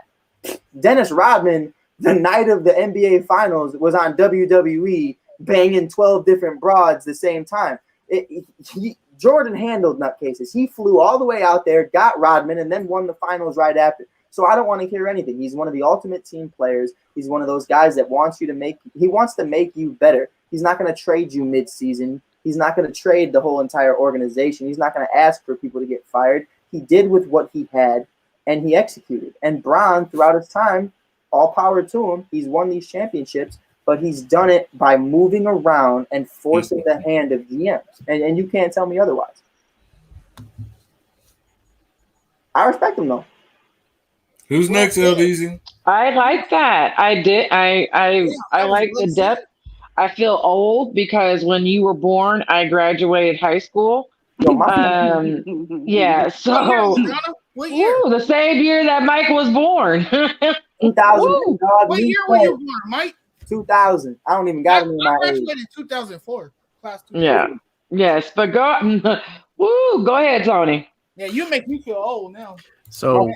Dennis Rodman, the night of the NBA Finals, was on WWE banging 12 different broads the same time. Jordan handled nutcases. He flew all the way out there, got Rodman, and then won the finals right after. So I don't want to hear anything. He's one of the ultimate team players. He's one of those guys that wants to make you better. He's not going to trade you mid-season. He's not going to trade the whole entire organization. He's not going to ask for people to get fired. He did with what he had, and he executed. And Bron, throughout his time, all power to him. He's won these championships, but he's done it by moving around and forcing the hand of GMs. And you can't tell me otherwise. I respect him, though. Who's next, Ldeezy? I like that. I did. I like the depth. I feel old because when you were born, I graduated high school. Yeah, so what year? The same year that Mike was born. 2000. What year were you born, Mike? 2000. I don't even got him in my age. I graduated in 2004. Class 2004. Yeah. Yes, but go ahead, Tony. Yeah, you make me feel old now. So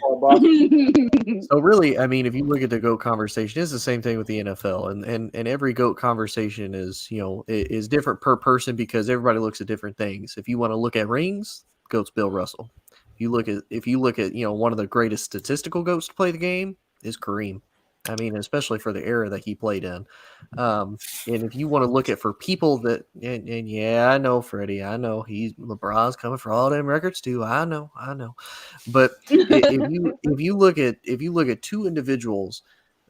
really, I mean, if you look at the GOAT conversation, it's the same thing with the NFL, and every GOAT conversation is different per person because everybody looks at different things. If you want to look at rings, GOAT's Bill Russell. If you look at one of the greatest statistical GOATs to play the game is Kareem. I mean, especially for the era that he played in. And if you want to look at for people that, and yeah, I know Freddie, I know LeBron's coming for all them records too. I know. But if you look at two individuals,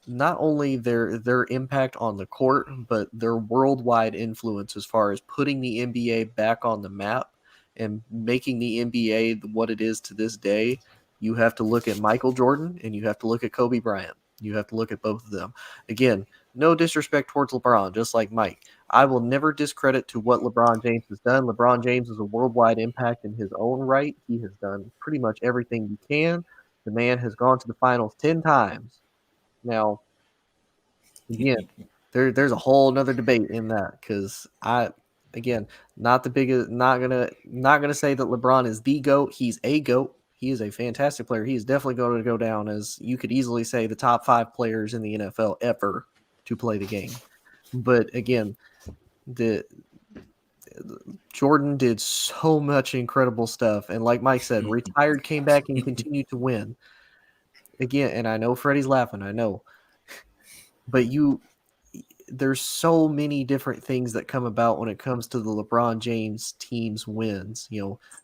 not only their impact on the court, but their worldwide influence as far as putting the NBA back on the map and making the NBA what it is to this day, you have to look at Michael Jordan and you have to look at Kobe Bryant. You have to look at both of them. Again, no disrespect towards LeBron, just like Mike. I will never discredit to what LeBron James has done. LeBron James is a worldwide impact in his own right. He has done pretty much everything he can. The man has gone to the finals 10 times. Now, again, there's a whole nother debate in that because not gonna say that LeBron is the GOAT. He's a GOAT. He is a fantastic player. He is definitely going to go down as, you could easily say, the top 5 players in the NFL ever to play the game. But again, Jordan did so much incredible stuff. And like Mike said, retired, came back, and continued to win. Again, and I know Freddie's laughing, I know. But there's so many different things that come about when it comes to the LeBron James team's wins.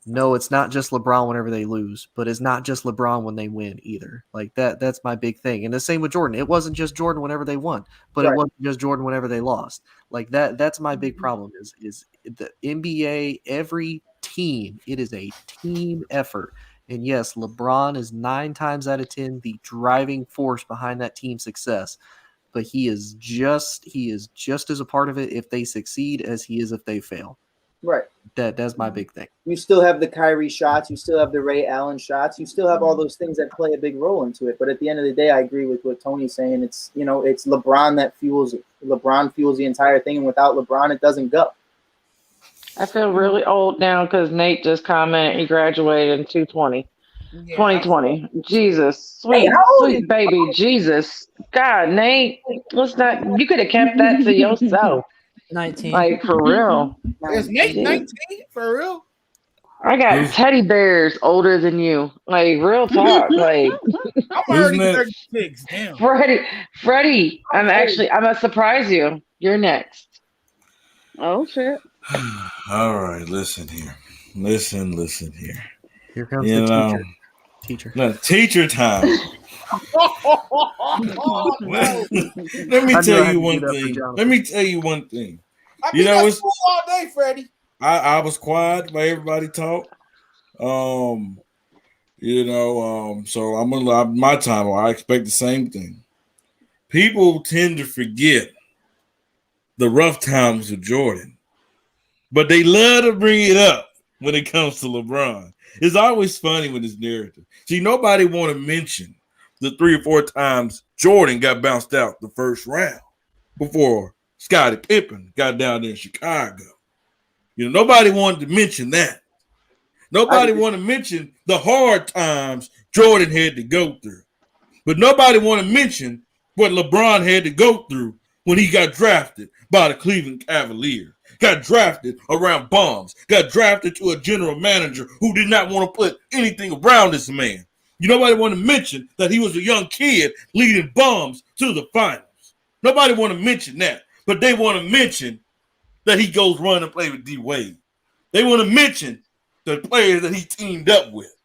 No, it's not just LeBron whenever they lose, but it's not just LeBron when they win either. Like that's my big thing. And the same with Jordan. It wasn't just Jordan whenever they won, but It wasn't just Jordan whenever they lost. Like that's my big problem is the NBA, every team, it is a team effort. And yes, LeBron is 9 times out of 10 the driving force behind that team's success. But he is just as a part of it if they succeed as he is if they fail. Right. That's my big thing. You still have the Kyrie shots. You still have the Ray Allen shots. You still have all those things that play a big role into it. But at the end of the day, I agree with what Tony's saying. It's LeBron that fuels it. LeBron fuels the entire thing, and without LeBron, it doesn't go. I feel really old now because Nate just commented he graduated in 2020. 2020. Jesus. Sweet baby. Jesus. God, Nate. You could have kept that to yourself. 19. Like, for real. Is Nate 19? For real? I got teddy bears older than you. Like, real talk. Like, I'm already 36. Damn. Freddie, I'm gonna surprise you. You're next. Oh shit. All right, listen here. Listen here. Here comes the teacher. No, teacher time. Let me tell you one thing. I've been at school all day, Freddie. I was quiet while everybody talked. So I'm gonna allow my time. I expect the same thing. People tend to forget the rough times with Jordan, but they love to bring it up when it comes to LeBron. It's always funny with his narrative. See, nobody want to mention the 3 or 4 times Jordan got bounced out the first round before Scottie Pippen got down there in Chicago. Nobody wanted to mention that. Nobody wanted to mention the hard times Jordan had to go through. But nobody want to mention what LeBron had to go through when he got drafted by the Cleveland Cavaliers. Got drafted around bums. Got drafted to a general manager who did not want to put anything around this man. Nobody want to mention that he was a young kid leading bums to the finals. Nobody want to mention that. But they want to mention that he goes run and play with D. Wade. They want to mention the players that he teamed up with.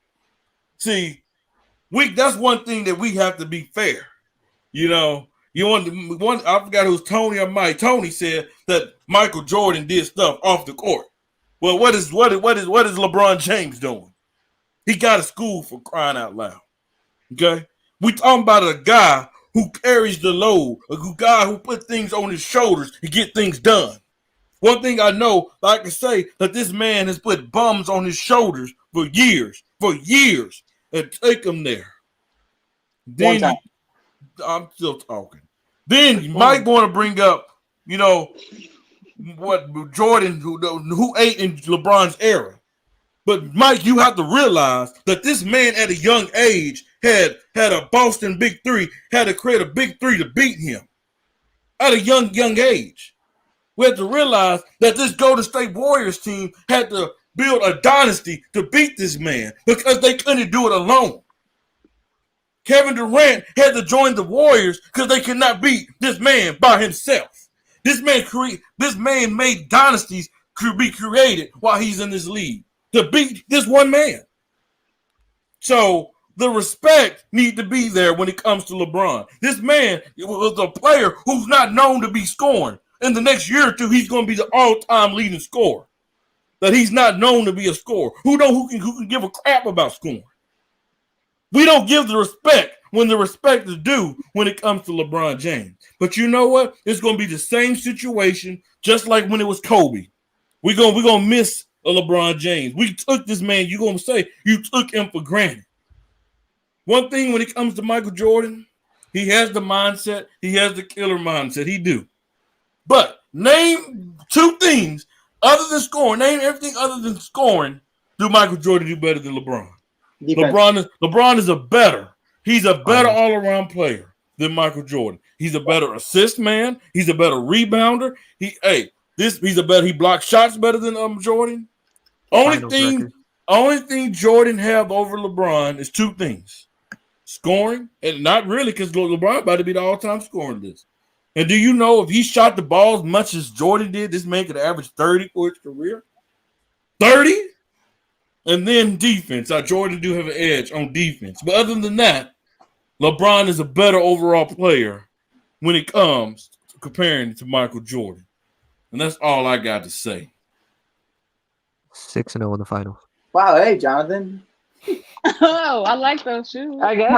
See, that's one thing that we have to be fair. I forgot who was Tony or Mike. Tony said that Michael Jordan did stuff off the court. Well, what is LeBron James doing? He got a school for crying out loud. Okay? We talking about a guy who carries the load, a guy who put things on his shoulders to get things done. One thing I know, I can say that this man has put bums on his shoulders for years, and take them there. Then I'm still talking. Then you might want to bring up, what Jordan, who ate in LeBron's era. But Mike, you have to realize that this man at a young age had a Boston Big Three, had to create a Big Three to beat him at a young age. We have to realize that this Golden State Warriors team had to build a dynasty to beat this man because they couldn't do it alone. Kevin Durant had to join the Warriors because they could not beat this man by himself. This man made dynasties to be created while he's in this league to beat this one man. So the respect need to be there when it comes to LeBron. This man was a player who's not known to be scoring. In the next year or two, he's going to be the all-time leading scorer. That he's not known to be a scorer. Who can give a crap about scoring? We don't give the respect when the respect is due when it comes to LeBron James. But you know what? It's going to be the same situation, just like when it was Kobe. We're gonna miss a LeBron James. We took this man. You're going to say you took him for granted. One thing when it comes to Michael Jordan, he has the mindset. He has the killer mindset. He do. But name 2 things other than scoring. Name everything other than scoring. Do Michael Jordan do better than LeBron? LeBron is he's a better all-around player than Michael Jordan. He's a better assist man. He's a better rebounder. He blocks shots better than Jordan. Only thing Jordan have over LeBron is 2 things. Scoring, and not really because LeBron about to be the all-time scoring list. And do you know if he shot the ball as much as Jordan did, this man could average 30 for his career? 30? And then defense. Jordan do have an edge on defense. But other than that, LeBron is a better overall player when it comes to comparing to Michael Jordan. And that's all I got to say. 6-0 in the finals. Wow, hey, Jonathan. Oh, I like those shoes. I guess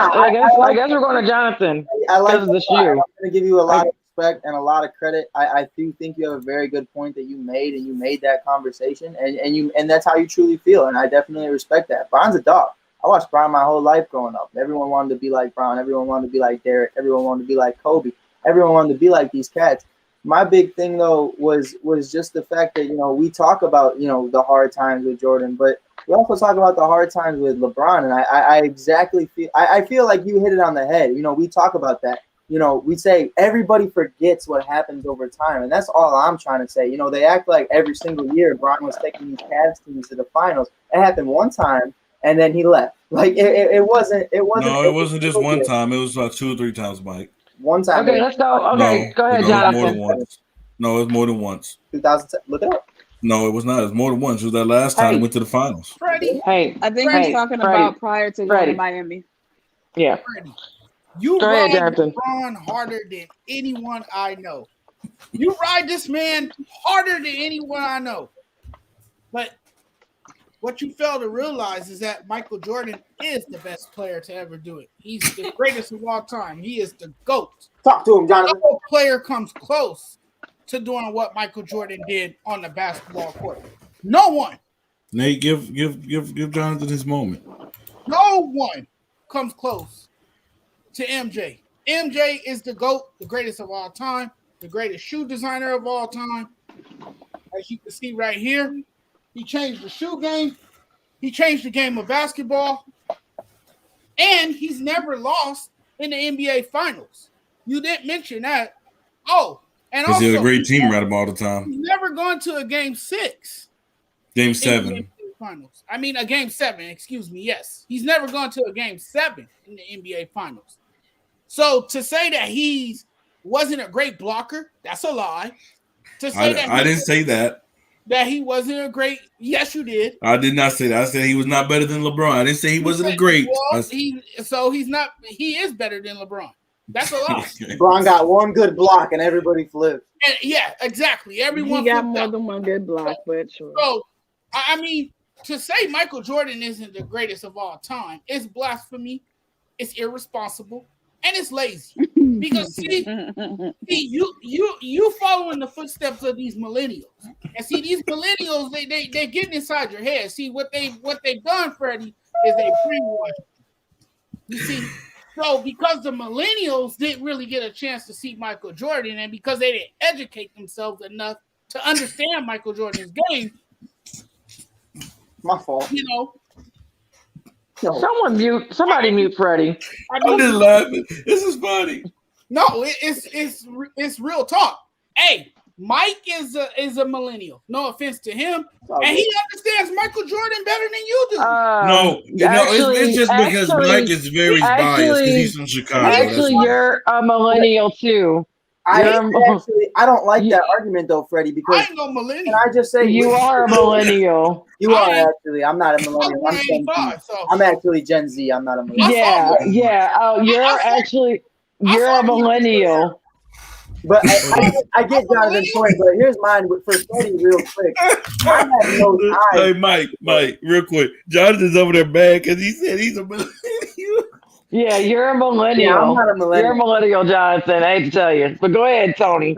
we're going to Jonathan. I like the shoe. I'm going to give you a lot of respect and a lot of credit. I do think you have a very good point that you made, and you made that conversation, and that's how you truly feel, and I definitely respect that. Bron's a dog. I watched Bron my whole life growing up. Everyone wanted to be like Bron. Everyone wanted to be like Derek. Everyone wanted to be like Kobe. Everyone wanted to be like these cats. My big thing though was just the fact that we talk about the hard times with Jordan, but we also talk about the hard times with LeBron, and I exactly feel I feel like you hit it on the head. We talk about that. We say everybody forgets what happens over time, and that's all I'm trying to say. They act like every single year Bron was taking these Cavs teams to the finals. It happened one time, and then he left. Like it wasn't. No, it wasn't just one time. It was about 2 or 3 times, Mike. One time. Okay, let's go. Okay, go ahead, Jonathan. More than once. No, it was more than once. 2010. Look it up. No, it was not. It was more than once. It was that last time he went to the finals. Freddie. Hey, I think he's talking about prior to going to Miami. Yeah. Freddie, you ride LeBron harder than anyone I know. You ride this man harder than anyone I know. But what you fail to realize is that Michael Jordan is the best player to ever do it. He's the greatest of all time. He is the GOAT. Talk to him, Jonathan. No player comes close to doing what Michael Jordan did on the basketball court. No one. Nate, give Jonathan his moment. No one comes close to MJ. MJ is the GOAT, the greatest of all time, the greatest shoe designer of all time. As you can see right here, he changed the shoe game. He changed the game of basketball. And he's never lost in the NBA Finals. You didn't mention that. Oh, and also, he had a great team around him all the time. He's never gone to a Game 6. Game 7. Finals. I mean, a Game 7, excuse me. Yes. He's never gone to a Game 7 in the NBA Finals. So to say that he wasn't a great blocker, that's a lie. To say I didn't say that. That he wasn't a great, yes, you did. I did not say that. I said he was not better than LeBron. I didn't say he wasn't great. Well, he is better than LeBron. That's a lie. LeBron got one good block and everybody flipped. And yeah, exactly. Everyone he got more than one good block, but sure. So, I mean, to say Michael Jordan isn't the greatest of all time is blasphemy, it's irresponsible, and it's lazy. Because see, you following the footsteps of these millennials, and see these millennials they're getting inside your head. See what they've done, Freddie, is they brainwashed. You see, so because the millennials didn't really get a chance to see Michael Jordan, and because they didn't educate themselves enough to understand Michael Jordan's game, my fault. You know. Somebody mute Freddie. I'm just laughing. This is funny. No, it's real talk. Hey, Mike is a millennial. No offense to him, and he understands Michael Jordan better than you do. It's just because Mike is very biased because he's from Chicago. Actually, you're a millennial too. I don't like that argument though, Freddie, because I ain't no millennial. Can I just say you are a millennial? You are actually. I'm not a millennial. I'm Gen Z. I'm actually Gen Z. I'm not a millennial. Yeah. Oh, you're a millennial. But I get Jonathan's point, but here's mine for Freddie real quick. I have no Hey, Mike, real quick. Jonathan's over there mad because he said he's a millennial. Yeah, you're a millennial. Yeah, I'm not a millennial. You're a millennial, Jonathan. I hate to tell you. But go ahead, Tony.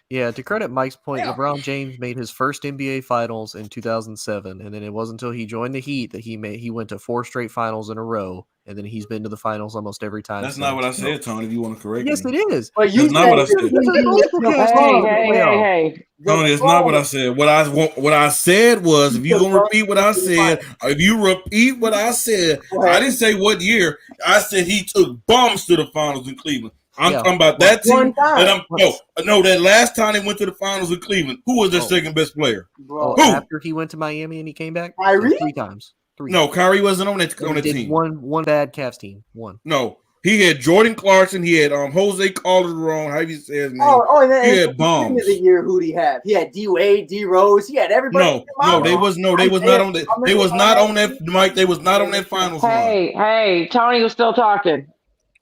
Yeah, to credit Mike's point, LeBron James made his first NBA Finals in 2007, and then it wasn't until he joined the Heat that he went to 4 straight finals in a row, and then he's been to the finals almost every time. That's not what I said, Tony. If you want to correct me. Yes, it is. But that's not what I said. Hey. Tony, it's not what I said. What I said was, if you're gonna repeat what I said, I didn't say what year. I said he took bums to the finals in Cleveland. I'm talking about that team. And that last time they went to the finals in Cleveland, who was their second best player? Who? After he went to Miami and he came back? Kyrie? 3 times. No, Kyrie wasn't on the team. One bad Cavs team. One. No. He had Jordan Clarkson. He had Jose Calderon. How do you say his name? And then he had bombs. The year who'd he have? He had D Wade, D Rose. He had everybody. They was not on that. They was not on that. Mike. They was not on that finals. Hey, Tony was still talking.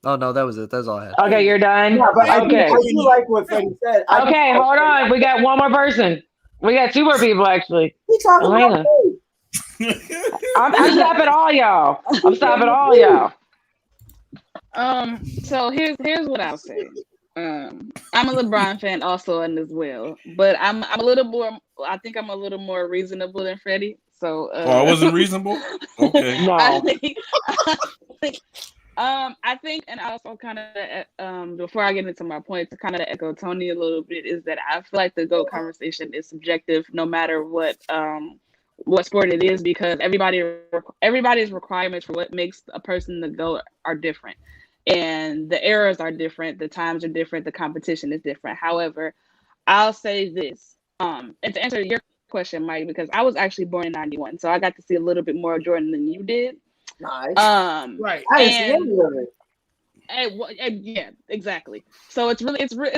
Oh no, that was it. That's all I had. Okay, you're done. Yeah, but okay. I do like what Freddie said. Okay, hold on. We got one more person. We got 2 more people actually. He's talking about I'm stopping all y'all. So here's what I'll say. I'm a LeBron fan also and as well, but I'm a little more. I think I'm a little more reasonable than Freddie. So I wasn't reasonable. Okay. No. I think, and also kind of before I get into my point, to kind of echo Tony a little bit, is that I feel like the GOAT conversation is subjective, no matter what sport it is, because everybody's requirements for what makes a person the GOAT are different, and the eras are different, the times are different, the competition is different. However, I'll say this, and to answer your question, Mike, because I was actually born in '91, so I got to see a little bit more of Jordan than you did. Nice. Right. I didn't see any of it. Yeah, exactly. So it's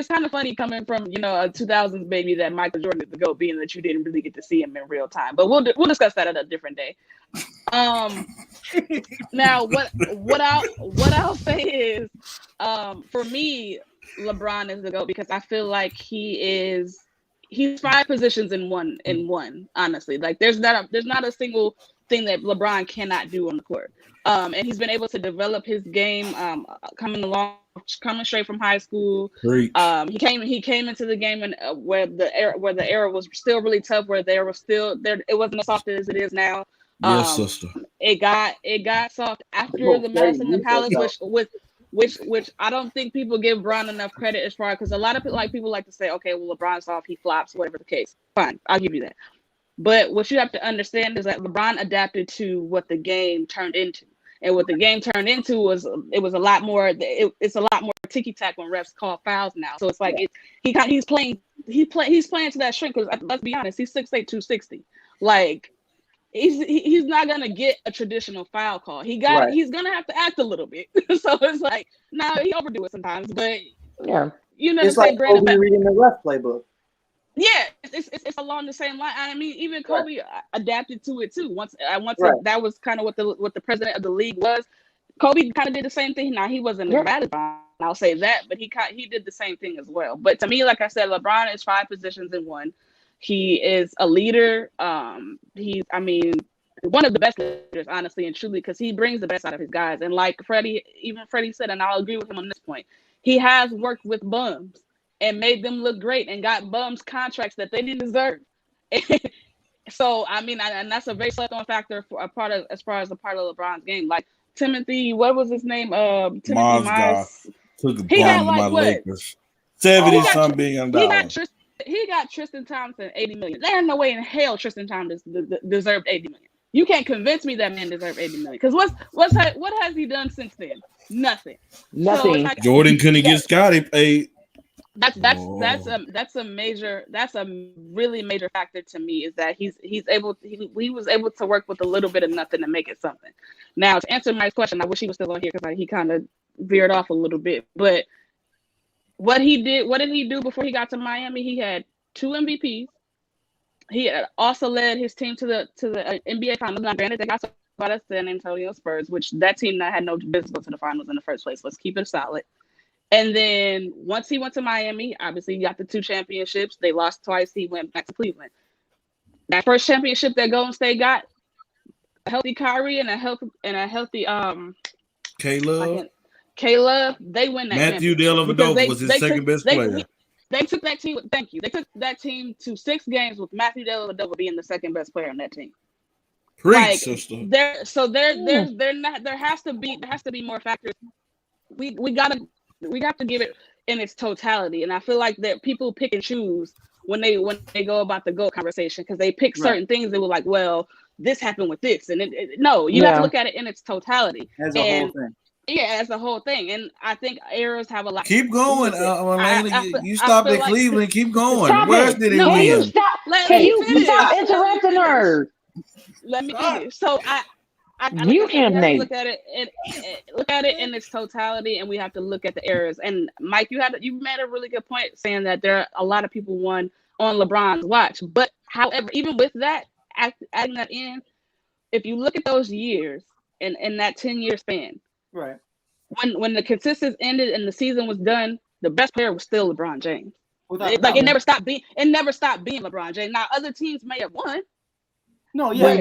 kind of funny coming from a 2000s baby that Michael Jordan is the GOAT, being that you didn't really get to see him in real time. But we'll discuss that at a different day. Now what I'll say is, for me, LeBron is the GOAT because I feel like he's 5 positions in one. Honestly, like there's not a single thing that LeBron cannot do on the court. And he's been able to develop his game, coming straight from high school. He came into the game where the era was still really tough, where there was still there. It wasn't as soft as it is now. Yes, sister. It got soft after the mess in the Palace, which I don't think people give Bron enough credit as far, because a lot of people like to say, okay, well, LeBron's soft, he flops, whatever the case. Fine, I'll give you that. But what you have to understand is that LeBron adapted to what the game turned into. And what the game turned into was a lot more. It's a lot more ticky tack when refs call fouls now. So it's like he's playing to that shrink. Because let's be honest, he's 6'8", 260. Like he's not gonna get a traditional foul call. He's gonna have to act a little bit. So it's like he overdo it sometimes. But it's like Kobe reading the ref playbook. Yeah, it's along the same line. I mean, even Kobe adapted to it too. Once that was kind of what the president of the league was. Kobe kind of did the same thing. Now he wasn't as bad as LeBron, I'll say that, but he did the same thing as well. But to me, like I said, LeBron is 5 positions in one. He is a leader. He's one of the best leaders, honestly and truly, because he brings the best out of his guys. And like Freddie said, and I'll agree with him on this point, he has worked with bums and made them look great and got bums contracts that they didn't deserve. So, and that's a very slept-on factor for as far as a part of LeBron's game. Like Timothy, what was his name? Timothy Miles. Took a bomb to my Lakers. 70-something billion dollars. He got Tristan Thompson $80 million. There's no way in hell Tristan Thompson deserved $80 million. You can't convince me that man deserved $80 million. Because what has he done since then? Nothing. Nothing. So Jordan couldn't get Scottie paid. That's a really major factor to me, is that he was able to work with a little bit of nothing to make it something. Now, to answer Mike's question, I wish he was still on here because he kind of veered off a little bit. But what did he do before he got to Miami? He had 2 MVPs. He had also led his team to the NBA Finals. Now, granted, they got by the San Antonio Spurs, which that team had no business going to the finals in the first place. Let's keep it solid. And then once he went to Miami, obviously he got the 2 championships. They lost twice. He went back to Cleveland. That first championship that Golden State got, a healthy Kyrie and a healthy Caleb, they win that. Matthew Dellavedova was his second best player. They took that team. Thank you. They took that team to 6 games with Matthew Dellavedova being the second best player on that team. Preach, sister. There has to be more factors. We have to give it in its totality, and I feel like that people pick and choose when they go about the GOAT conversation, because they pick certain things that were like, well, this happened with this, and you have to look at it in its totality as a whole thing. Yeah, as a whole thing, and I think eras have a lot. Keep going, you stopped at Cleveland. Like, keep going. Where else did he win? Can you stop interrupting her? Let me finish. So I you can look at it in its totality, and we have to look at the errors. And Mike, you made a really good point saying that there are a lot of people won on LeBron's watch. But however, even with that, adding that in, if you look at those years in that 10-year span, right, when the consistency ended and the season was done, the best player was still LeBron James. It never stopped being LeBron James. Now other teams may have won. No, yeah,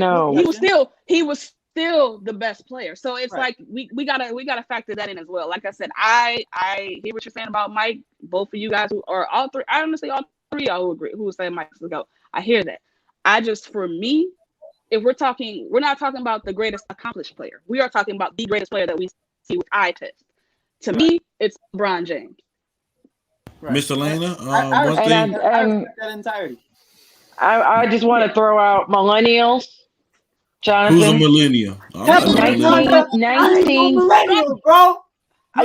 he was still the best player. So it's like we gotta factor that in as well. Like I said, I hear what you're saying about Mike. Both of you guys all three of y'all who agree, who would say Mike's the GOAT. I hear that. For me, if we're not talking about the greatest accomplished player. We are talking about the greatest player that we see with eye test. To me, it's LeBron James. Right. Mr. Lena, one thing. That entirety. I just want to throw out millennials. Jonathan. Who's a millennial? 19, bro.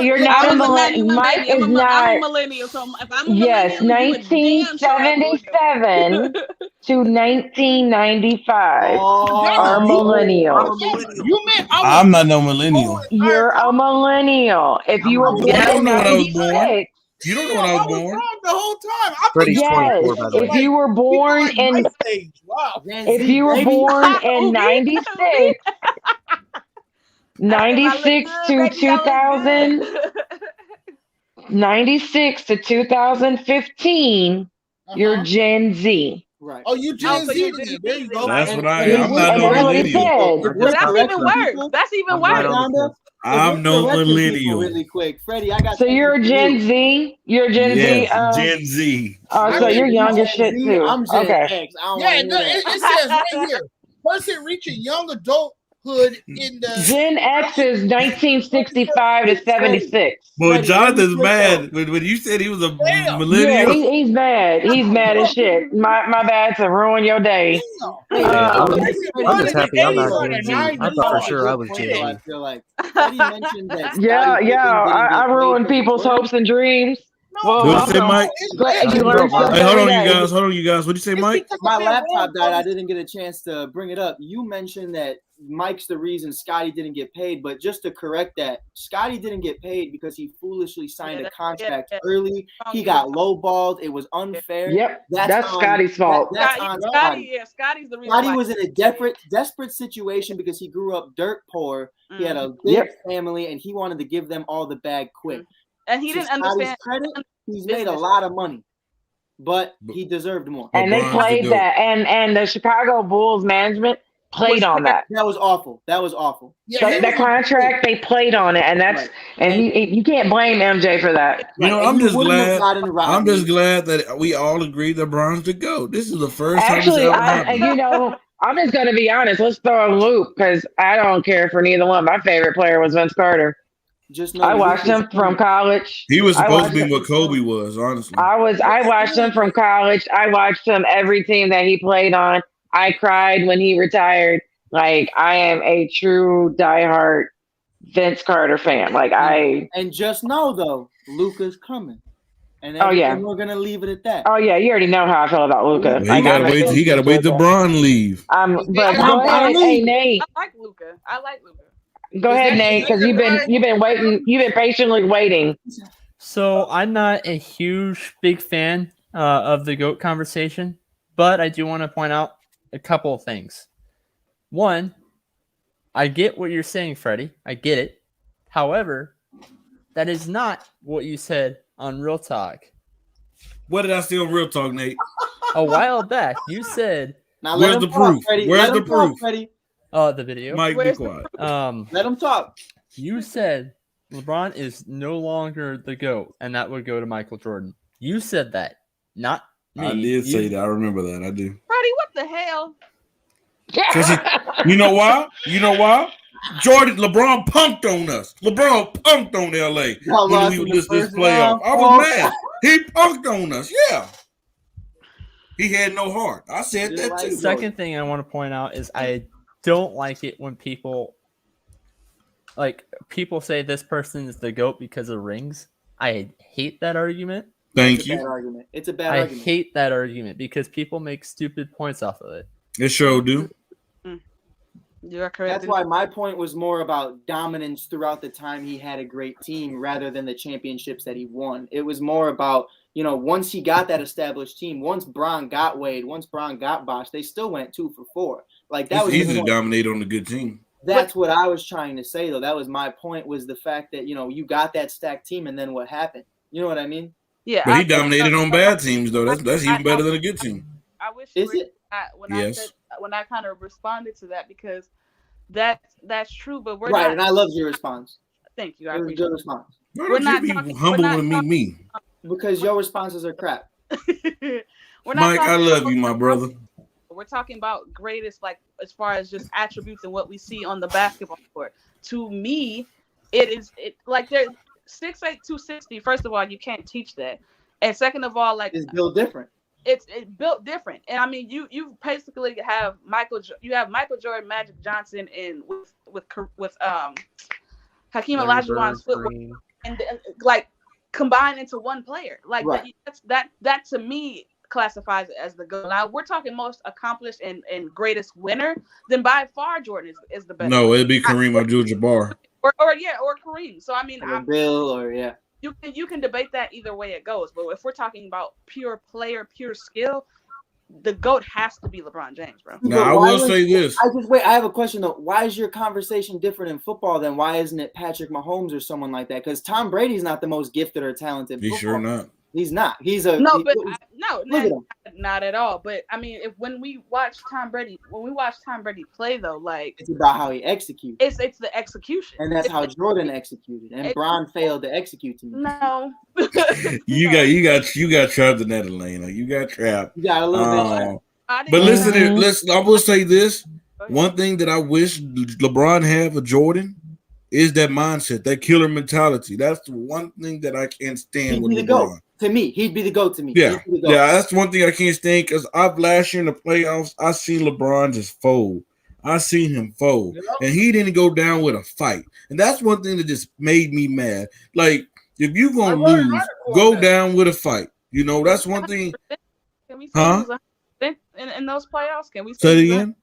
You're not a millennial. Mike baby. is I'm not. a millennial. So if I'm a Yes, millennial, you a damn sure a millennial. 1977 to 1995 are I'm millennials. a millennial. You meant I'm not no millennial. You're a millennial. If you were born You don't in know when I was born. 96, You don't know when I was born. wrong the whole time. I Freddie's think 24, by the if way. you were born in, wow. if you were born in 96, 96 to 2000, 96 to 2015, you're Gen Z. Right. Oh, you Gen Z. There you go. That's what I am. I'm not no That's what he millennial. said. Well, that's even worse. That's even worse. I'm no millennial. Really quick, Freddie, I got. So you're a Gen Z. You're a Gen Z. Gen Z. Oh, so you're young as shit too. I'm Gen Okay. X. I don't Yeah, wanna hear it that. says right here, person reaching young adulthood in the Gen X is 1965 to 76. Well, Jonathan's mad when you said he was a Yeah, millennial. he's mad. He's mad as shit. My bad to ruin your day. I'm just happy I'm not Gen Z. I thought for sure I was Gen I Z. feel like Freddie mentioned that. Yeah, I ruin people's hopes and dreams. Well, What did you say, Mike? You learn stuff Hey, hold on, every you day. guys. Hold on, you guys. What did you say, Mike? My laptop died. I didn't get a chance to bring it up. You mentioned that Mike's the reason Scotty didn't get paid, but just to correct that, Scotty didn't get paid because he foolishly signed a contract early. He got lowballed. It was unfair. Yep, that's Scotty's fault. That's on Scotty. Scotty's the reason. Scotty was in a desperate situation because he grew up dirt poor. He had a big family, and he wanted to give them all the bag quick. And he didn't understand. Credit, he's made a lot of money, but he deserved more. And they played that, and the Chicago Bulls management played on that. That was awful. That was awful. That contract, they played on it, and that's you can't blame MJ for that. You know, I'm just glad that we all agreed that Bron's the GOAT. This is the first time Actually, this ever happened. you know, I'm just gonna be honest. Let's throw a loop because I don't care for neither one. My favorite player was Vince Carter. I watched him from college. He was supposed to be what Kobe was, honestly. I watched him from college. I watched him every team that he played on. I cried when he retired. Like, I am a true diehard Vince Carter fan. And just know though, Luka's coming. And we're gonna leave it at that. Oh yeah, you already know how I feel about Luka. He gotta wait till Bron leave. But go ahead, hey Nate. I like Luka. Go ahead, Nate, because you've been waiting. You've been patiently waiting. So I'm not a big fan of the GOAT conversation, but I do want to point out a couple of things. One, I get what you're saying, Freddie. I get it. However, that is not what you said on Real Talk. What did I say on Real Talk, Nate? A while back, you said, now where's the proof? Where's the proof? The video. Mike, be quiet. Let him talk. You said LeBron is no longer the GOAT, and that would go to Michael Jordan. You said that, not me. I did say that. I remember that. I do. Freddie, what the hell? You know why? LeBron punked on us. LeBron punked on LA when we missed this playoff. I was mad. He punked on us. Yeah. He had no heart. I said that too. Second thing I want to point out is I don't like it when people say this person is the GOAT because of rings. I hate that argument. Thank you. It's a bad argument. I hate that argument because people make stupid points off of it. It sure do. You are correct. That's why my point was more about dominance throughout the time he had a great team rather than the championships that he won. It was more about, once he got that established team, once Bron got Wade, once Bron got Bosh, they still went 2 for 4. Like that was easy to dominate on a good team. That's what I was trying to say, though. That was my point, was the fact that, you got that stacked team and then what happened? You know what I mean? Yeah. But he dominated on bad teams, though. That's even better than a good team. I wish when I kind of responded to that because that's true, but we're right, not, and I love your response. Thank you. I appreciate your response. We're not humble to meet me because your responses are crap. Mike, I love you, my brother. We're talking about greatest, like as far as just attributes and what we see on the basketball court. To me, it like they're 6'8", 260. First of all, you can't teach that, and second of all, like it's built different. It's built different, and I mean, you basically have Michael Jordan, Magic Johnson, and with Hakeem Olajuwon's footwork and like combine into one player. Like Right. that to me classifies it as the GOAT. Now we're talking most accomplished and greatest winner. Then by far Jordan is the best. No, it'd be Kareem Abdul-Jabbar. Or Kareem. So I mean, Bill or yeah. You can debate that either way it goes. But if we're talking about pure player, pure skill, the GOAT has to be LeBron James, bro. Now I will say this. I have a question though. Why is your conversation different in football than why isn't it Patrick Mahomes or someone like that? Because Tom Brady's not the most gifted or talented. He's sure not. He's not. Not at all. But I mean, when we watch Tom Brady play though, like it's about how he executes. It's the execution, and that's how Jordan executed, and Bron failed to execute. No, you got trapped in that, Elena. You got trapped. You got a little bit. But listen, I will say this. One thing that I wish LeBron had for Jordan is that mindset, that killer mentality. That's the one thing that I can't stand with LeBron. To me, he'd be the GOAT to me. Yeah, that's one thing I can't stand because last year in the playoffs, I seen LeBron just fold. I seen him fold, and he didn't go down with a fight. And that's one thing that just made me mad. Like, if you're going to lose, go down with a fight. You know, that's one thing. Can we say in those playoffs? Can we say it again?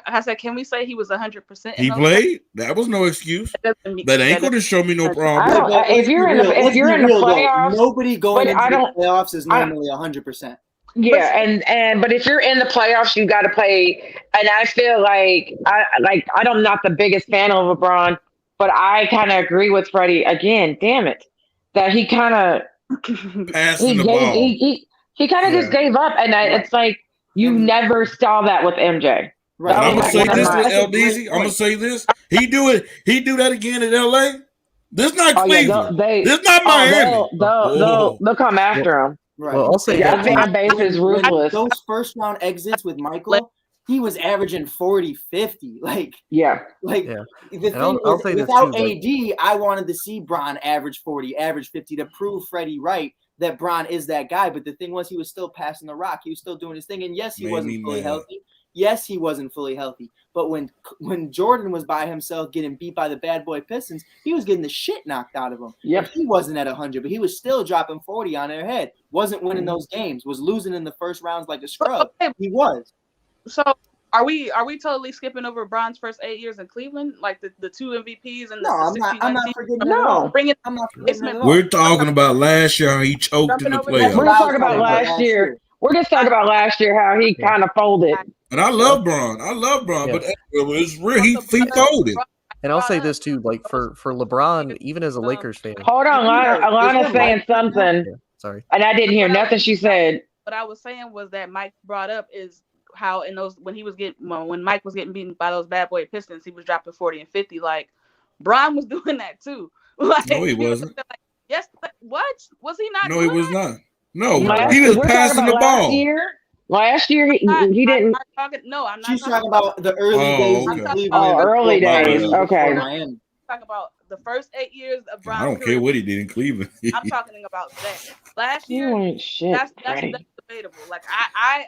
I said, can we say he was 100%? He played. That was no excuse. That ain't going to show me no problem. If you're in the playoffs, nobody going into the playoffs is normally 100%. Yeah, but if you're in the playoffs, you got to play. And I feel like I'm not the biggest fan of LeBron, but I kind of agree with Freddie again. Damn it, that he kind of passing the ball. He kind of just gave up, and it's like you never saw that with MJ. Right. I'm gonna say this with Ldeezy. I'm gonna say this. He do that again in LA. This not Cleveland. This not Miami. They'll come after him. Right. Well, I'll say that fan base is ruthless. Those first round exits with Michael, he was averaging 40, 50. The thing I'll say without this too, AD, I wanted to see Bron average 40, average 50 to prove Freddie right that Bron is that guy. But the thing was, he was still passing the rock. He was still doing his thing. And yes, he wasn't fully healthy. Yes, he wasn't fully healthy. But when Jordan was by himself getting beat by the bad boy Pistons, he was getting the shit knocked out of him. Yep. He wasn't at 100, but he was still dropping 40 on their head. Wasn't winning those games. Was losing in the first rounds like a scrub. He was. So are we totally skipping over Bron's first 8 years in Cleveland, like the two MVPs and I'm not forgetting. No, I'm not forgetting. We're talking about last year how he choked in the playoffs. We're talking about last year. We're just talking about last year how he kind of folded. And I love Bron, but it's real. He folded. And I'll say this too, like for LeBron, even as a Lakers fan. Hold on, Alana's saying something. Yeah, sorry. And I didn't hear nothing she said. What I was saying was that Mike brought up is how when Mike was getting beaten by those bad boy Pistons, he was dropping 40 and 50. Like Bron was doing that too. Like, no, he wasn't. Yes, what was he not? No, he was not. No, last he was passing the ball. Last year, he didn't. I'm not She's talking about the early days in Cleveland. Early days. Okay. Talking about the first 8 years of Bron. I don't care what he did in Cleveland. I'm talking about that. Last year, that's debatable. Like I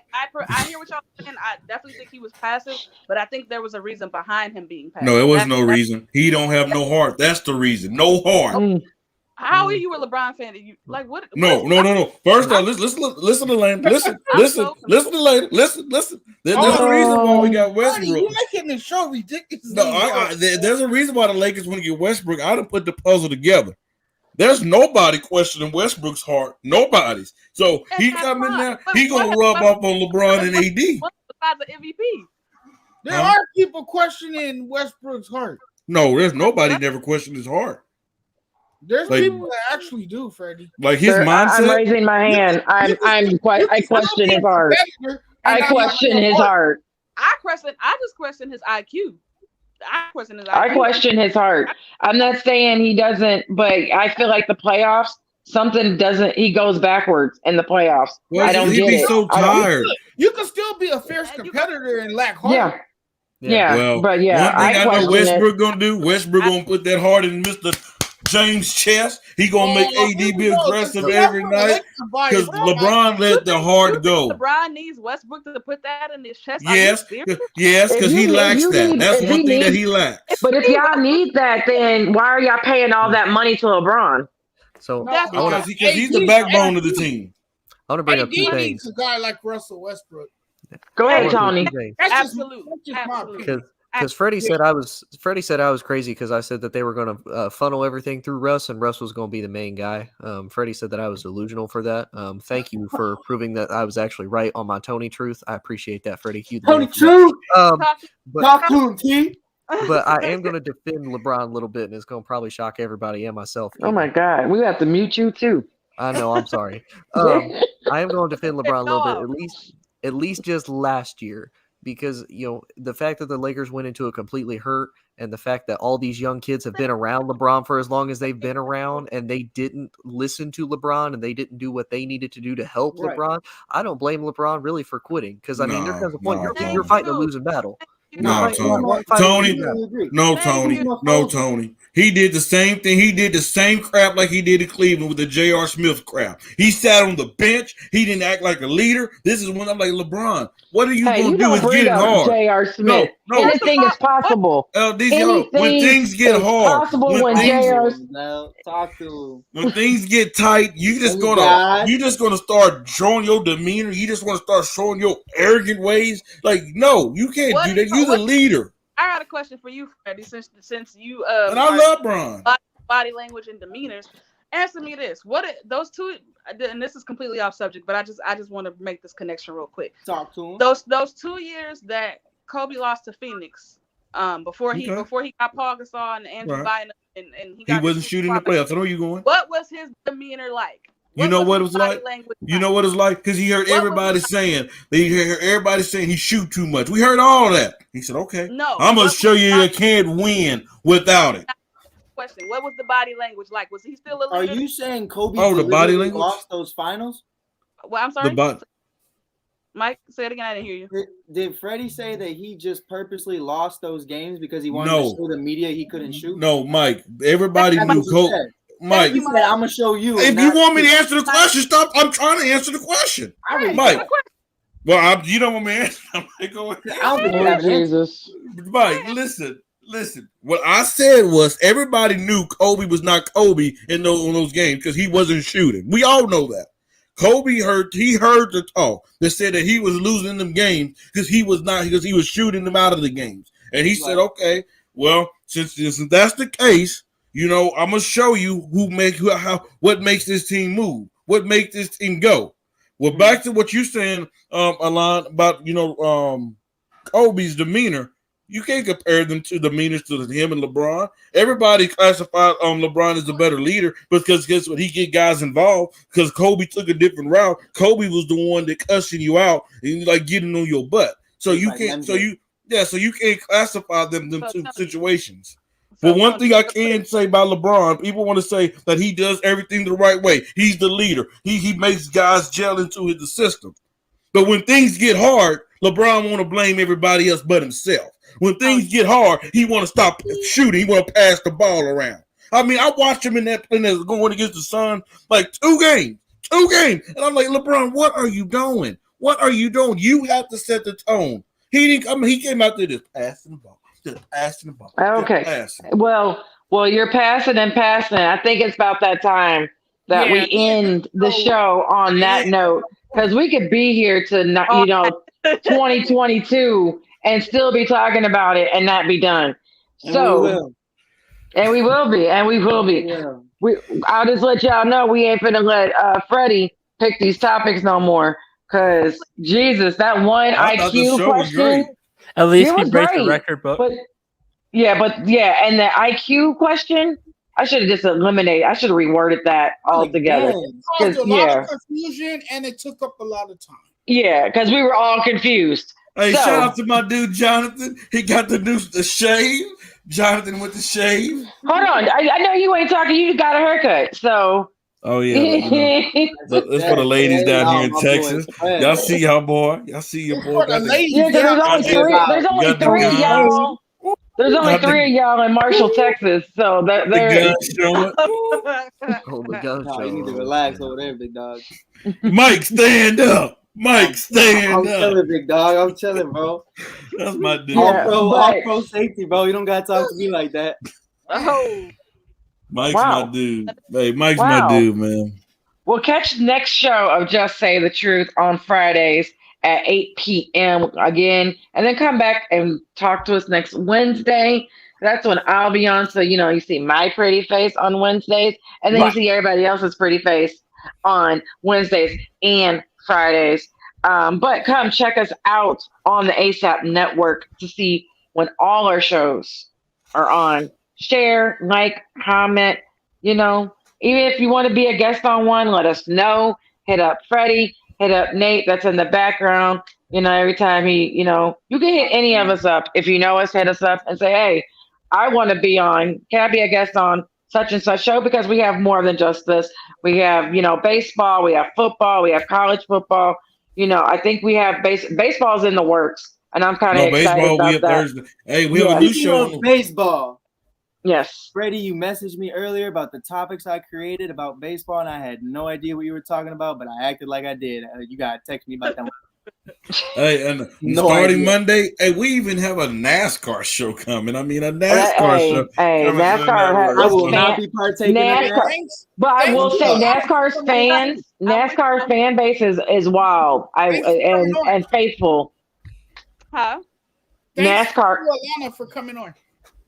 hear what y'all saying. I definitely think he was passive, but I think there was a reason behind him being passive. No, it was no reason. He don't have no heart. That's the reason. No heart. How are you a LeBron fan? You like what? No. First off, listen to Lane. Listen to Lane. Listen. There's a reason why we got Westbrook. You're making the show ridiculous. No, there's a reason why the Lakers want to get Westbrook. I done put the puzzle together. There's nobody questioning Westbrook's heart. Nobody's. So he come in there. He gonna rub off on LeBron and AD. What's about the MVP? There are people questioning Westbrook's heart. No, there's nobody never questioned his heart. There's people that actually do, Freddie. Like his mindset. I'm raising my hand. I question his heart. I question his heart. I just question his IQ. I question his heart. I'm not saying he doesn't, but I feel like the playoffs, he goes backwards in the playoffs. Well, I don't get it. So tired. You can still be a fierce competitor and lack heart. Yeah. Well, but one thing I know Westbrook gonna do, Westbrook gonna put that heart in Mr. James Chess. He gonna make AD be aggressive every night because LeBron let the heart go. LeBron needs Westbrook to put that in his chest. Yes, because he lacks that. That's one thing that he lacks. But if y'all need that, then why are y'all paying all that money to LeBron? So because he's the backbone of the team. I want to bring up two things. Needs a guy like Russell Westbrook. Go ahead, Tony. Absolutely. Because Freddie said I was crazy because I said that they were going to funnel everything through Russ and Russ was going to be the main guy. Freddie said that I was delusional for that. Thank you for proving that I was actually right on my Tony truth. I appreciate that, Freddie. Tony truth. Talk to him, T. But I am going to defend LeBron a little bit, and it's going to probably shock everybody and myself. Oh my God, we have to mute you too. I know. I'm sorry. I am going to defend LeBron a little bit, at least just last year. Because, the fact that the Lakers went into a completely hurt and the fact that all these young kids have been around LeBron for as long as they've been around and they didn't listen to LeBron and they didn't do what they needed to do to help LeBron, I don't blame LeBron really for quitting. Because, there comes a point you're fighting a losing battle. No, Tony. He did the same thing. He did the same crap like he did in Cleveland with the J.R. Smith crap. He sat on the bench. He didn't act like a leader. This is when I'm like, LeBron, what are you going to do? It's getting hard. J.R. Smith. No. Anything is possible. When things get hard. When things get tight, you just gonna start showing your demeanor. You just want to start showing your arrogant ways. Like, no, you can't do that. You're the leader. I got a question for you, Freddie. Since you and I love Bron. Body language and demeanors. Answer me this: those two? And this is completely off subject, but I just want to make this connection real quick. Talk to him. Those 2 years that Kobe lost to Phoenix, before he got Paul Gasol and Andrew Bynum, and he wasn't shooting the playoffs. I know where you going. What was his demeanor like? You know what it was like? You know what it's like? Because he heard everybody saying he shoot too much. We heard all that. He said, "Okay, I'm gonna show you can't win without it." Question: what was the body language like? Was he still a leader? Are you saying Kobe? The body language lost those finals. Well, I'm sorry. Mike, say it again. I didn't hear you. Did Freddie say that he just purposely lost those games because he wanted to show the media he couldn't shoot? No, Mike. Everybody knew Kobe. Mike, he said, "I'm gonna show you." If you want me to answer the question, stop. I'm trying to answer the question, Mike. Well, you don't want me to answer. I'm like, go ahead. Jesus, Mike, listen. What I said was everybody knew Kobe was not Kobe in those games because he wasn't shooting. We all know that. Kobe heard the talk that said that he was losing them games because he was shooting them out of the games, and he said, "Okay, well, since that's the case." I'm gonna show you what makes this team move, what makes this team go. Well, back to what you're saying, Alon, about Kobe's demeanor. You can't compare them to demeanors to him and LeBron. Everybody classified LeBron as a better leader because guess what? He get guys involved because Kobe took a different route. Kobe was the one that cussing you out and like getting on your butt. So you can't. So you can't classify them two situations. But one thing I can say about LeBron, people want to say that he does everything the right way. He's the leader. He makes guys gel into the system. But when things get hard, LeBron want to blame everybody else but himself. When things get hard, he want to stop shooting. He want to pass the ball around. I mean, I watched him in that going against the Suns like two games. And I'm like, LeBron, what are you doing? What are you doing? You have to set the tone. He didn't come. He came out there just passing the ball. Okay. Well, you're passing and passing. I think it's about that time that we end the show on that note because we could be here to 2022 and still be talking about it and not be done. And we will be. Yeah. I'll just let y'all know we ain't finna let Freddie pick these topics no more because Jesus, that one IQ question. At least he breaks the record book. And the IQ question, I should have just eliminated. I should have reworded that altogether. It caused a lot of confusion, and it took up a lot of time. Yeah, because we were all confused. Hey, shout out to my dude Jonathan. He got the shave. Jonathan with the shave. Hold on, I know you ain't talking. You got a haircut, so. Oh yeah, that's for the ladies down here in Texas. Y'all see y'all boy. Y'all see your boy. There's only three of y'all. There's only three of y'all in Marshall, Texas, so they're the gun No, you need to relax over there, big dog. Mike, stand up. Mike, stand I'm up. chilling, big dog. I'm chilling, bro. That's my dude. All pro safety, bro. You don't gotta talk to me like that. Oh. Mike's my dude. Hey, Mike's my dude, man. We'll catch the next show of Just Say the Truth on Fridays at 8 p.m. again, and then come back and talk to us next Wednesday. That's when I'll be on. So, you see my pretty face on Wednesdays, and then you see everybody else's pretty face on Wednesdays and Fridays. But come check us out on the ASAP network to see when all our shows are on. Share, like, comment, even if you want to be a guest on one, let us know. Hit up Freddie, hit up Nate, that's in the background. Every time you can hit any of us up. If you know us, hit us up and say, hey, I want to be on. Can I be a guest on such and such show? Because we have more than just this. We have, baseball, we have football, we have college football. I think we have baseball's in the works, and I'm kind of excited about that. Thursday. Hey, we have a new show. Baseball. Yes. Freddie, you messaged me earlier about the topics I created about baseball, and I had no idea what you were talking about, but I acted like I did. You got to text me about that one. Hey, and starting Monday, we even have a NASCAR show coming. I mean, a NASCAR show. Hey, NASCAR. I will not be partaking in that. But I will say NASCAR's fan base is wild. And faithful. Huh? NASCAR. Thank you, Alana, for coming on.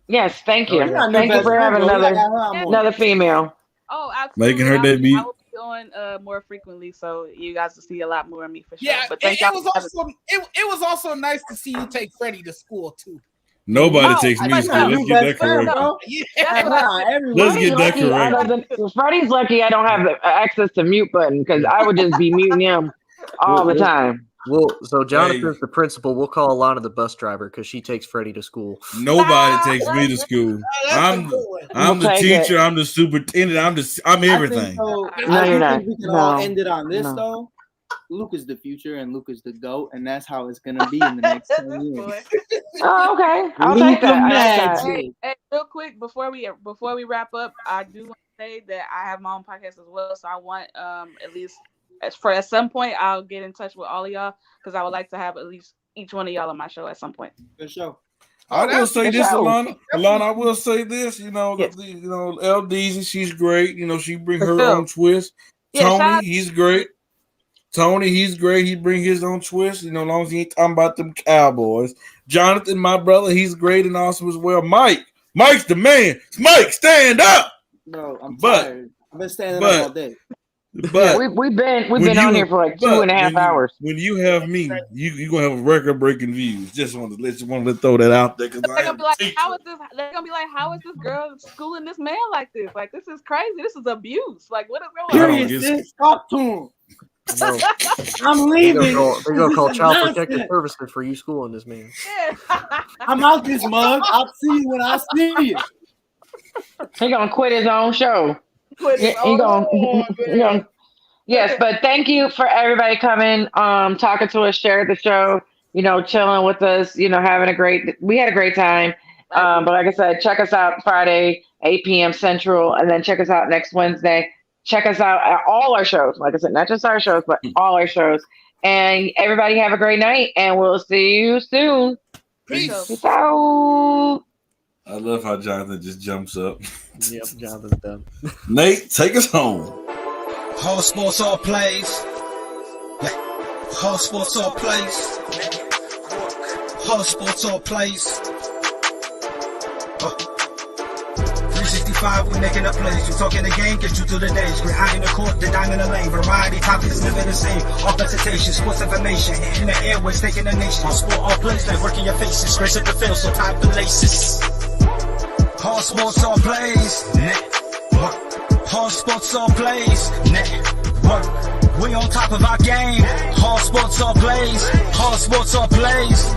Yes, thank you. Thank you for having another female. Oh, absolutely. Making her debut. I will be on more frequently, so you guys will see a lot more of me for sure. Yeah, but it was also nice to see you take Freddie to school too. Nobody takes me to school. Let's get that correct. Let's get that correct. Freddie's lucky I don't have the access to mute button because I would just be muting him all the time. So Jonathan's the principal. We'll call Alana the bus driver because she takes Freddie to school. Nobody takes me to school. I'm the teacher. I'm the superintendent. I'm everything. No, you're not. We can all end it on this though. Luke is the future and Luke is the GOAT, and that's how it's gonna be in the next 10 years. Oh, okay. I'll take that. Hey, real quick before we wrap up, I do want to say that I have my own podcast as well, so I want at least. At some point, I'll get in touch with all of y'all because I would like to have at least each one of y'all on my show at some point. Good show. I will say this, Alana. I will say this. Ldeezy, she's great. She bring her own twist. Tony, he's great. He's great. He bring his own twist. As long as he ain't talking about them Cowboys. Jonathan, my brother, he's great and awesome as well. Mike's the man. Mike, stand up. No, I'm tired. I've been standing up all day. But we've been on here for like 2.5 hours. When you have me, you gonna have record-breaking views. Just want to throw that out there because they're gonna be like, how is this girl schooling this man like this? Like, this is crazy. This is abuse. Like, what is going on? Talk to him. I'm leaving. They're gonna call Child Protective Services for you schooling this man. I'm out this mug. I'll see you when I see you. He gonna quit his own show. Yes, but thank you for everybody coming, talking to us, share the show, chilling with us, we had a great time. But like I said, check us out Friday, 8 p.m. Central, and then check us out next Wednesday. Check us out at all our shows. Like I said, not just our shows, but all our shows. And everybody have a great night, and we'll see you soon. Peace out. I love how Jonathan just jumps up. Yep, Jonathan's done. Nate, take us home. All sports, all plays. All sports, all plays. All sports, all plays. 365, we making up plays. You talking the game, get you through the days. We're high in the court, the dime in the lane. Variety topics, living the same. All presentation, sports information. Hitting the airways, taking the nation. All sport, all plays, like working your faces. Grace at the field, so tie the laces. All sports, all plays. Network. All sports, all plays. Network. We on top of our game. All sports, all plays. All sports, all plays.